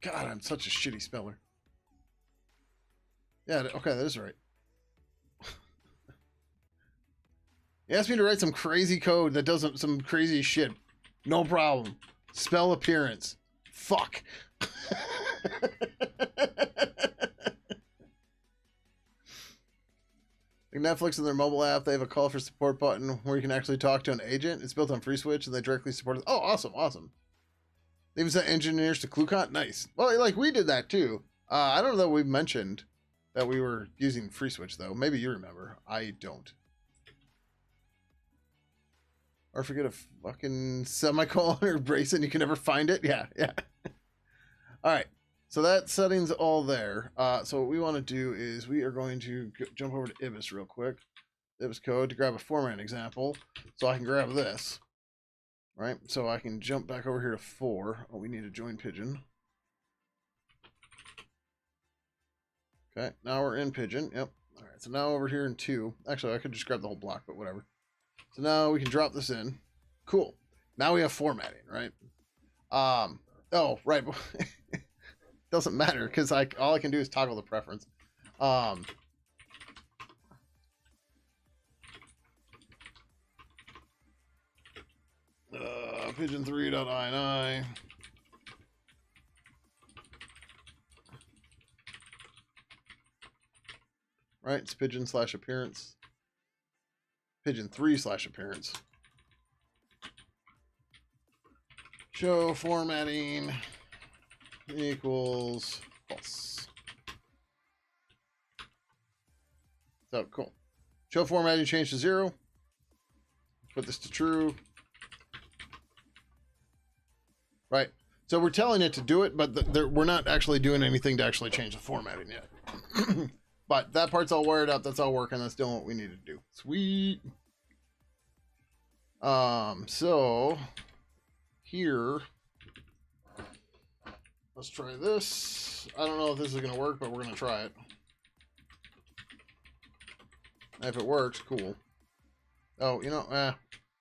God, I'm such a shitty speller. Yeah, okay, that is right. He asked me to write some crazy code that does some crazy shit. No problem. Spell appearance. Fuck. Like Netflix and their mobile app, they have a call for support button where you can actually talk to an agent. It's built on FreeSwitch and they directly support it. Oh, awesome, awesome. They even sent engineers to ClueCon. Nice. Well, like we did that too. I don't know that we mentioned that we were using FreeSwitch though. Maybe you remember. I don't. Or forget a fucking semicolon or brace and you can never find it. Yeah, yeah. All right. So that setting's all there. So what we want to do is we are going to jump over to Ibis real quick. Ibis code to grab a format example. So I can grab this. Right? So I can jump back over here to 4. Oh, we need to join Pidgin. Okay, now we're in Pidgin. Yep. All right, so now over here in 2. Actually, I could just grab the whole block, but whatever. So now we can drop this in. Cool. Now we have formatting, right? Oh, right. Doesn't matter because all I can do is toggle the preference. Pidgin 3.ini. Right, it's Pidgin / appearance. Pidgin 3 / appearance. Show formatting equals false. So cool. Show formatting change to 0. Put this to true. Right. So we're telling it to do it, but we're not actually doing anything to actually change the formatting yet. But that part's all wired up. That's all working. That's doing what we need to do. Sweet. So here, let's try this. I don't know if this is going to work, but we're going to try it. If it works, cool. Oh, you know,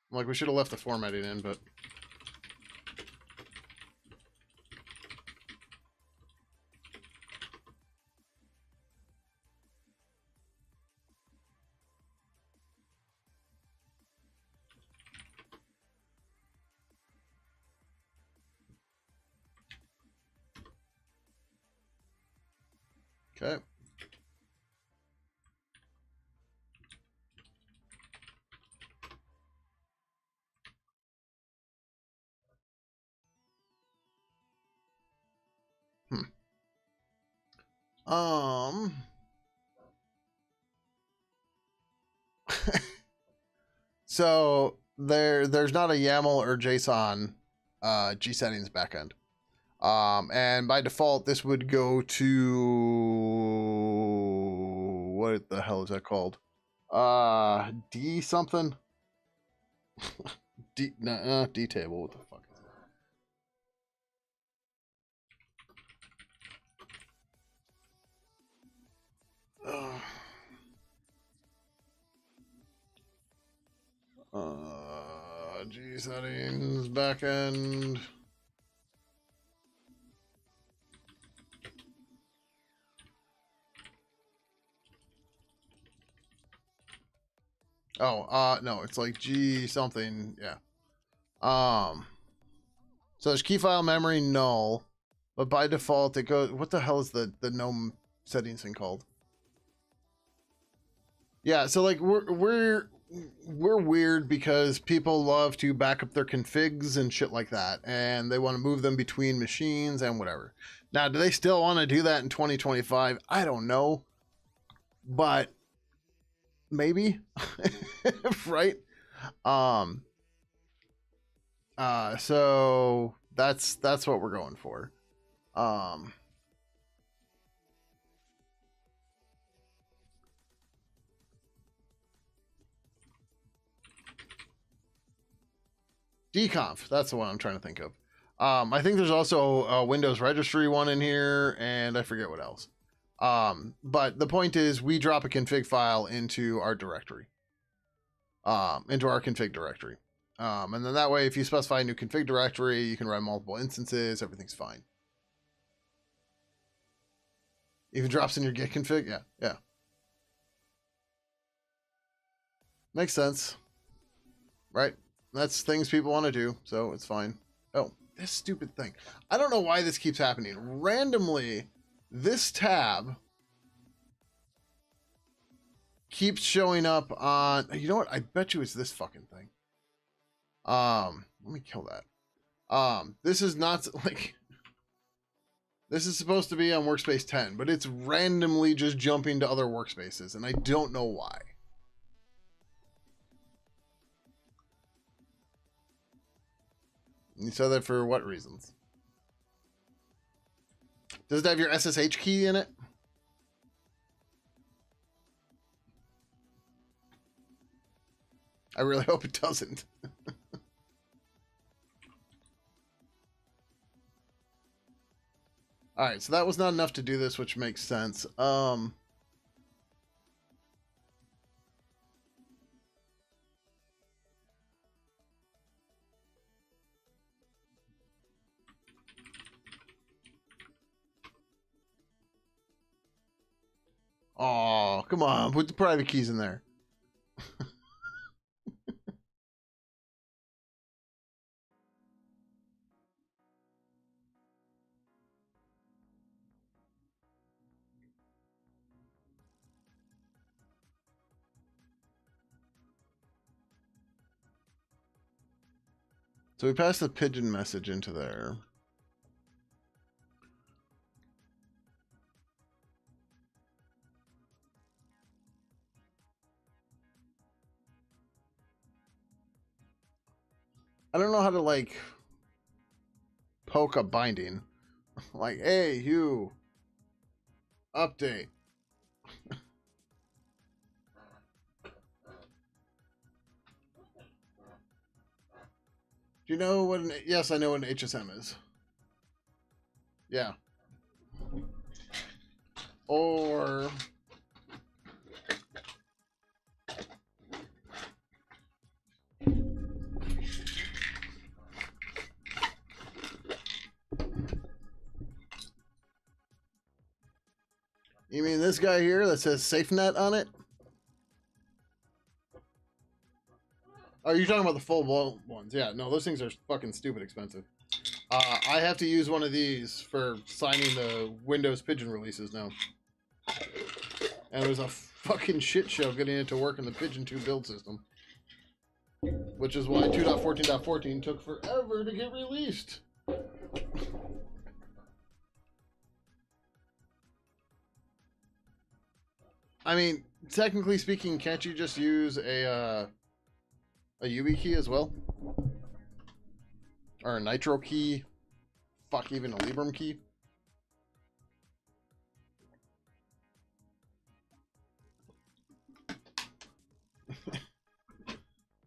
like we should have left the formatting in, but. Okay. So there's not a YAML or JSON G settings backend. And by default, this would go to what the hell is that called? D something? D D table. What the fuck is that? G settings backend. Oh, no, it's like G something. Yeah. So there's key file memory null, but by default it goes. What the hell is the GNOME settings thing called? Yeah, so like we're weird because people love to back up their configs and shit like that, and they want to move them between machines and whatever. Now, do they still want to do that in 2025? I don't know, but maybe, right? Um, so that's what we're going for. Um, Dconf, that's the one I'm trying to think of. I think there's also a Windows registry one in here, and I forget what else. But the point is, we drop a config file into our directory, into our config directory. And then that way, if you specify a new config directory, you can run multiple instances, everything's fine. Even drops in your git config, yeah, yeah. Makes sense, right? That's things people want to do, so it's fine. Oh, this stupid thing. I don't know why this keeps happening. Randomly, this tab keeps showing up on, you know what? I bet you it's this fucking thing. Let me kill that. This is not like, this is supposed to be on workspace 10, but it's randomly just jumping to other workspaces, and I don't know why. You said that for what reasons? Does it have your SSH key in it? I really hope it doesn't. All right, so that was not enough to do this, which makes sense. Oh, come on, put the private keys in there. So we passed the Pidgin message into there. I don't know how to like poke a binding. Like, hey, you update. Do you know what an, yes, I know what an HSM is. Yeah. Or you mean this guy here that says SafeNet on it? Oh, you're talking about the full ones. Yeah, no, those things are fucking stupid expensive. I have to use one of these for signing the Windows Pidgin releases now. And it was a fucking shit show getting it to work in the Pidgin 2 build system. Which is why 2.14.14 took forever to get released. I mean, technically speaking, can't you just use a YubiKey as well? Or a Nitro key? Fuck, even a Librem key?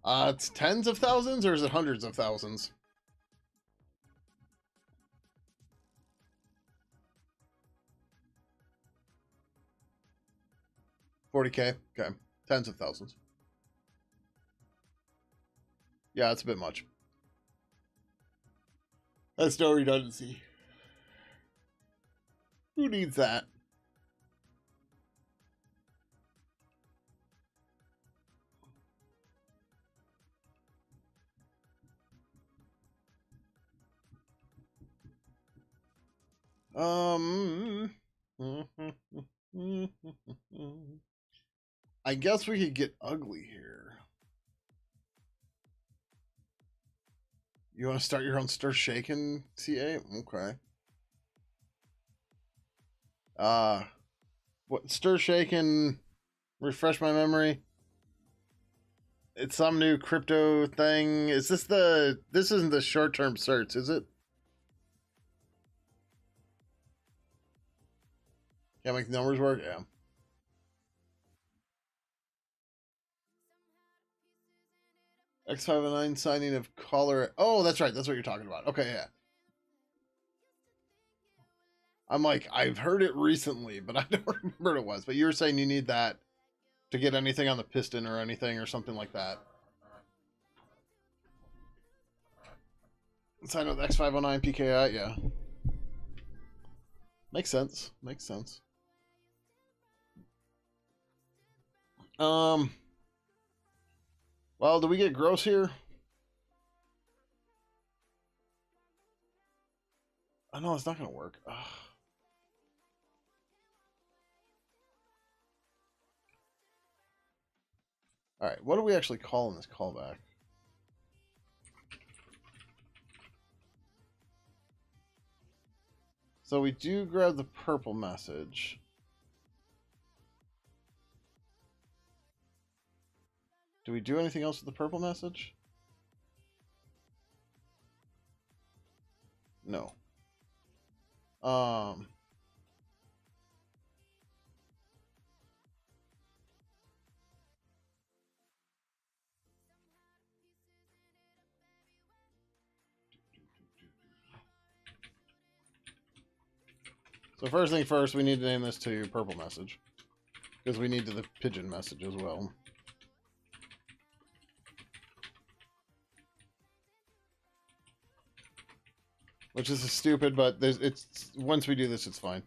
It's tens of thousands, or is it hundreds of thousands? $40K? Okay. Tens of thousands. Yeah, that's a bit much. That's no redundancy. Who needs that? Um, I guess we could get ugly here. You want to start your own stir shaken CA? Okay. What stir shaken? Refresh my memory. It's some new crypto thing. Is this the? This isn't the short-term certs, is it? Can't make the numbers work. Yeah. X509 signing of caller. Oh, that's right. That's what you're talking about. Okay, yeah. I'm like, I've heard it recently, but I don't remember what it was. But you were saying you need that to get anything on the piston or anything or something like that. Sign with X509 PKI, yeah. Makes sense. Makes sense. Well, do we get gross here? Oh no, it's not gonna work. Ugh. All right, what are we actually calling this callback? So we do grab the purple message. Do we do anything else with the purple message? No. So first thing first, we need to name this to purple message. Because we need the pigeon message as well. Which is stupid, but it's once we do this, it's fine.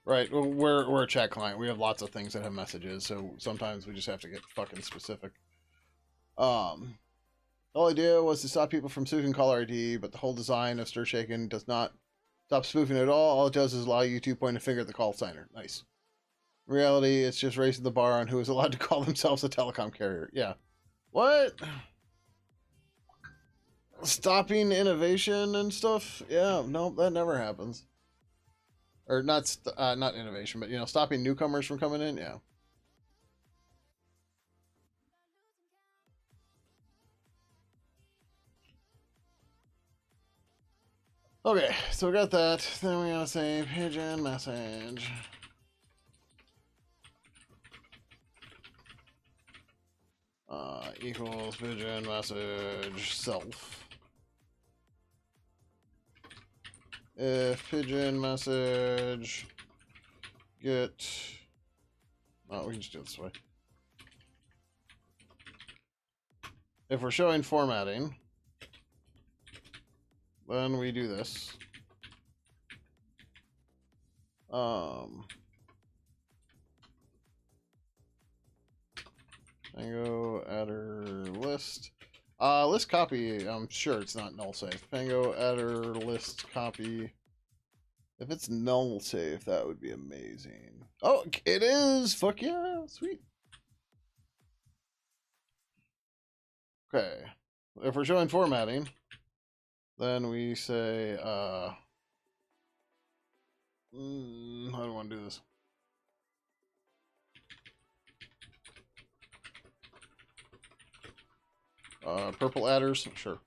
Right, well, we're a chat client. We have lots of things that have messages, so sometimes we just have to get fucking specific. The whole idea was to stop people from spoofing caller ID, but the whole design of Stir Shaken does not stop spoofing at all. All it does is allow you to point a finger at the call signer. Nice. In reality, it's just raising the bar on who is allowed to call themselves a telecom carrier. Yeah. What? Stopping innovation and stuff? Yeah, no, that never happens. Or not innovation, but, you know, stopping newcomers from coming in? Yeah. Okay, so we got that. Then we gotta say pigeon message. Equals pigeon message self. If pigeon message get... Oh, we can just do it this way. If we're showing formatting, then we do this. Pango adder list. List copy, I'm sure it's not null safe. Pango adder list copy. If it's null safe, that would be amazing. Oh, it is! Fuck yeah, sweet. Okay. If we're showing formatting, then we say, how do I want to do this? Purple adders, sure.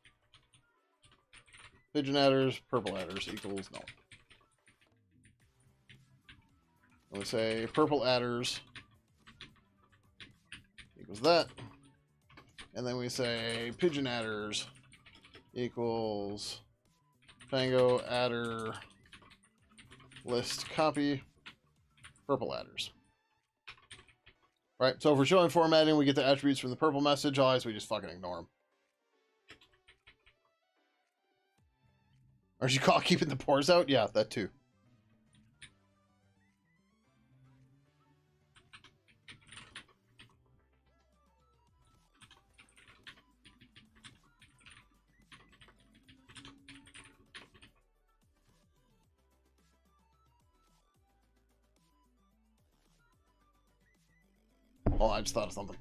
Pigeon adders, purple adders equals null. And we say purple adders equals that. And then we say pigeon adders equals Pango adder list copy purple adders. Right, so if we're showing formatting, we get the attributes from the purple message. Otherwise, we just fucking ignore them. Or you call keeping the pores out? Yeah, that too. Oh, I just thought of something.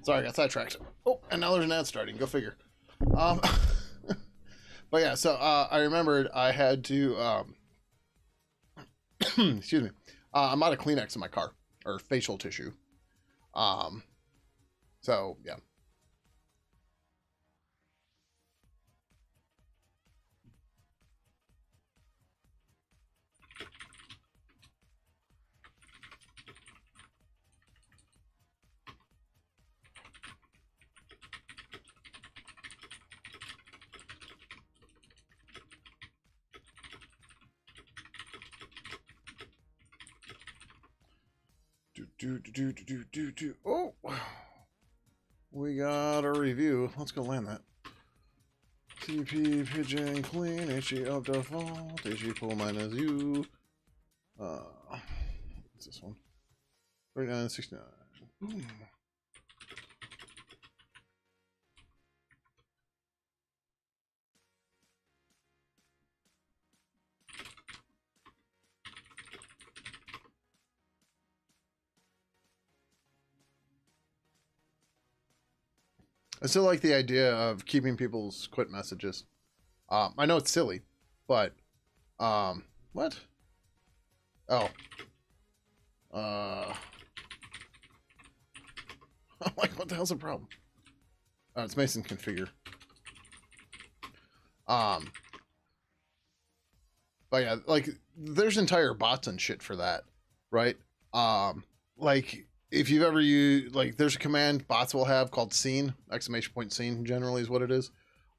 Sorry, I got sidetracked. Oh, and now there's an ad starting. Go figure. Um, but yeah, so I remembered I had to. Excuse me. I'm out of Kleenex in my car or facial tissue. Um, so yeah. Oh, we got a review. Let's go land that. CP Pidgin clean. Itchy of default. Itchy pull minus you. What's this one? 39.69. I still like the idea of keeping people's quit messages. I know it's silly, but what? Oh, I'm like, what the hell's the problem? Oh, it's Mason configure. But yeah, like there's entire bots and shit for that, right? Like if you've ever used, like there's a command bots will have called scene, exclamation point scene generally is what it is.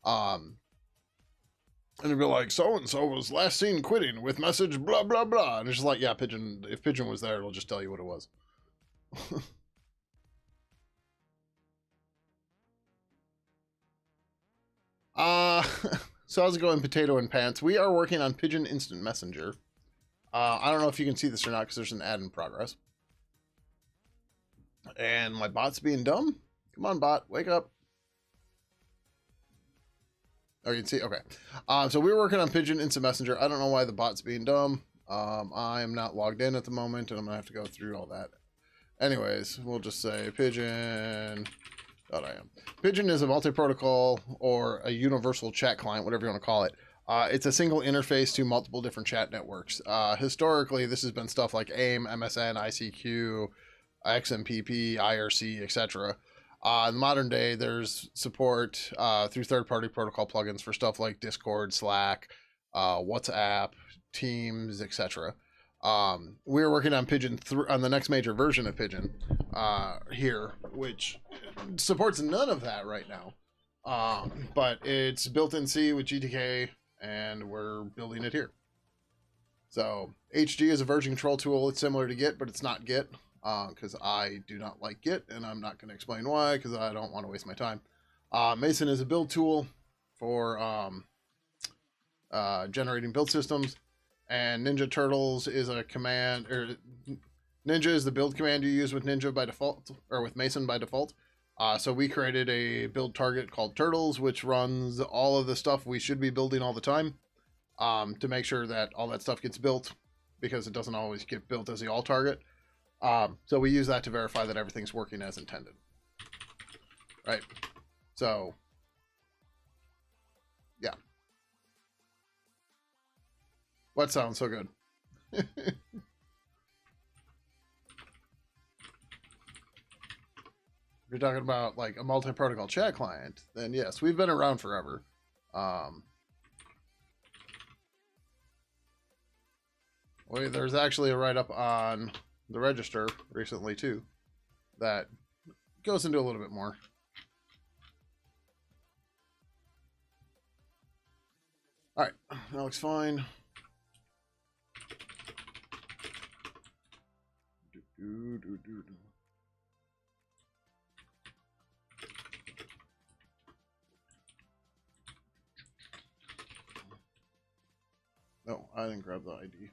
And it'd be like, so and so was last seen quitting with message blah blah blah. And it's just like, yeah, Pidgin, if Pidgin was there, it'll just tell you what it was. uh so how's it going, Potato and Pants? We are working on Pidgin Instant Messenger. I don't know if you can see this or not because there's an ad in progress. And my bot's being dumb. Come on, bot, wake up. Oh, you can see? Okay. So we were working on Pidgin Instant Messenger. I don't know why the bot's being dumb. I am not logged in at the moment, and I'm going to have to go through all that. Anyways, we'll just say Pidgin. Pidgin is a multi-protocol or a universal chat client, whatever you want to call it. It's a single interface to multiple different chat networks. Historically, this has been stuff like AIM, MSN, ICQ, XMPP, IRC, etc. In the modern day, there's support through third-party protocol plugins for stuff like Discord, Slack, WhatsApp, Teams, etc. We're working on Pidgin on the next major version of Pidgin here, which supports none of that right now. But it's built in C with GTK, and we're building it here. So HG is a version control tool. It's similar to Git, but it's not Git. Because I do not like Git, and I'm not going to explain why, because I don't want to waste my time. Mason is a build tool for generating build systems, and Ninja Turtles is a command, or Ninja is the build command you use with Ninja by default, or with Mason by default. So we created a build target called Turtles, which runs all of the stuff we should be building all the time, to make sure that all that stuff gets built, because it doesn't always get built as the all target. So we use that to verify that everything's working as intended. Right? So, yeah. What sounds so good? If you're talking about like a multi-protocol chat client, then yes, we've been around forever. There's actually a write-up on the Register recently too that goes into a little bit more. All right, that looks fine. No, I didn't grab the ID.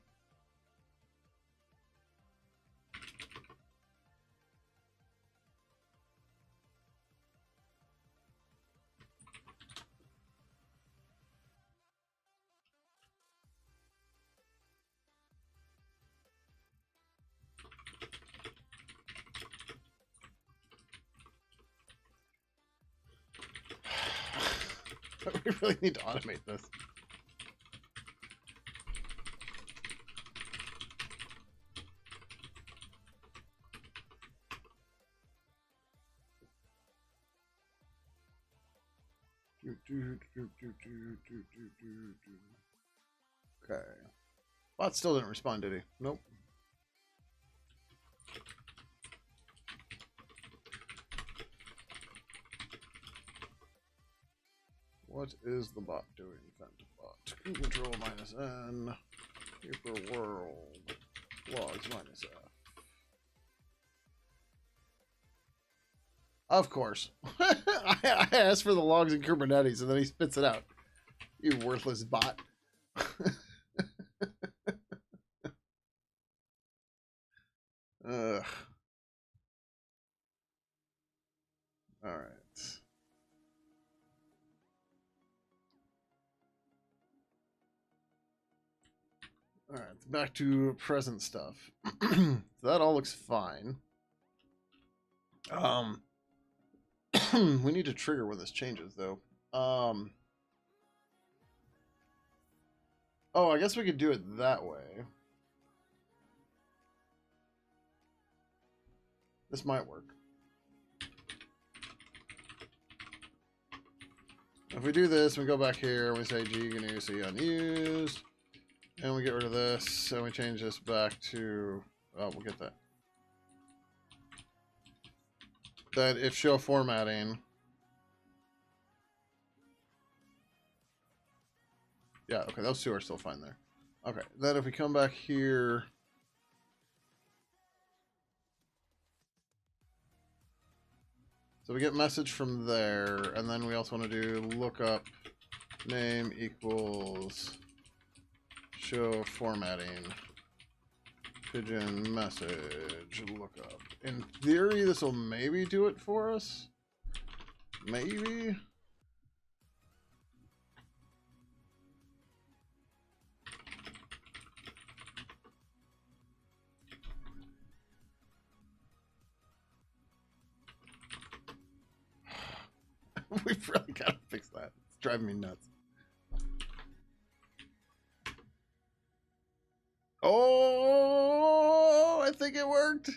We really need to automate this. Okay. Bot still didn't respond, did he? Nope. What is the bot doing? Bot. Control minus N. Paper world. Logs minus F. Of course. I asked for the logs in Kubernetes and then he spits it out. You worthless bot. Ugh. All right. All right, back to present stuff. So that all looks fine. We need to trigger when this changes, though. Oh, I guess we could do it that way. This might work. If we do this, we go back here and we say G GNU C unused, and we get rid of this, and we change this back to, oh, we'll get that. That if show formatting, yeah, okay, those two are still fine there. Okay, then if we come back here, so we get message from there, and then we also want to do lookup name equals show formatting Pidgin message lookup. In theory, this will maybe do it for us. Maybe. We've really got to fix that. It's driving me nuts. Oh, I think it worked.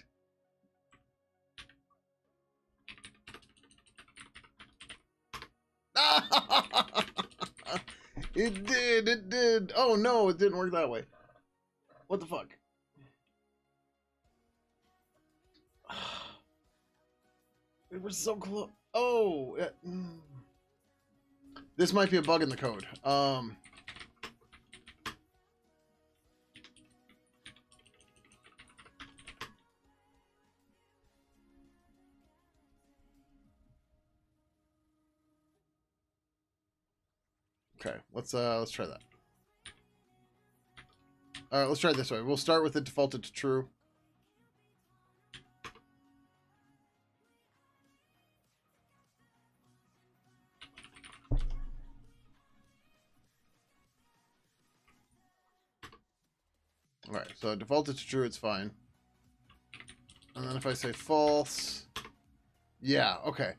It did, it did. Oh no, it didn't work that way. What the fuck? We were so close. Oh, this might be a bug in the code. Okay, let's try that. All right, let's try it this way. We'll start with it defaulted to true. All right, so defaulted to true, it's fine. And then if I say false, yeah, okay.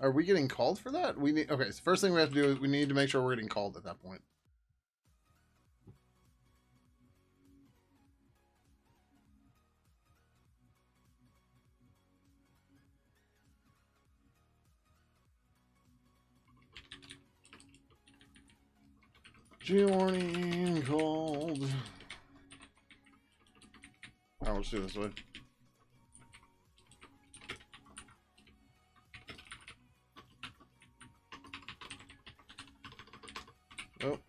Are we getting called for that? We need, okay, so first thing we have to do is we need to make sure we're getting called at that point. Warning called. All right, let's do this way. Oh.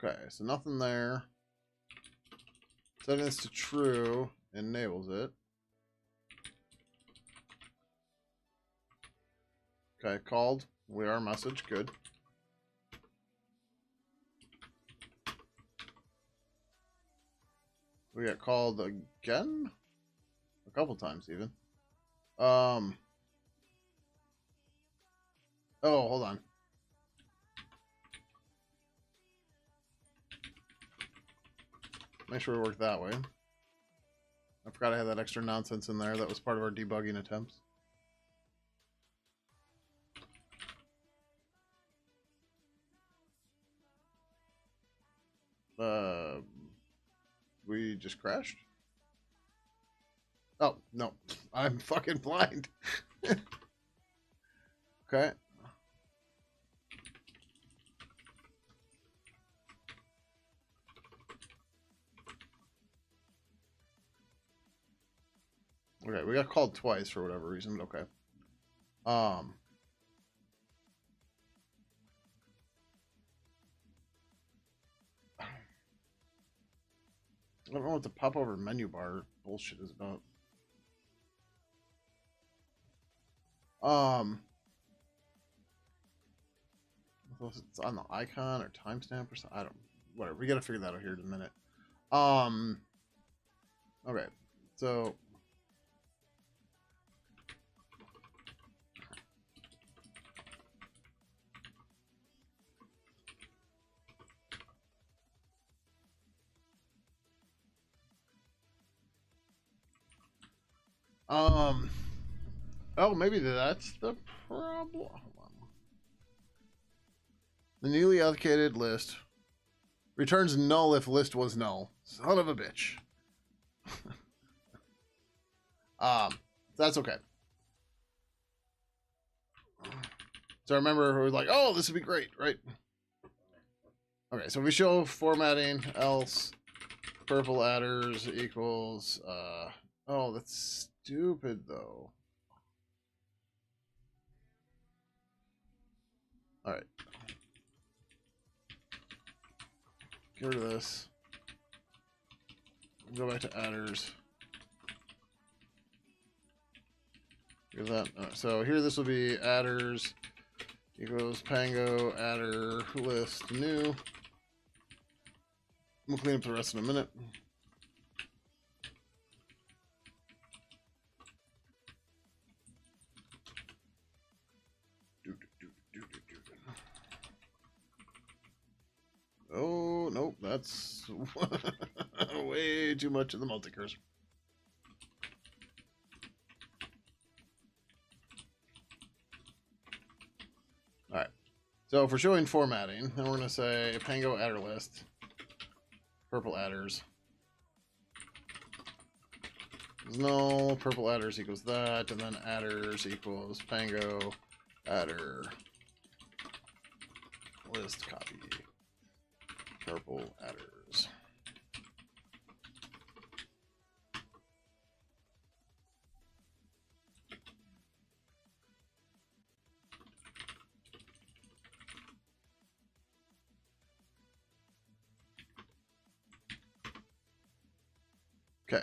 Okay, so nothing there. Setting this to true enables it. Okay, called. We are message. Good. We got called again? A couple times even. Oh, hold on. Make sure we work that way. I forgot I had that extra nonsense in there. That was part of our debugging attempts. We just crashed? Oh, no. I'm fucking blind. Okay. Okay, we got called twice for whatever reason, but okay. I don't know what the pop over menu bar bullshit is about. It's on the icon or timestamp or something. I don't. Whatever. We gotta figure that out here in a minute. Okay. So. Oh, maybe that's the problem. The newly allocated list returns null if list was null. Son of a bitch. That's okay. So I remember we were like, oh, this would be great, right? Okay, so we show formatting else purple adders equals oh, that's stupid though. All right. Get rid of this. Go back to adders. Here's that. So here this will be adders equals pango adder list new. We'll clean up the rest in a minute. Oh, nope, that's way too much of the multi-cursor. All right, so if we're showing formatting, then we're going to say pango adder list, purple adders. Null, purple adders equals that, and then adders equals pango adder list copy. Purple adders. Okay.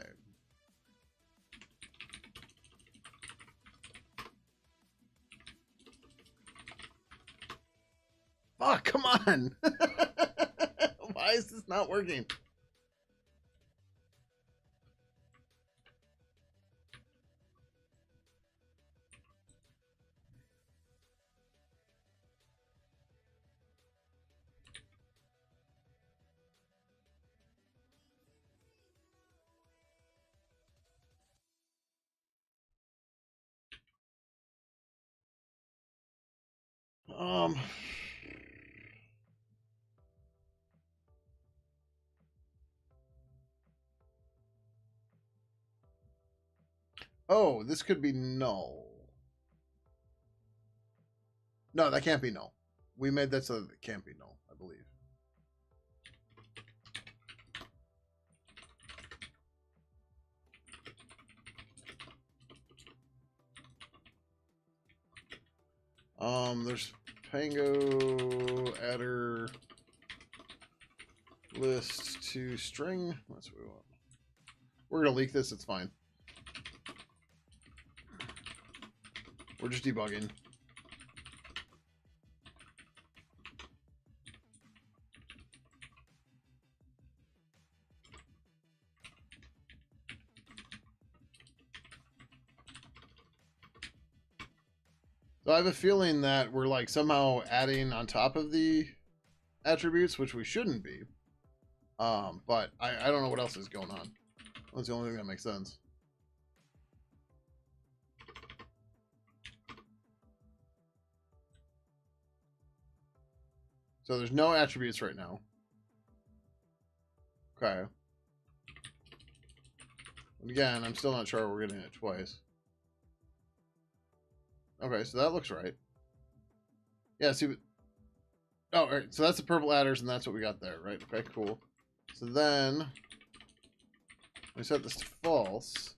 Fuck, come on. Why is this not working? Oh, this could be null. No, that can't be null. We made that so that it can't be null, I believe. There's pango adder list to string. That's what we want. We're gonna leak this. It's fine. We're just debugging. So I have a feeling that we're like somehow adding on top of the attributes, which we shouldn't be. But I don't know what else is going on. That's the only thing that makes sense. So there's no attributes right now. Okay. And again, I'm still not sure we're getting it twice. Okay, so that looks right. Yeah, see. Oh, all right. So that's the purple adders, and that's what we got there, right? Okay, cool. So then we set this to false.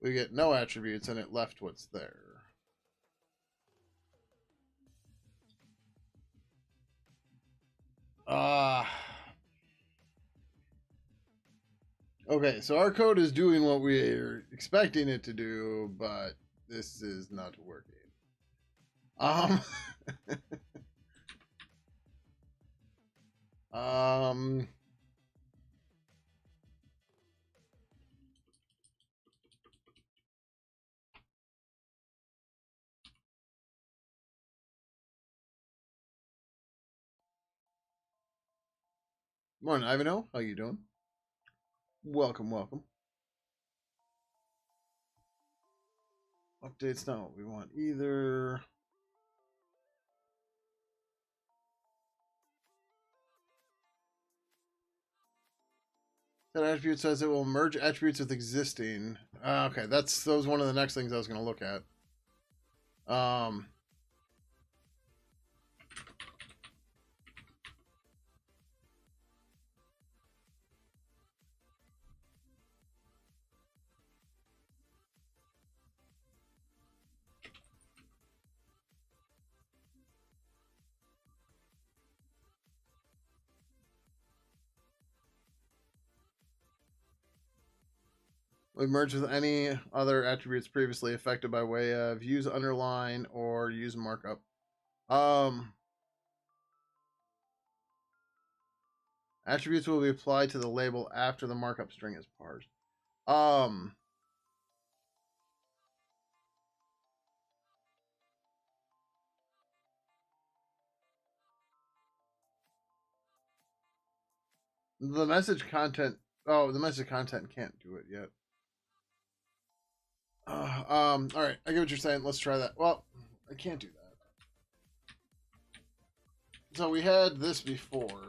We get no attributes, and it left what's there. Okay, so our code is doing what we're expecting it to do, but this is not working. Um, Morning, Ivanhoe. How you doing? Welcome, welcome. Update's not what we want either. That attribute says it will merge attributes with existing. Okay, that was one of the next things I was going to look at. We merge with any other attributes previously affected by way of use underline or use markup. Attributes will be applied to the label after the markup string is parsed. The message content. Oh, the message content can't do it yet. All right, I get what you're saying. Let's try that. Well, I can't do that. So we had this before,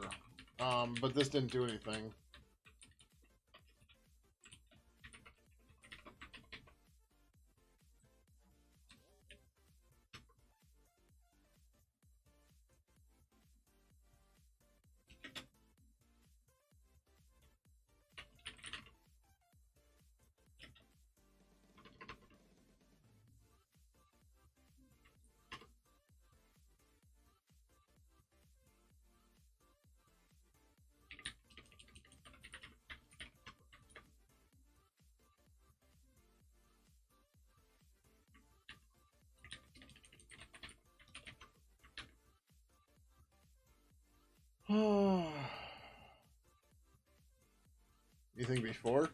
but this didn't do anything. You think before?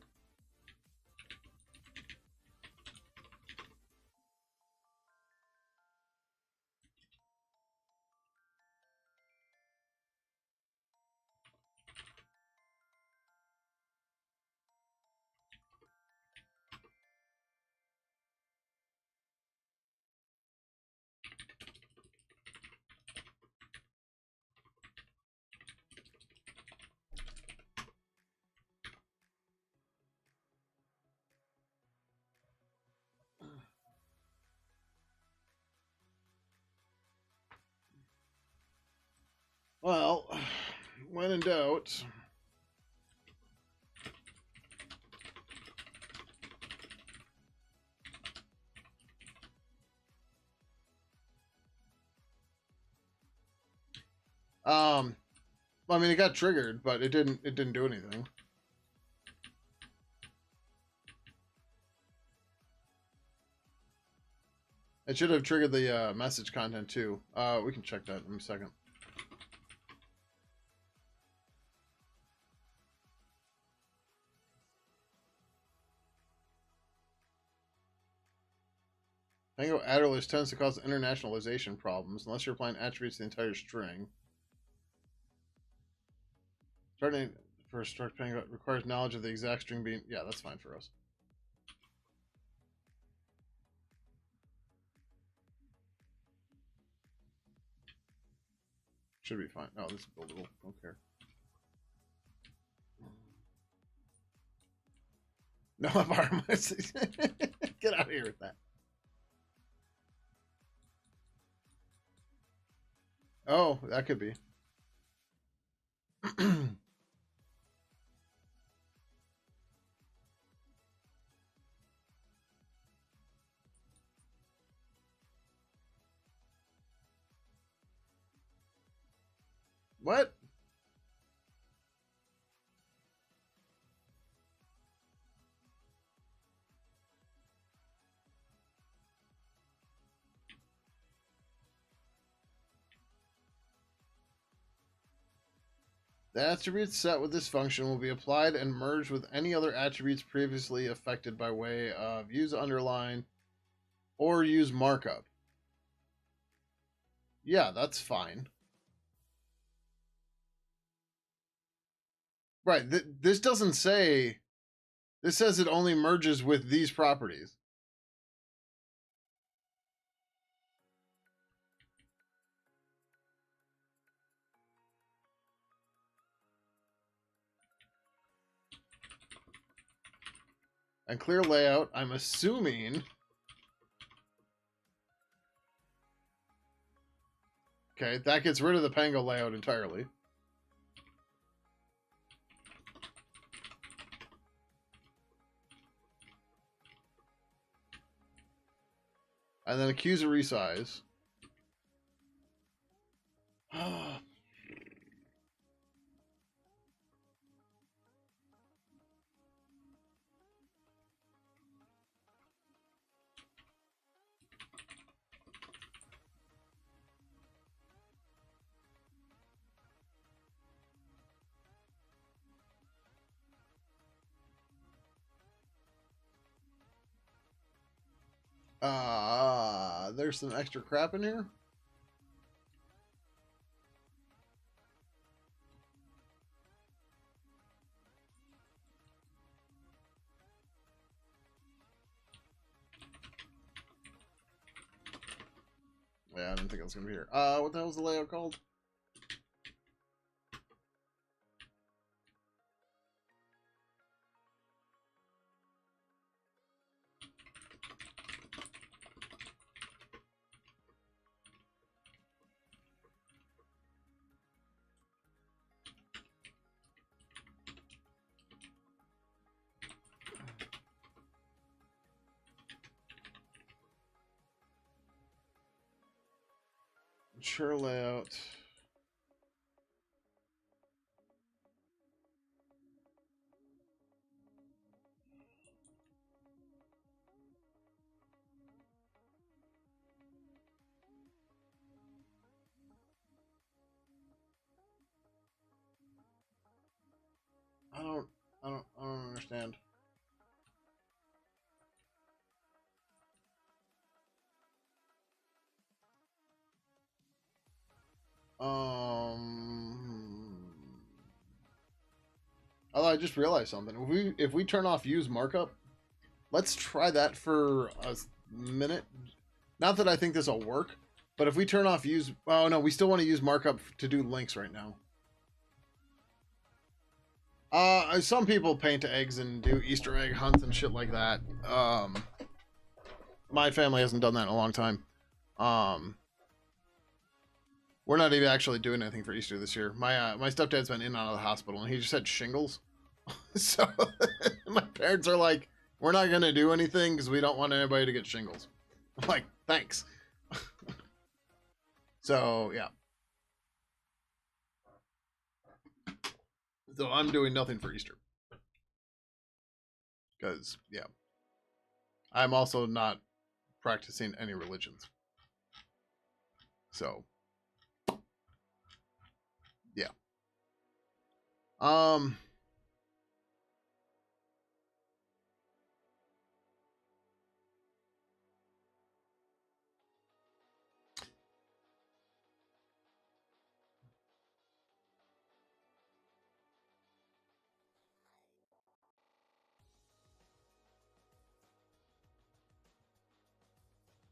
Well, when in doubt. Well, I mean, it got triggered, but it didn't do anything. It should have triggered the message content too. We can check that in a second. Pango adderless tends to cause internationalization problems unless you're applying attributes to the entire string. Starting for a struct Pango requires knowledge of the exact string being... Yeah, that's fine for us. Should be fine. Oh, this is buildable. Don't care. No, I'm Get out of here with that. Oh, that could be. What? The attributes set with this function will be applied and merged with any other attributes previously affected by way of use underline or use markup. Yeah, that's fine. Right. This doesn't say... This says it only merges with these properties. And clear layout, I'm assuming... Okay, that gets rid of the Pango layout entirely. And then accuser resize. There's some extra crap in here. Yeah, I didn't think it was gonna be here. What the hell was the layout called? Mature layout. I don't understand. Although I just realized something. If we turn off use markup, let's try that for a minute. Not that I think this will work, but if we turn off use... Oh, no, we still want to use markup to do links right now. Some people paint eggs and do Easter egg hunts and shit like that. My family hasn't done that in a long time. We're not even actually doing anything for Easter this year. My stepdad's been in and out of the hospital, and he just had shingles. So my parents are like, we're not going to do anything because we don't want anybody to get shingles. I'm like, thanks. So, yeah. So I'm doing nothing for Easter. Because, yeah. I'm also not practicing any religions. So, yeah.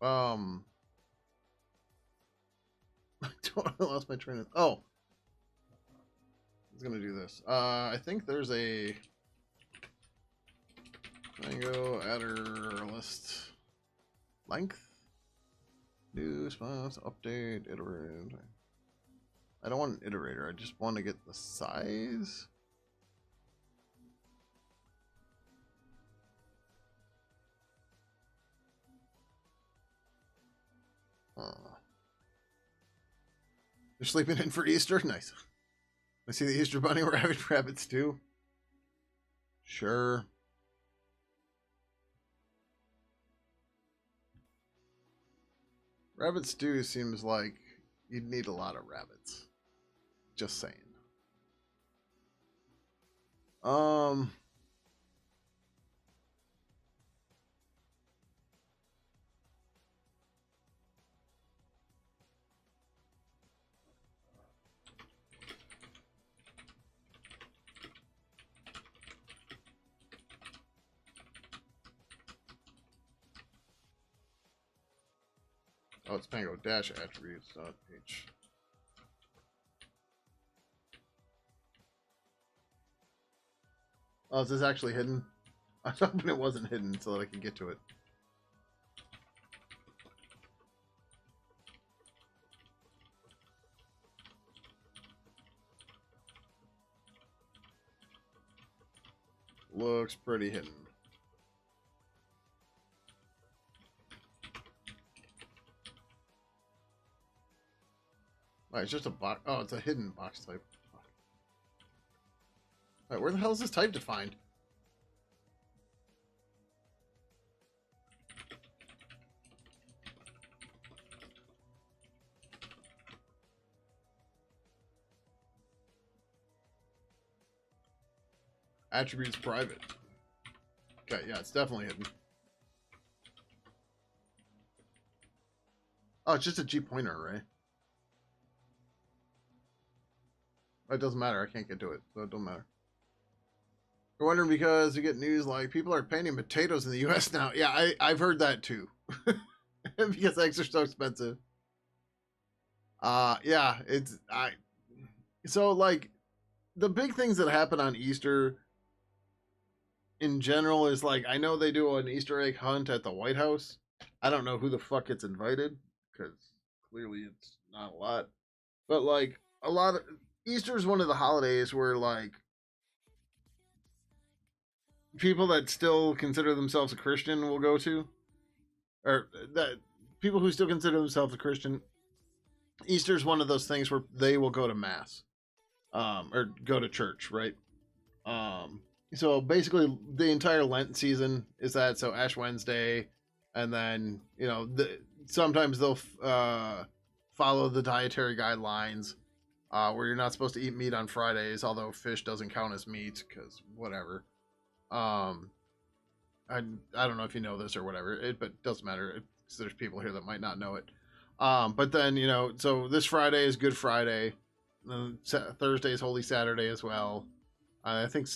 Um, I lost my train of. Oh, I was gonna do this. I think there's a Mango adder list length. New response update iterate. I don't want an iterator. I just want to get the size. You're sleeping in for Easter? Nice. I see the Easter Bunny. We're having rabbits too. Sure. Rabbit stew seems like you'd need a lot of rabbits. Just saying. Um. Oh, it's Pango dash attributes, not H. Oh, is this actually hidden? I was hoping it wasn't hidden so that I could get to it. Looks pretty hidden. Wait, it's just a box. Oh, it's a hidden box type. Wait, where the hell is this type defined? Attributes private. Okay, yeah, it's definitely hidden. Oh, it's just a G pointer array. It doesn't matter. I can't get to it, so it don't matter. You're wondering because you get news like people are painting potatoes in the U.S. now. Yeah, I've heard that too. Because eggs are so expensive. Yeah, so like the big things that happen on Easter in general is like I know they do an Easter egg hunt at the White House. I don't know who the fuck gets invited because clearly it's not a lot. But like a lot of Easter is one of the holidays where like people that still consider themselves a Christian will go to, or that people who still consider themselves a Christian. Easter is one of those things where they will go to mass, or go to church, right? So basically, the entire Lent season is that. So Ash Wednesday, and then sometimes they'll follow the dietary guidelines, where you're not supposed to eat meat on Fridays, although fish doesn't count as meat because whatever. Um, I don't know if you know this or whatever, but it doesn't matter. There's people here that might not know it. But then so this Friday is Good Friday. Thursday is Holy Saturday as well. I think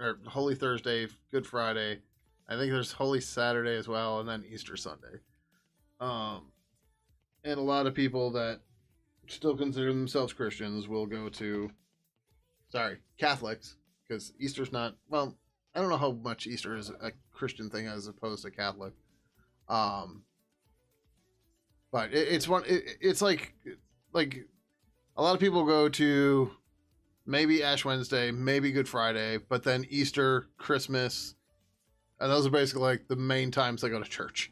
or Holy Thursday, Good Friday. I think there's Holy Saturday as well, and then Easter Sunday. And a lot of people that still consider themselves Christians will go to, Catholics, because Easter's not, well, I don't know how much Easter is a Christian thing as opposed to Catholic. But it's like a lot of people go to maybe Ash Wednesday, maybe Good Friday, but then Easter, Christmas, and those are basically like the main times I go to church.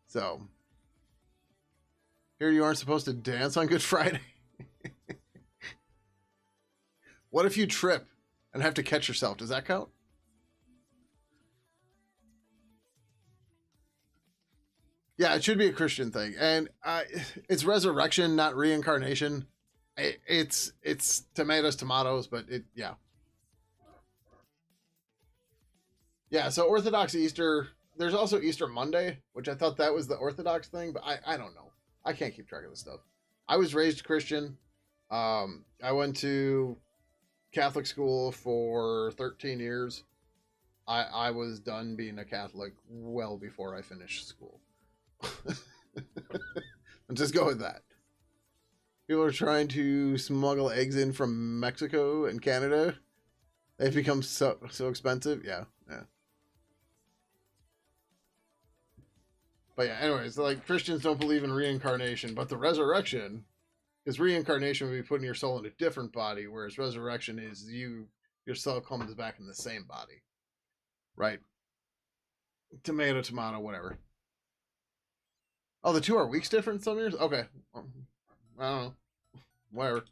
So here you aren't supposed to dance on Good Friday. What if you trip and have to catch yourself? Does that count? Yeah, it should be a Christian thing, and it's resurrection, not reincarnation. It's tomatoes, but yeah. So Orthodox Easter. There's also Easter Monday, which I thought that was the Orthodox thing, but I don't know. I can't keep track of this stuff. I was raised Christian. I went to Catholic school for 13 years. I was done being a Catholic well before I finished school. Let's just go with that. People are trying to smuggle eggs in from Mexico and Canada. They've become so expensive. Yeah, yeah. But yeah, anyways, like Christians don't believe in reincarnation, but the resurrection, because reincarnation would be putting your soul in a different body, whereas resurrection is your soul comes back in the same body. Right? Tomato, tomato, whatever. Oh, the two are weeks different some years? Okay. I don't know. Whatever.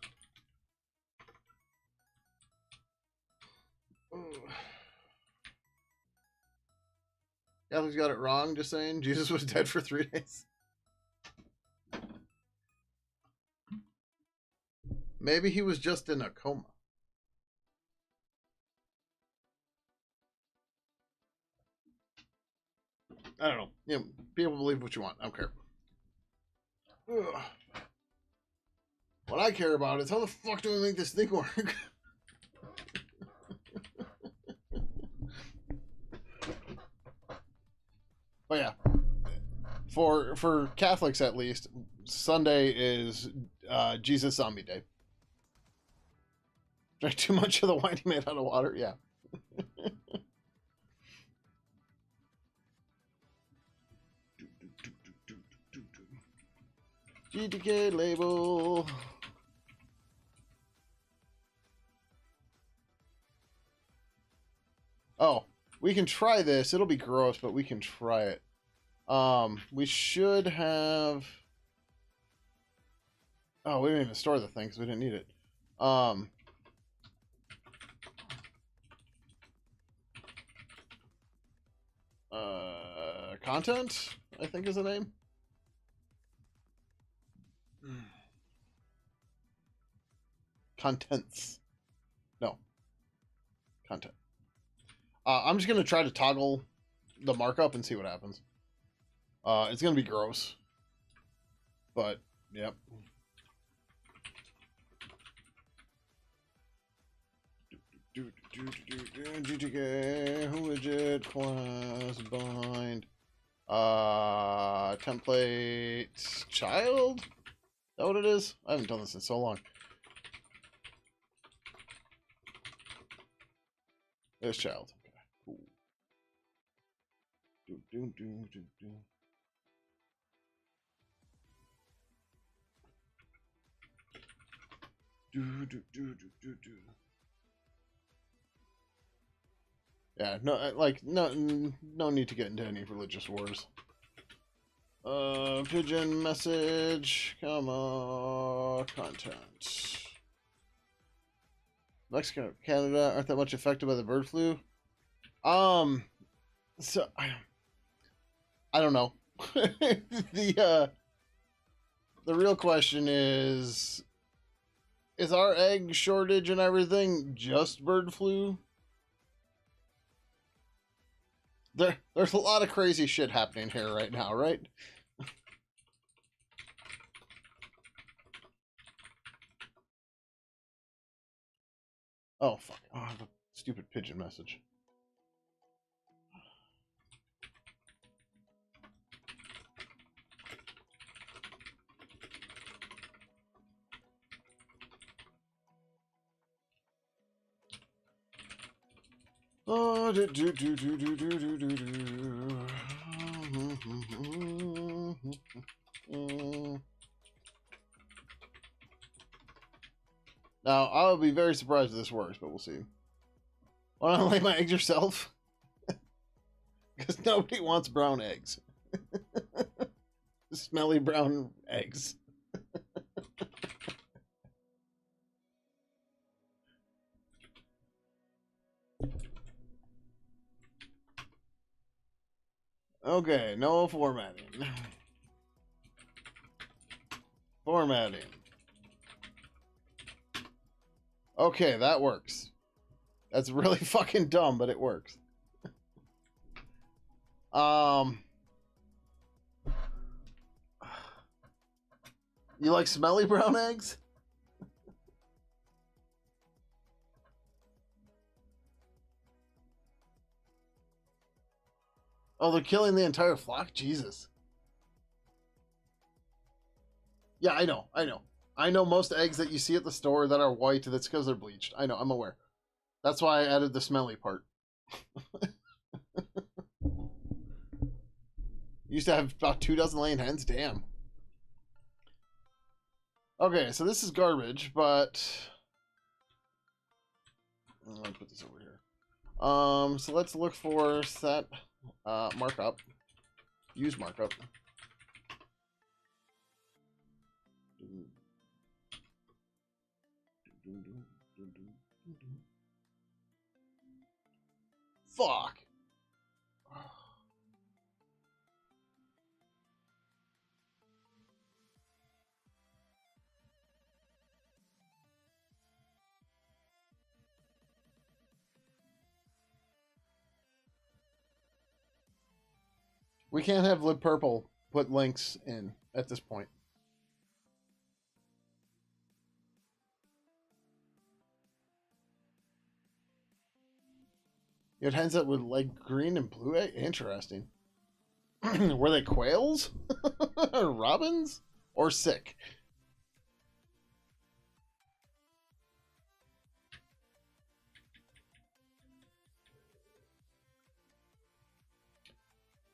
Catholics got it wrong, just saying. Jesus was dead for 3 days. Maybe he was just in a coma. I don't know. You know, people believe what you want. I don't care. Ugh. What I care about is how the fuck do we make this thing work? But yeah, for Catholics at least, Sunday is Jesus Zombie Day. Drank too much of the wine he made out of water. Yeah. GTK label. Oh, we can try this. It'll be gross, but we can try it. We should have. Oh, we didn't even store the thing because we didn't need it. Content, I think is the name. Contents. No. Content. I'm just gonna try to toggle the markup and see what happens. It's gonna be gross. But, yep. GTK, widget, class, bind, template, child? Is that what it is? I haven't done this in so long. There's child. Okay, cool. Yeah, no, like, no need to get into any religious wars. Pidgin message, come on, content. Mexico, Canada aren't that much affected by the bird flu. So I don't know. The real question is our egg shortage and everything just bird flu? There's a lot of crazy shit happening here right now, right? Oh, fuck. Oh, I have a stupid pigeon message. Oh, Now, I'll be very surprised if this works, but we'll see. Want to lay my eggs yourself? Because nobody wants brown eggs. Smelly brown eggs. Okay, no formatting. Formatting. Okay, that works. That's really fucking dumb, but it works. You like smelly brown eggs? Oh, they're killing the entire flock? Jesus. Yeah, I know. I know. I know most eggs that you see at the store that are white, that's because they're bleached. I know. I'm aware. That's why I added the smelly part. Used to have about 24 laying hens. Damn. Okay, so this is garbage, but I'm gonna put this over here. So let's look for set markup. Use markup. Fuck. We can't have Lib Purple put links in at this point. It hens that with like green and blue egg. Interesting. Were they quails? Or robins? Or sick?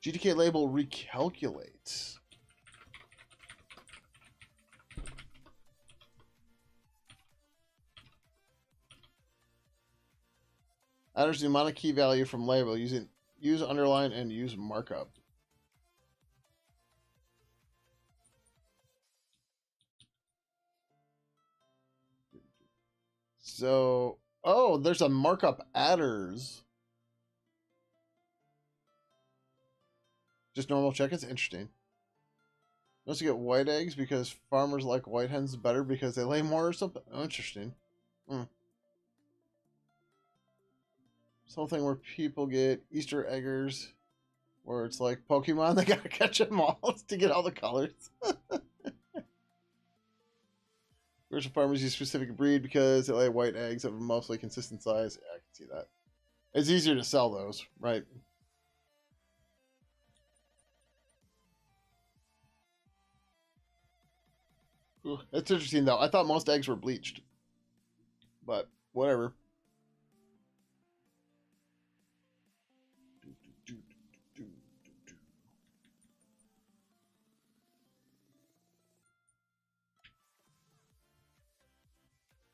GTK label recalculates. Adders the amount of key value from label using use underline and use markup. So, oh, there's a markup adders. Just normal chickens? Interesting. Unless you get white eggs because farmers like white hens better because they lay more or something. Oh, interesting. Something where people get Easter eggers, where it's like Pokemon, they gotta catch them all to get all the colors. Commercial farmers use specific breed because they lay white eggs of a mostly consistent size. Yeah, I can see that. It's easier to sell those, right? Ooh, that's interesting, though. I thought most eggs were bleached. But, whatever.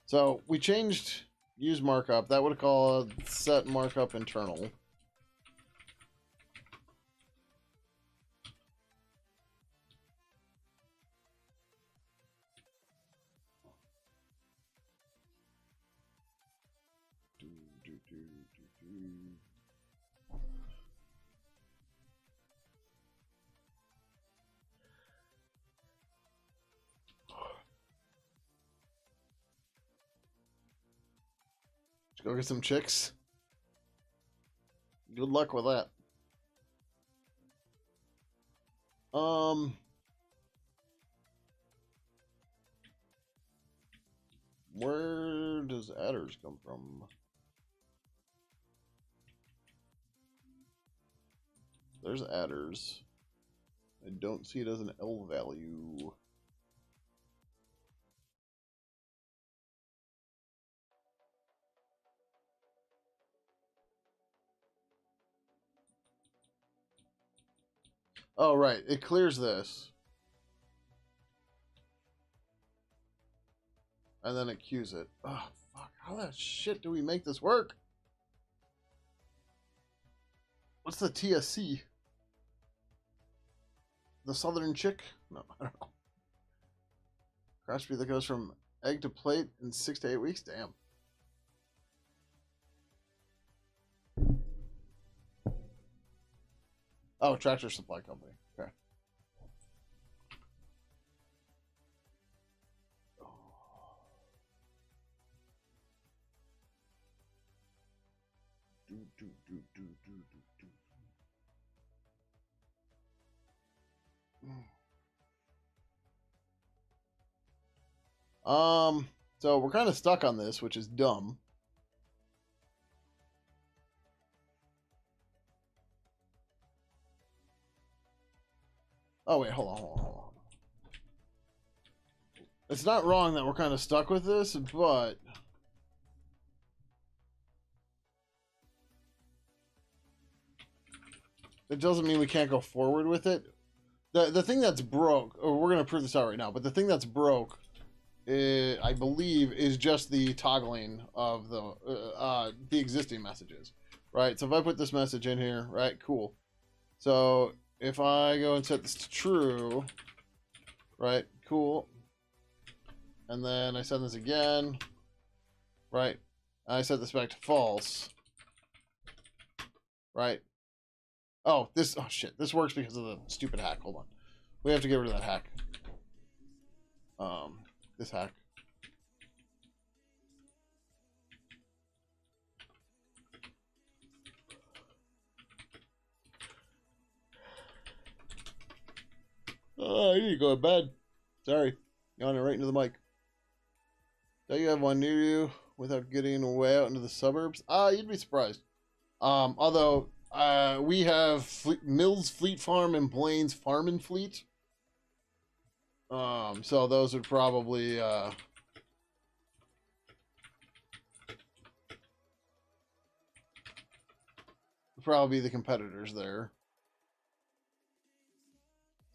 So, we changed use markup. That would have called set markup internal. Go get some chicks. Good luck with that. Where does adders come from? There's adders. I don't see it as an L value. Oh, right. It clears this. And then it queues it. Oh, fuck. How the shit do we make this work? What's the TSC? The Southern Chick? No, I don't know. Crash speed that goes from egg to plate in 6 to 8 weeks? Damn. Oh, Tractor Supply Company. Okay. So we're kind of stuck on this, which is dumb. Oh, wait, hold on, hold on, hold on. It's not wrong that we're kind of stuck with this, but... it doesn't mean we can't go forward with it. The thing that's broke, or we're going to prove this out right now, but the thing that's broke, I believe, is just the toggling of the existing messages, right? So if I put this message in here, right, cool. So if I go and set this to true, right, cool. And then I send this again, right? And I set this back to false, right? Oh, oh shit, this works because of the stupid hack. Hold on. We have to get rid of that hack. This hack. Oh, I need to go to bed. Sorry. Yawning right into the mic. Do you have one near you without getting way out into the suburbs? You'd be surprised. Although, we have Mills Fleet Farm and Blaine's Farm and Fleet. So those would probably, be the competitors there.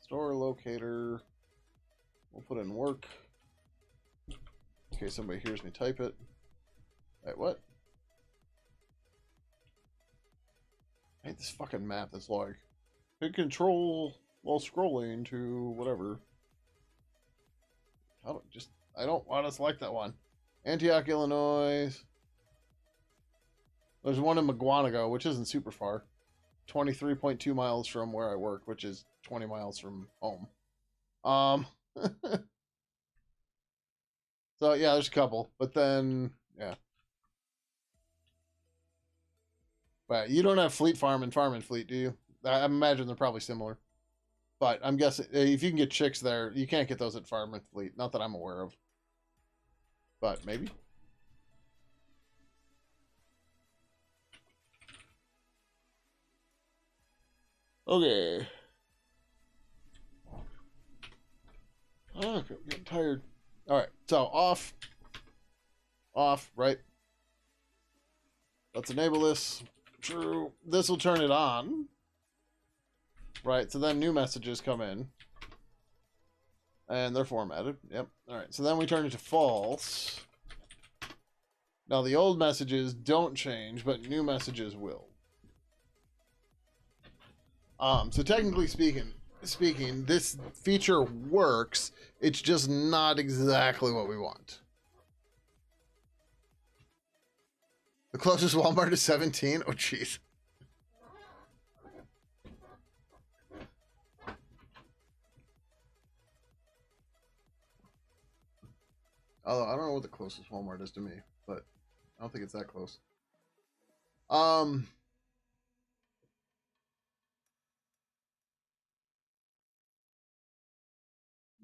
Store locator. We'll put in work. In case somebody hears me type it. Wait, what? I hate this fucking map that's like, hit control while scrolling to whatever. I don't want to select that one. Antioch, Illinois. There's one in McGuanago, which isn't super far. 23.2 miles from where I work, which is 20 miles from home. So yeah, there's a couple, but then yeah. But you don't have Fleet Farm and Farm and Fleet, do you? I imagine they're probably similar. But I'm guessing if you can get chicks there, you can't get those at Farm and Fleet. Not that I'm aware of. But maybe. Okay. Oh, I'm getting tired. All right, so off, right? Let's enable this. True. This will turn it on. Right, so then new messages come in. And they're formatted. Yep. All right, so then we turn it to false. Now the old messages don't change, but new messages will. So technically speaking, this feature works. It's just not exactly what we want. The closest Walmart is 17? Oh, jeez. Although, I don't know what the closest Walmart is to me, but I don't think it's that close.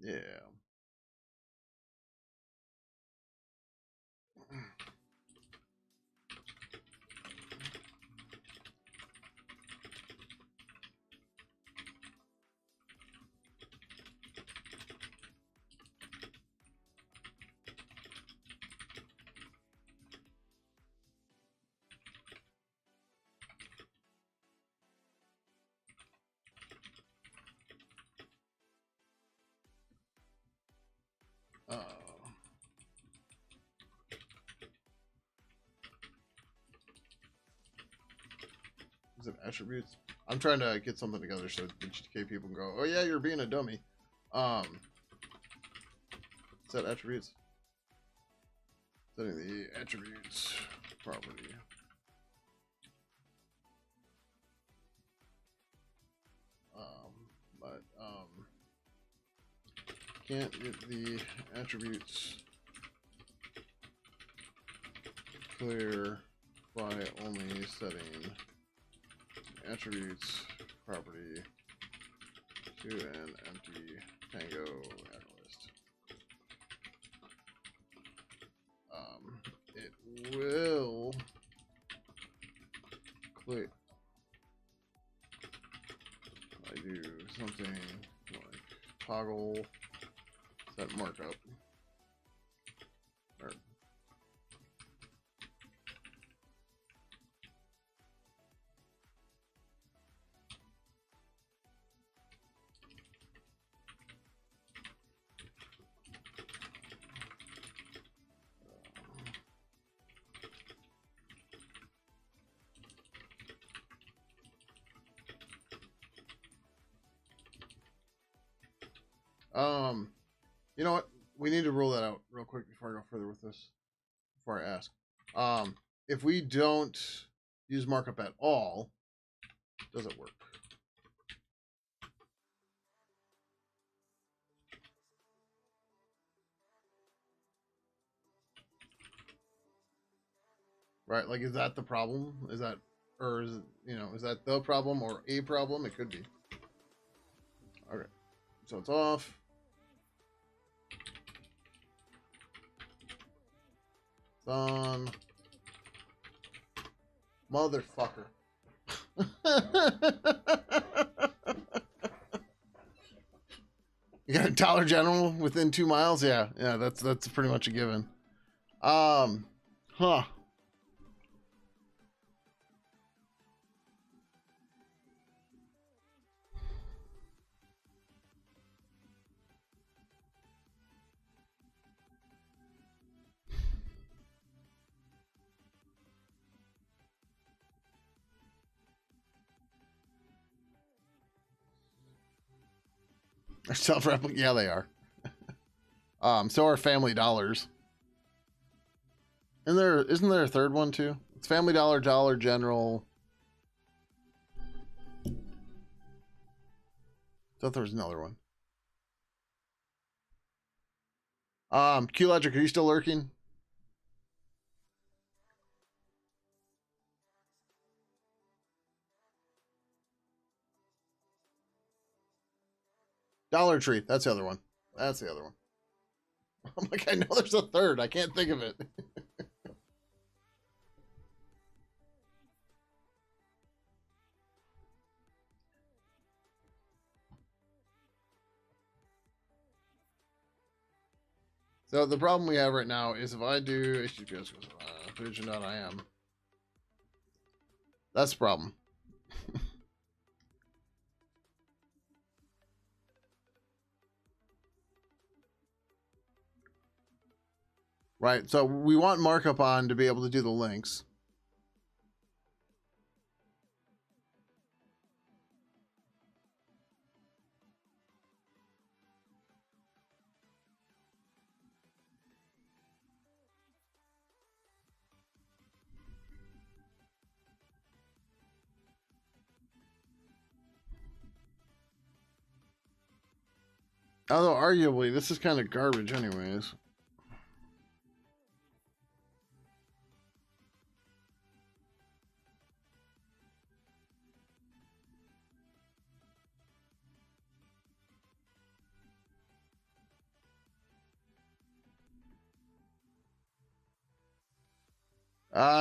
Yeah. Is it attributes? I'm trying to get something together so the GTK people can go, oh yeah, you're being a dummy. Is that attributes? Setting the attributes property. Can't get the attributes clear by only setting attributes property to an empty Tango analyst. It will click. I do something toggle set markup. Or, you know what? We need to rule that out real quick before I go further with this. Before I ask, if we don't use markup at all, does it work? Right? Like, is that the problem? Is that, or is it, is that the problem or a problem? It could be. Okay, so it's off. It's on. Motherfucker. You got a Dollar General within 2 miles? Yeah, that's pretty much a given. Huh. They're self-replicating. Yeah, they are. So are Family Dollars. And isn't there a third one too? It's Family Dollar, Dollar General. I thought there was another one. Q Logic, are you still lurking? Dollar Tree. That's the other one. That's the other one. I'm like, I know there's a third. I can't think of it. So the problem we have right now is if I do HTTPS Pidgin.im, that's the problem. Right, so we want markup on to be able to do the links. Although arguably this is kind of garbage anyways.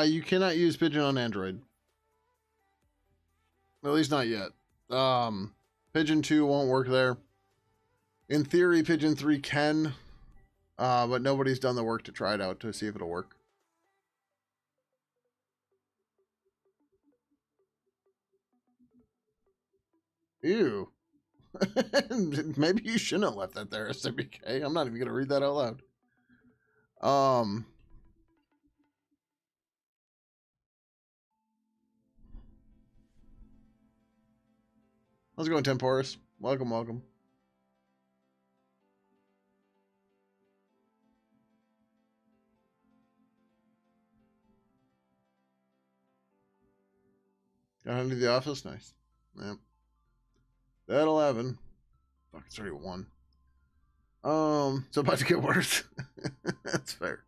You cannot use Pidgin on Android. At least not yet. Pidgin 2 won't work there. In theory, Pidgin 3 can, but nobody's done the work to try it out to see if it'll work. Ew. Maybe you shouldn't have left that there, SWK. I'm not even going to read that out loud. How's it going, Temporus? Welcome, welcome. Got into the office? Nice. Yep. That'll happen. Fuck, it's already 1. It's about to get worse. That's fair.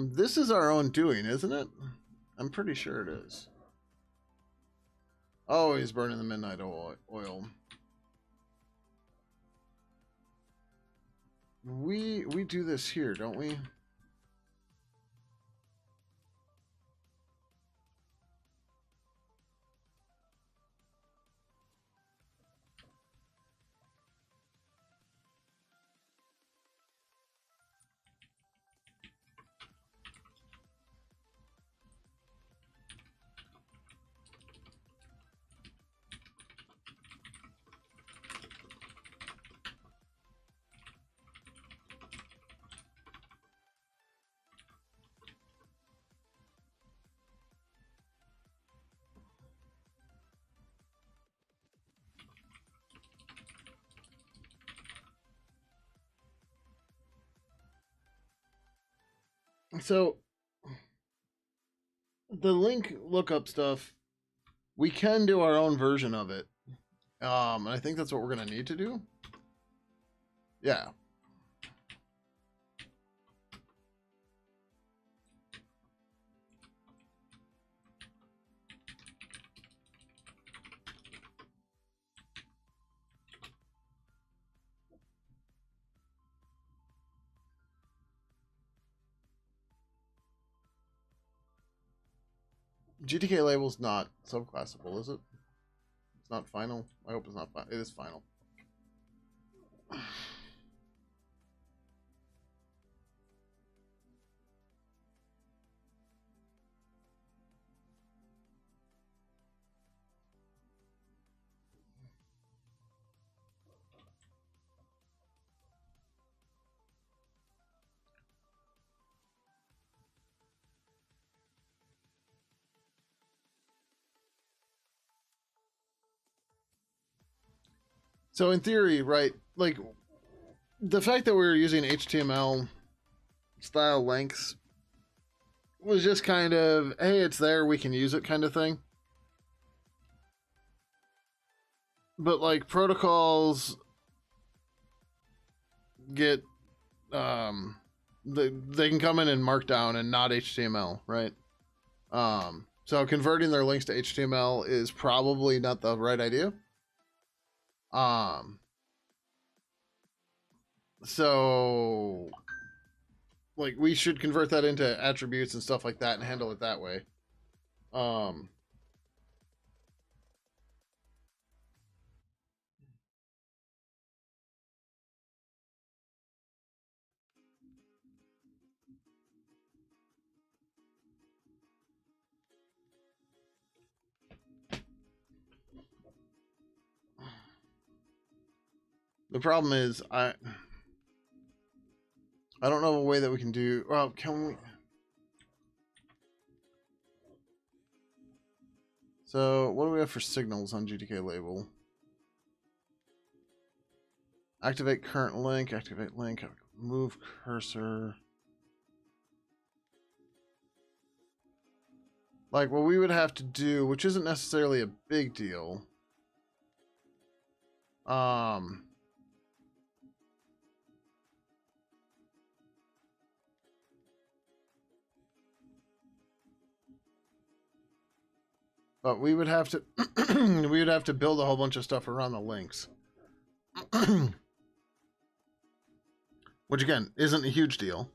This is our own doing, isn't it? I'm pretty sure it is. Oh, he's burning the midnight oil. We do this here, don't we? So the link lookup stuff, we can do our own version of it. And I think that's what we're gonna need to do. Yeah. GTK label's not subclassable, is it? It's not final. I hope it's not final. It is final. So in theory, right, like the fact that we were using HTML style lengths was just kind of, hey, it's there, we can use it kind of thing. But like protocols get they can come in and markdown and not HTML, right? So converting their links to HTML is probably not the right idea. So like we should convert that into attributes and stuff like that and handle it that way. The problem is I don't know a way that we can do. Well, can we? So what do we have for signals on GTK label? Activate current link. Activate link. Move cursor. Like what we would have to do, which isn't necessarily a big deal. But we would have to we would have to build a whole bunch of stuff around the links. Which again isn't a huge deal.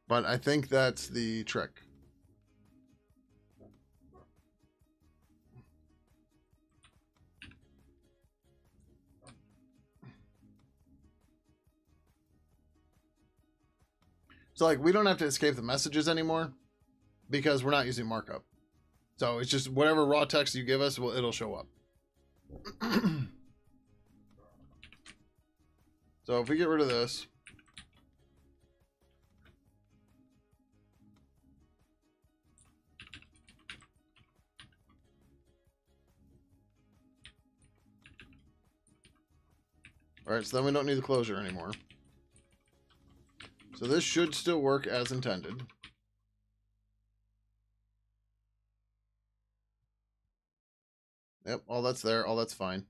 But I think that's the trick. So like we don't have to escape the messages anymore because we're not using markup. So it's just whatever raw text you give us, it'll show up. So if we get rid of this, all right, so then we don't need the closure anymore. So this should still work as intended. Yep, all that's there, all that's fine.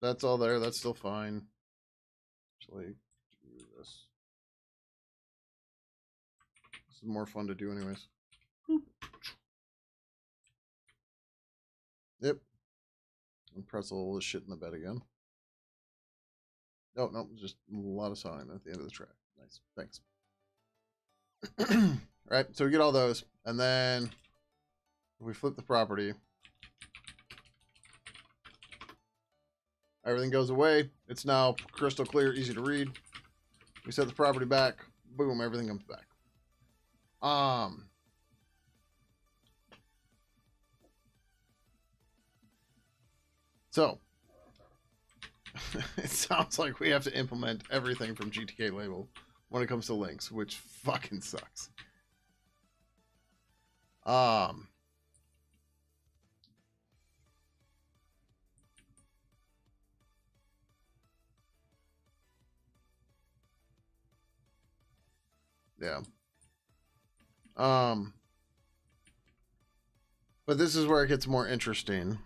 That's all there, that's still fine. Actually, do this. This is more fun to do anyways. Yep. And press all this shit in the bed again. Oh, no, just a lot of sign at the end of the track. Nice, thanks. Right, so we get all those, and then if we flip the property, everything goes away. It's now crystal clear, easy to read. We set the property back, boom, everything comes back. So, it sounds like we have to implement everything from GTK label when it comes to links, which fucking sucks. Yeah. But this is where it gets more interesting.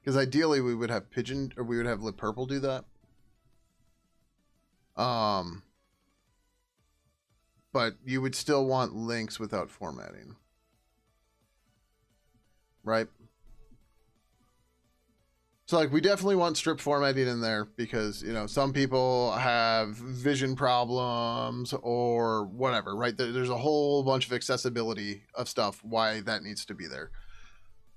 Because ideally we would have Pidgin, or we would have Lip Purple do that. But you would still want links without formatting. Right? So, like, we definitely want strip formatting in there because, you know, some people have vision problems or whatever, right? There's a whole bunch of accessibility of stuff why that needs to be there.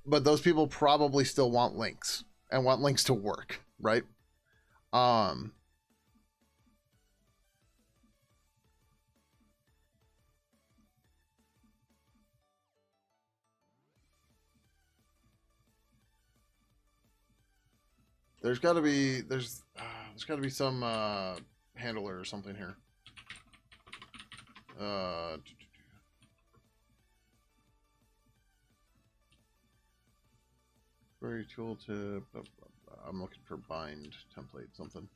But those people probably still want links and want links to work, right? There's got to be there's got to be some handler or something here. Query tooltip. I'm looking for bind template something.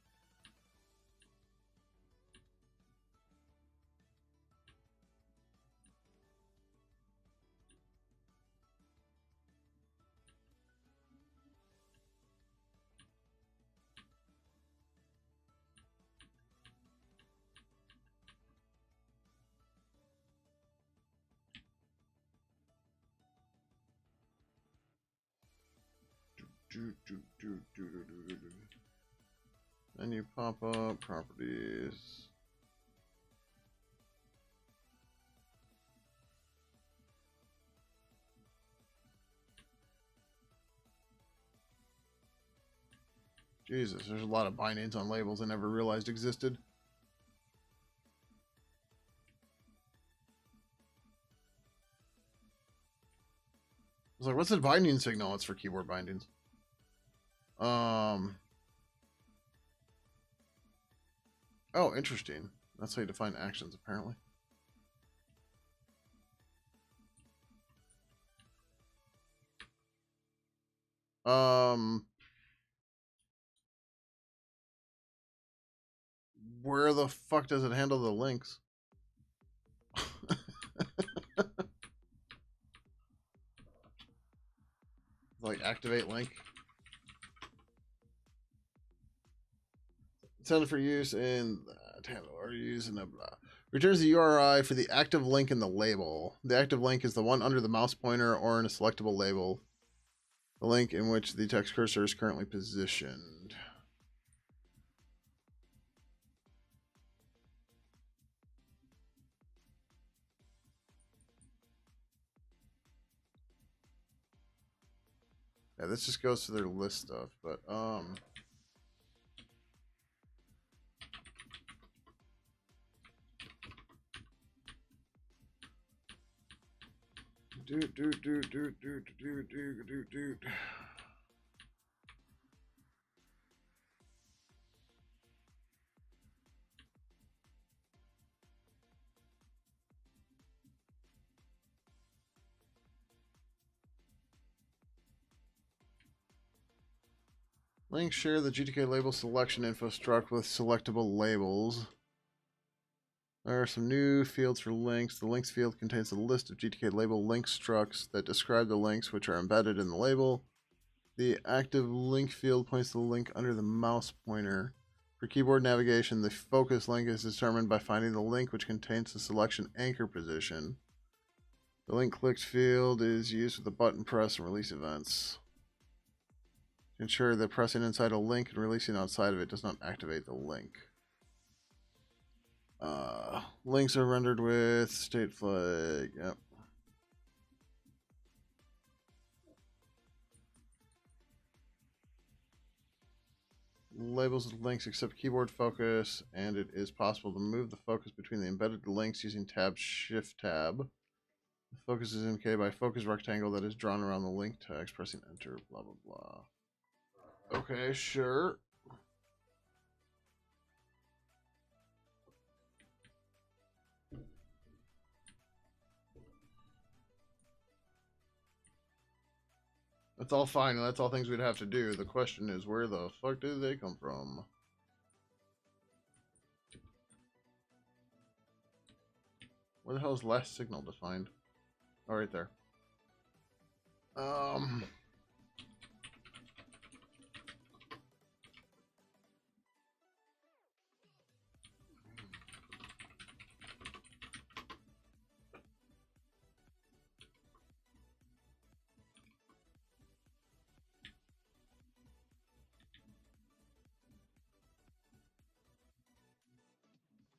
Menu pop up, properties. Jesus, there's a lot of bindings on labels I never realized existed. I was like, what's the binding signal? It's for keyboard bindings. Oh, interesting. That's how you define actions, apparently. Where the fuck does it handle the links? Like activate link. Intended for use in handle or use in a blah. Returns the URI for the active link in the label. The active link is the one under the mouse pointer or in a selectable label. The link in which the text cursor is currently positioned. Yeah, this just goes to their list stuff, but Link share the GTK label selection info struct with selectable labels. There are some new fields for links. The links field contains a list of GTK label link structs that describe the links which are embedded in the label. The active link field points to the link under the mouse pointer. For keyboard navigation, the focus link is determined by finding the link which contains the selection anchor position. The link clicked field is used with the button press and release events. To ensure that pressing inside a link and releasing outside of it does not activate the link. Links are rendered with state flag. Yep. labels with links except keyboard focus, and it is possible to move the focus between the embedded links using tab shift tab. The focus is indicated by a focus rectangle that is drawn around the link text. Pressing enter, blah, blah, blah. Okay, sure. That's all fine, and that's all things we'd have to do. The question is, where the fuck did they come from? Where the hell is last signal defined? Oh, right there.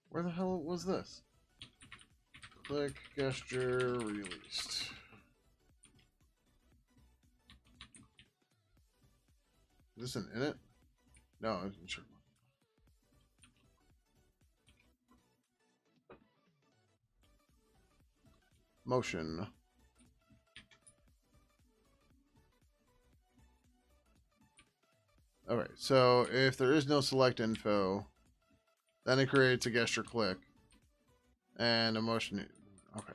Where the hell was this? Click, gesture, released. Is this an init? No, I'm sure. Motion. Alright, so if there is no select info, then it creates a gesture click and a motion. Okay.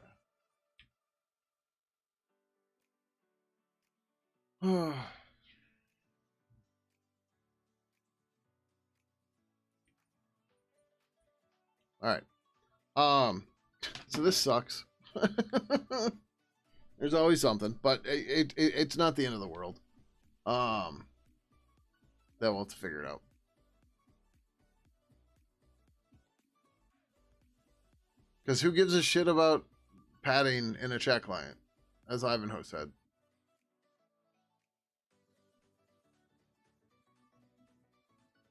Alright. So this sucks. There's always something, but it's not the end of the world. Then we'll have to figure it out. Because who gives a shit about padding in a chat client, as Ivanhoe said.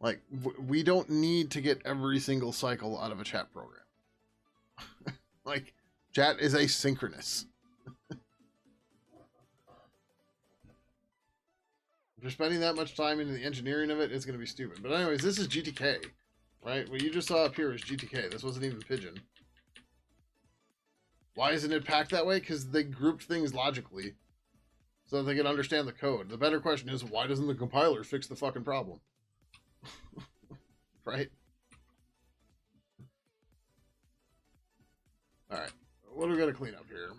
Like, we don't need to get every single cycle out of a chat program. Like, chat is asynchronous. If you're spending that much time into the engineering of it, it's going to be stupid. But anyways, this is GTK, right? What you just saw up here is GTK. This wasn't even Pidgin. Why isn't it packed that way? Because they grouped things logically so that they can understand the code. The better question is, why doesn't the compiler fix the fucking problem? Right? Alright. What do we got to clean up here?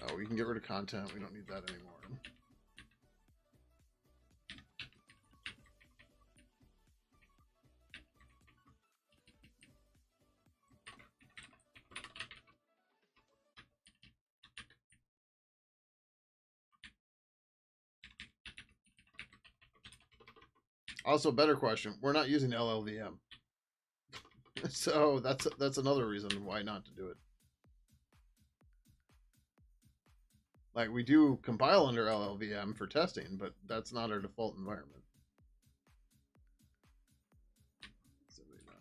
Oh, we can get rid of content. We don't need that anymore. Also, better question. We're not using LLVM. So that's another reason why not to do it. Like, we do compile under LLVM for testing, but that's not our default environment. 79.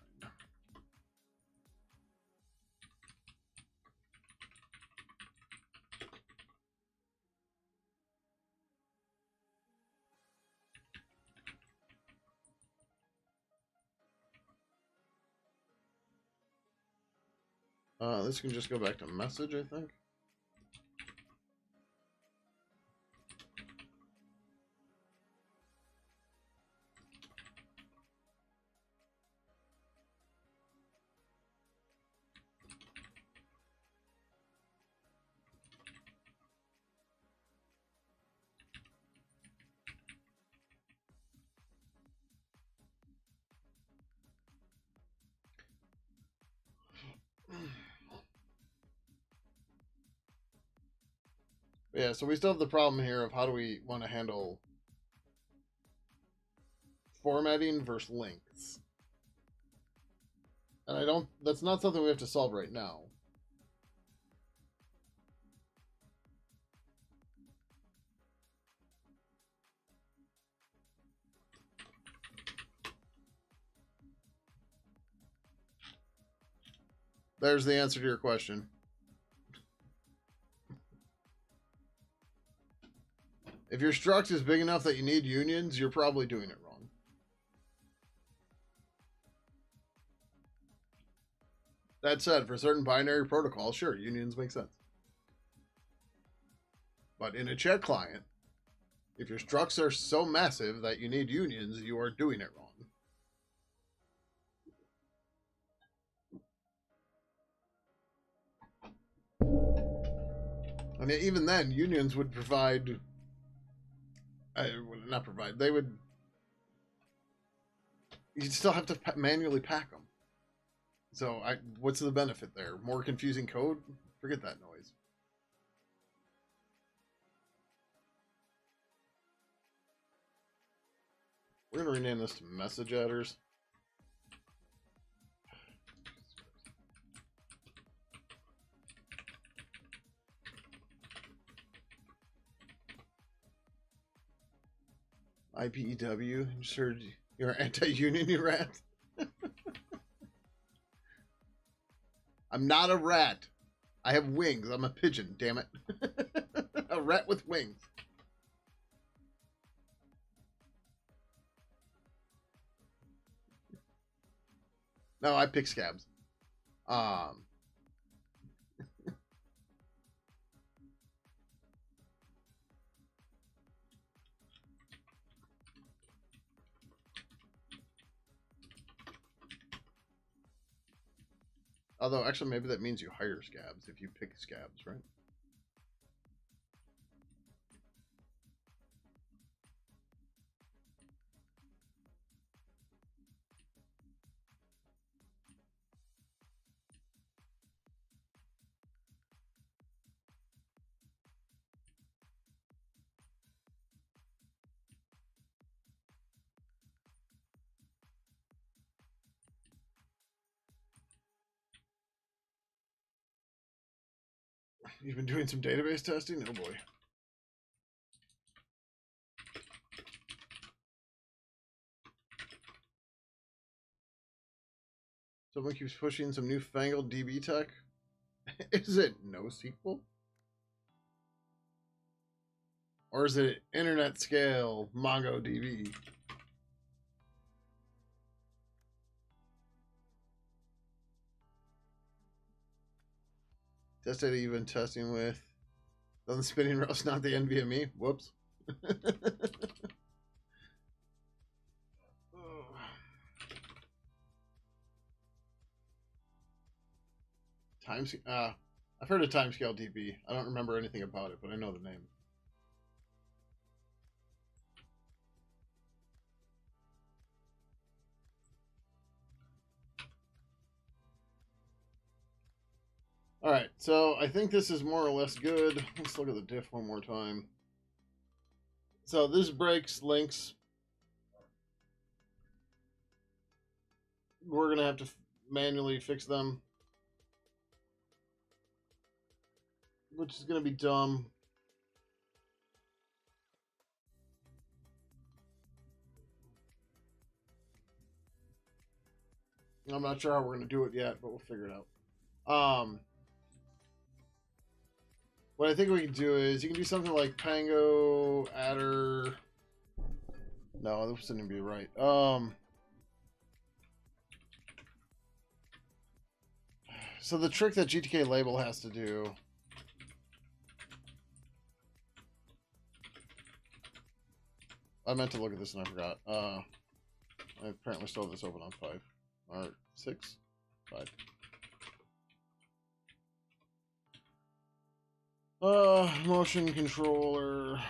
This can just go back to message, I think. Yeah, so we still have the problem here of how do we want to handle formatting versus links. And that's not something we have to solve right now. There's the answer to your question. If your struct is big enough that you need unions, you're probably doing it wrong. That said, for certain binary protocols, sure, unions make sense. But in a chat client, if your structs are so massive that you need unions, you are doing it wrong. And even then, unions would provide... not provide. They would... You'd still have to manually pack them. So what's the benefit there? More confusing code? Forget that noise. We're going to rename this to message adders. IPEW, just heard you're anti-union, you rat. I'm not a rat. I have wings. I'm a pigeon, damn it. A rat with wings. No, I pick scabs. Although, actually, maybe that means you hire scabs if you pick scabs, right? You've been doing some database testing? Oh boy. Someone keeps pushing some newfangled DB tech. Is it NoSQL? Or is it internet scale MongoDB? Test data you've been testing with. On the spinning roast, not the NVMe. Whoops. I've heard of timescale DB. I don't remember anything about it, but I know the name. All right, so I think this is more or less good. Let's look at the diff one more time. So this breaks links. We're gonna have to manually fix them, which is gonna be dumb. I'm not sure how we're gonna do it yet, but we'll figure it out. What I think we can do is you can do something like Pango adder. No, this wouldn't be right. So the trick that GTK label has to do. I meant to look at this and I forgot. I apparently still have this open on 5 or 6, 5. Motion controller.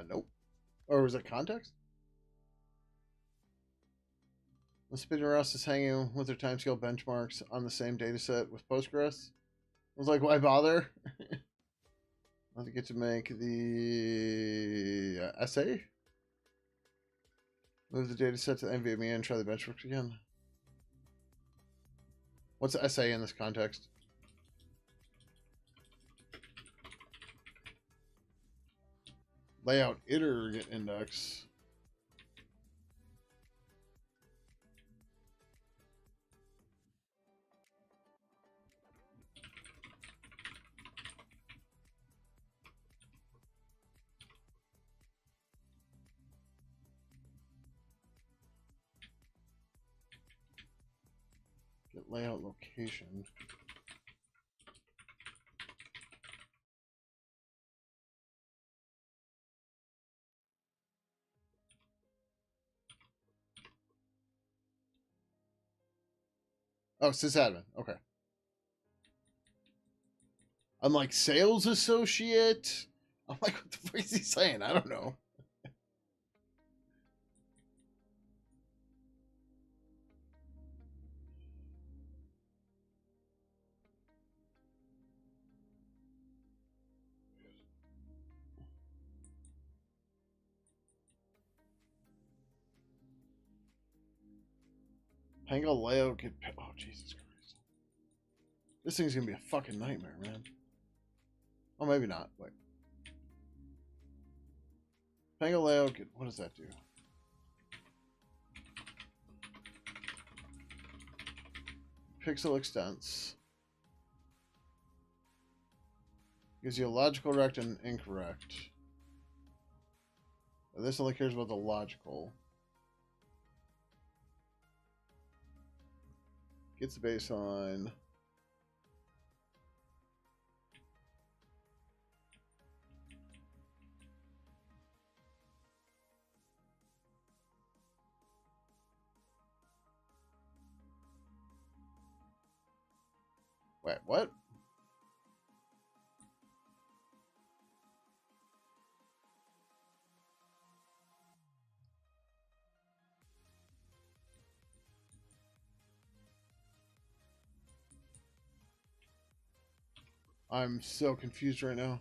Nope. Or was it context? The Spinnerus is hanging with their timescale benchmarks on the same dataset with Postgres. I was like, why bother? I get to make the essay. Move the dataset to NVMe and try the benchmarks again. What's the essay in this context? Layout iter get index. Get layout location. Oh, sysadmin. Okay. I'm like, sales associate? I'm like, what the fuck is he saying? I don't know. Pango layout get... Oh, Jesus Christ. This thing's gonna be a fucking nightmare, man. Oh, maybe not. Wait. Pango layout get... What does that do? Pixel extents. Gives you a logical correct and incorrect. This only cares about the logical. Gets the baseline. Wait, what? I'm so confused right now.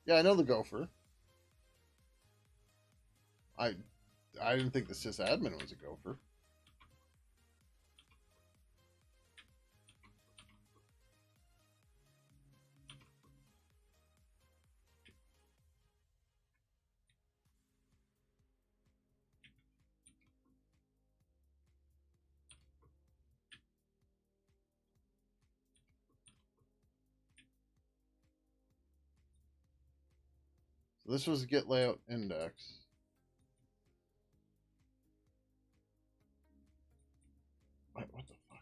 Yeah, I know the gopher. I didn't think the sysadmin was a gopher. So this was get layout index. Wait, what the fuck?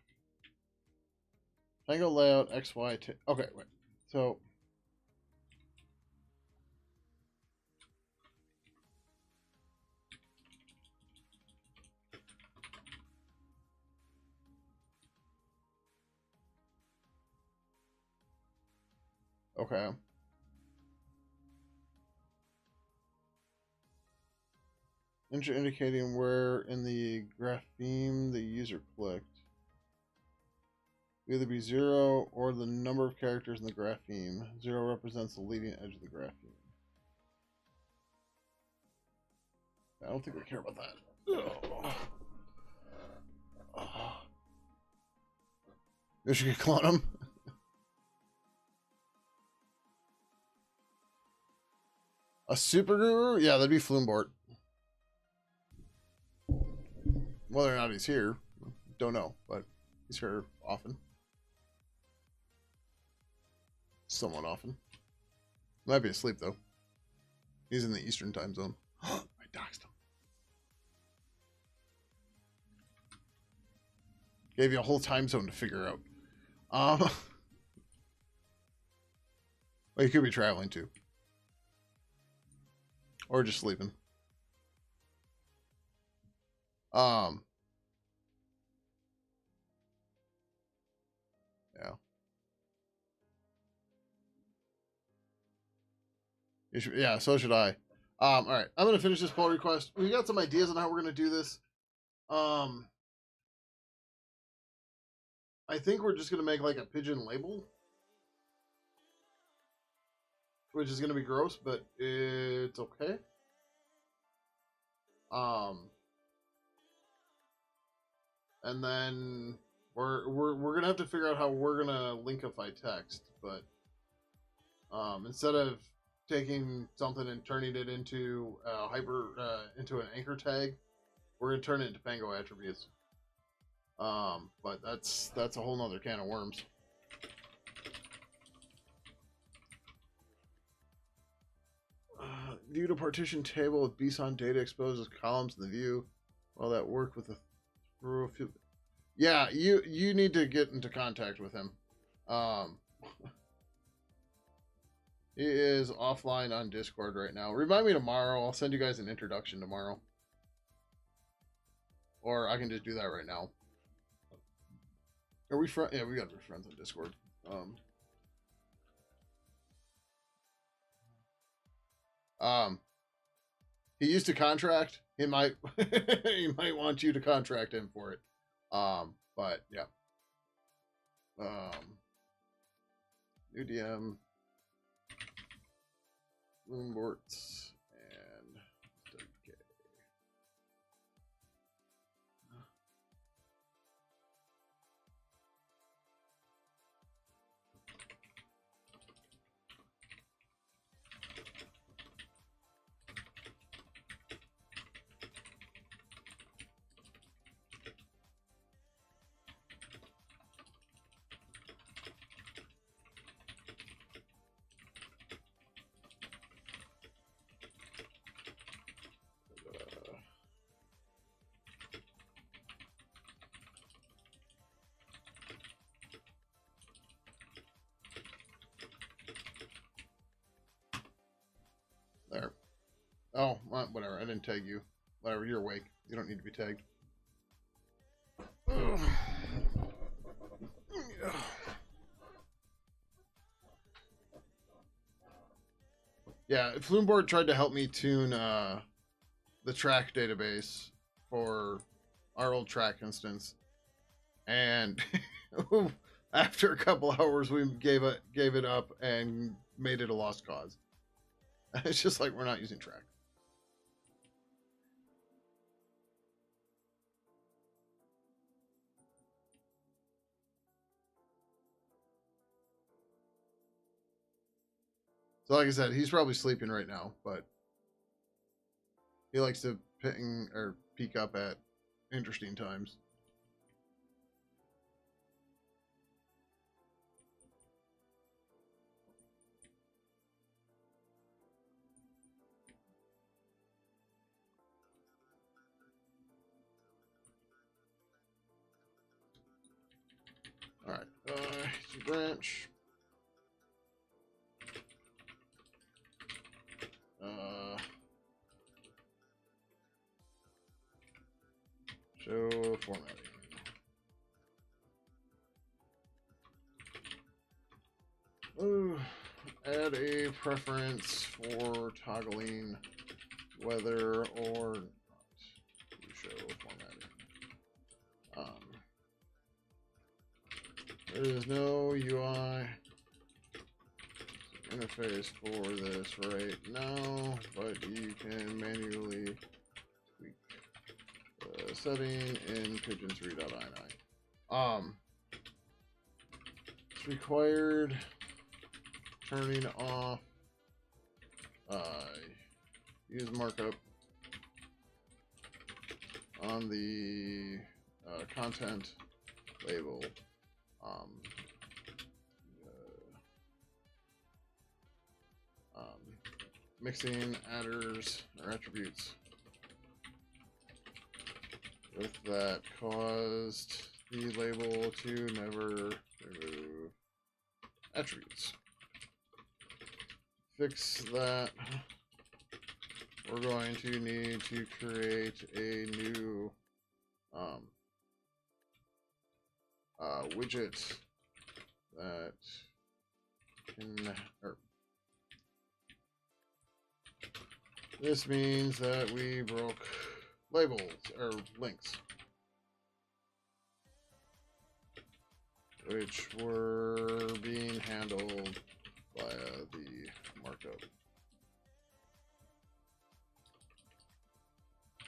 Tango layout XY. Okay, wait. So okay. Indicating where in the grapheme the user clicked. Either be 0 or the number of characters in the grapheme. 0 represents the leading edge of the grapheme. I don't think we care about that. Oh. You should clone him. A super guru? Yeah, that'd be Floombort. Whether or not he's here, don't know, but he's here often. Somewhat often. Might be asleep, though. He's in the Eastern time zone. I doxed him. Gave you a whole time zone to figure out. Well, you could be traveling, too. Or just sleeping. Yeah. Yeah, so should I. All right, I'm gonna finish this pull request. We got some ideas on how we're gonna do this. I think we're just gonna make like a pigeon label, which is gonna be gross, but it's okay. And then we're gonna have to figure out how we're gonna linkify text, but instead of taking something and turning it into into an anchor tag, we're gonna turn it into Pango attributes. But that's a whole nother can of worms. View to partition table with BSON data exposes columns in the view. Well, that work with the through a few. Yeah, you need to get into contact with him. He is offline on Discord right now. Remind me tomorrow. I'll send you guys an introduction tomorrow. Or I can just do that right now. Are we friends? Yeah, we gotta be friends on Discord. He used to contract. He might he might want you to contract him for it. But yeah. New DM, Bloomborts, and GTK. There. Oh, well, whatever. I didn't tag you. Whatever. You're awake. You don't need to be tagged. Yeah, Flumeborg tried to help me tune the track database for our old track instance, and after a couple hours, we gave it up and made it a lost cause. It's just like we're not using track. So like I said, he's probably sleeping right now, but he likes to ping or peek up at interesting times. All right, branch. Show formatting. Ooh, add a preference for toggling whether or not to show formatting. There is no UI interface for this right now, but you can manually tweak the setting in Pidgin 3.ini. It's required turning off use markup on the content label. Mixing adders or attributes with that caused the label to never remove attributes. Fix that. We're going to need to create a new widget that can This means that we broke labels, or links, which were being handled via the markup.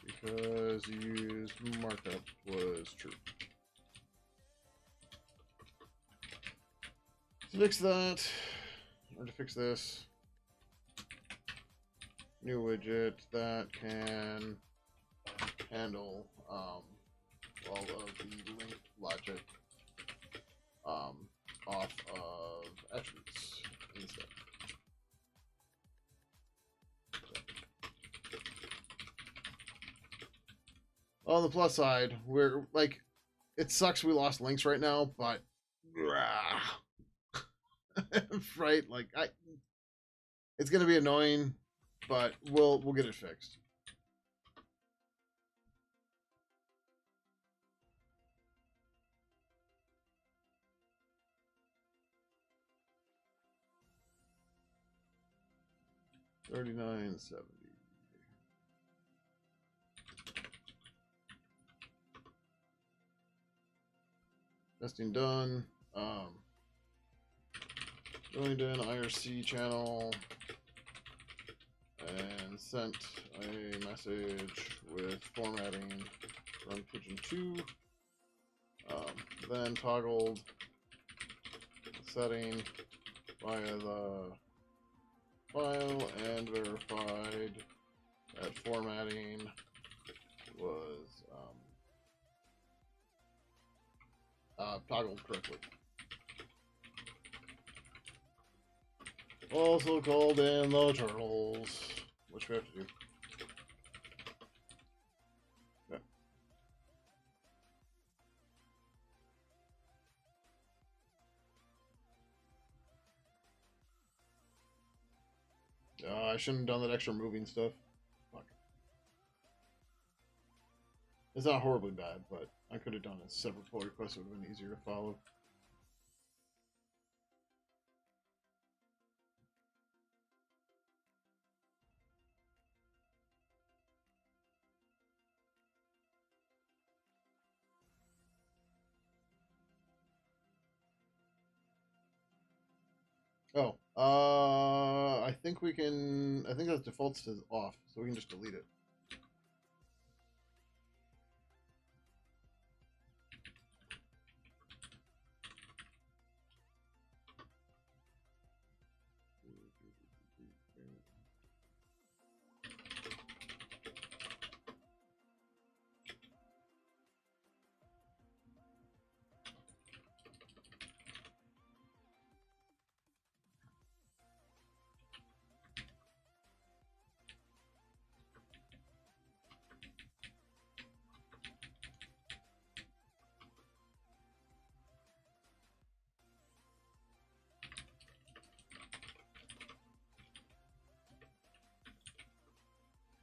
Because used markup was true. To fix that, or to fix this, new widget that can handle all of the link logic off of attributes instead. On the plus side, we're like, it sucks we lost links right now, but right, like it's gonna be annoying, but we'll get it fixed. $39.70. Testing done. Joined an IRC channel and sent a message with formatting from Pidgin 2. Then toggled the setting via the file and verified that formatting was toggled correctly. Also called in the turtles, which we have to do. Yeah. I shouldn't have done that extra moving stuff. Fuck. It's not horribly bad, but I could have done a separate pull request. It would have been easier to follow. Oh, I think we can. I think that defaults to off, so we can just delete it.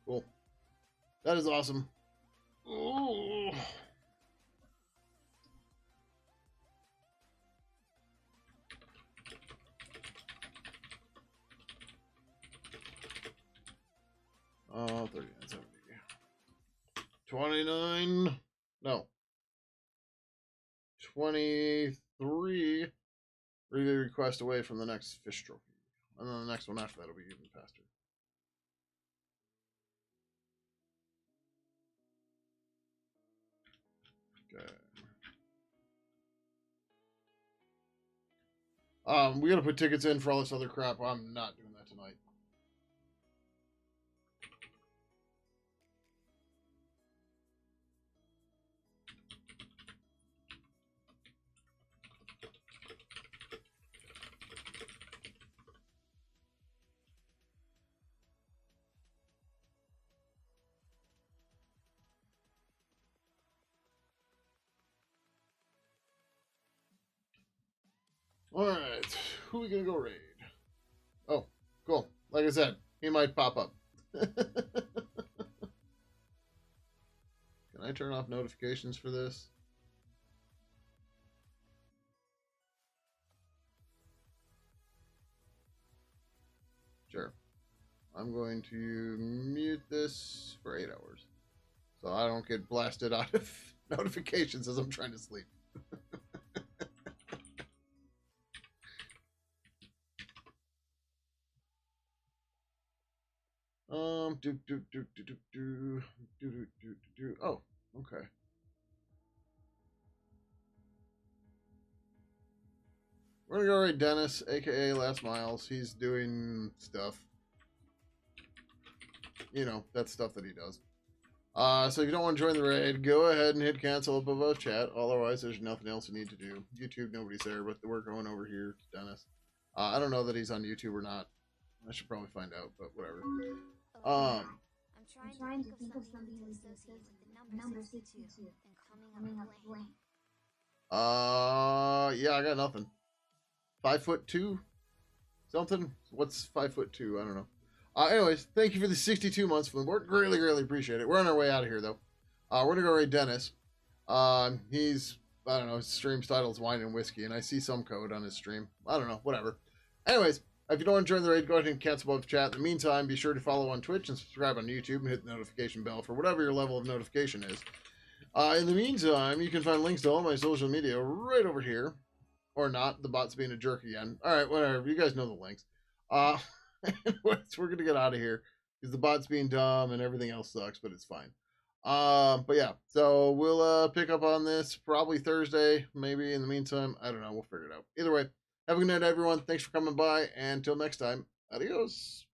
Cool. That is awesome. Ooh. Oh, 39.70. 29. No. 23. Really request away from the next fish trophy. And then the next one after that will be even faster. Okay. We gotta put tickets in for all this other crap. I'm not doing that tonight. Alright. Who are we gonna go raid? Oh, cool. Like I said, he might pop up. Can I turn off notifications for this? Sure. I'm going to mute this for 8 hours so I don't get blasted out of notifications as I'm trying to sleep. Oh, okay. We're gonna go raid Dennis, aka Last Miles. He's doing stuff. You know, that's stuff that he does. So if you don't want to join the raid, go ahead and hit cancel up above chat. Otherwise, there's nothing else you need to do. YouTube, nobody's there, but we're going over here to Dennis. I don't know that he's on YouTube or not. I should probably find out, but whatever. I'm trying to think of something we can associate with the number 62 and coming up blank. Yeah, I got nothing. 5'2" something. What's 5'2"? I don't know. Anyways, thank you for the 62 months for the board. Greatly, greatly appreciate it. We're on our way out of here though. We're gonna go raid Dennis. He's, I don't know, his stream's title's Wine and Whiskey, and I see some code on his stream. I don't know, whatever. Anyways, if you don't want to join the raid, go ahead and cancel above chat. In the meantime, be sure to follow on Twitch and subscribe on YouTube and hit the notification bell for whatever your level of notification is. In the meantime, you can find links to all my social media right over here. Or not. The bot's being a jerk again. All right, whatever. You guys know the links. Anyways, we're going to get out of here because the bot's being dumb and everything else sucks, but it's fine. But yeah, so we'll pick up on this probably Thursday, maybe. In the meantime, I don't know. We'll figure it out. Either way, have a good night, everyone. Thanks for coming by. And until next time, adios.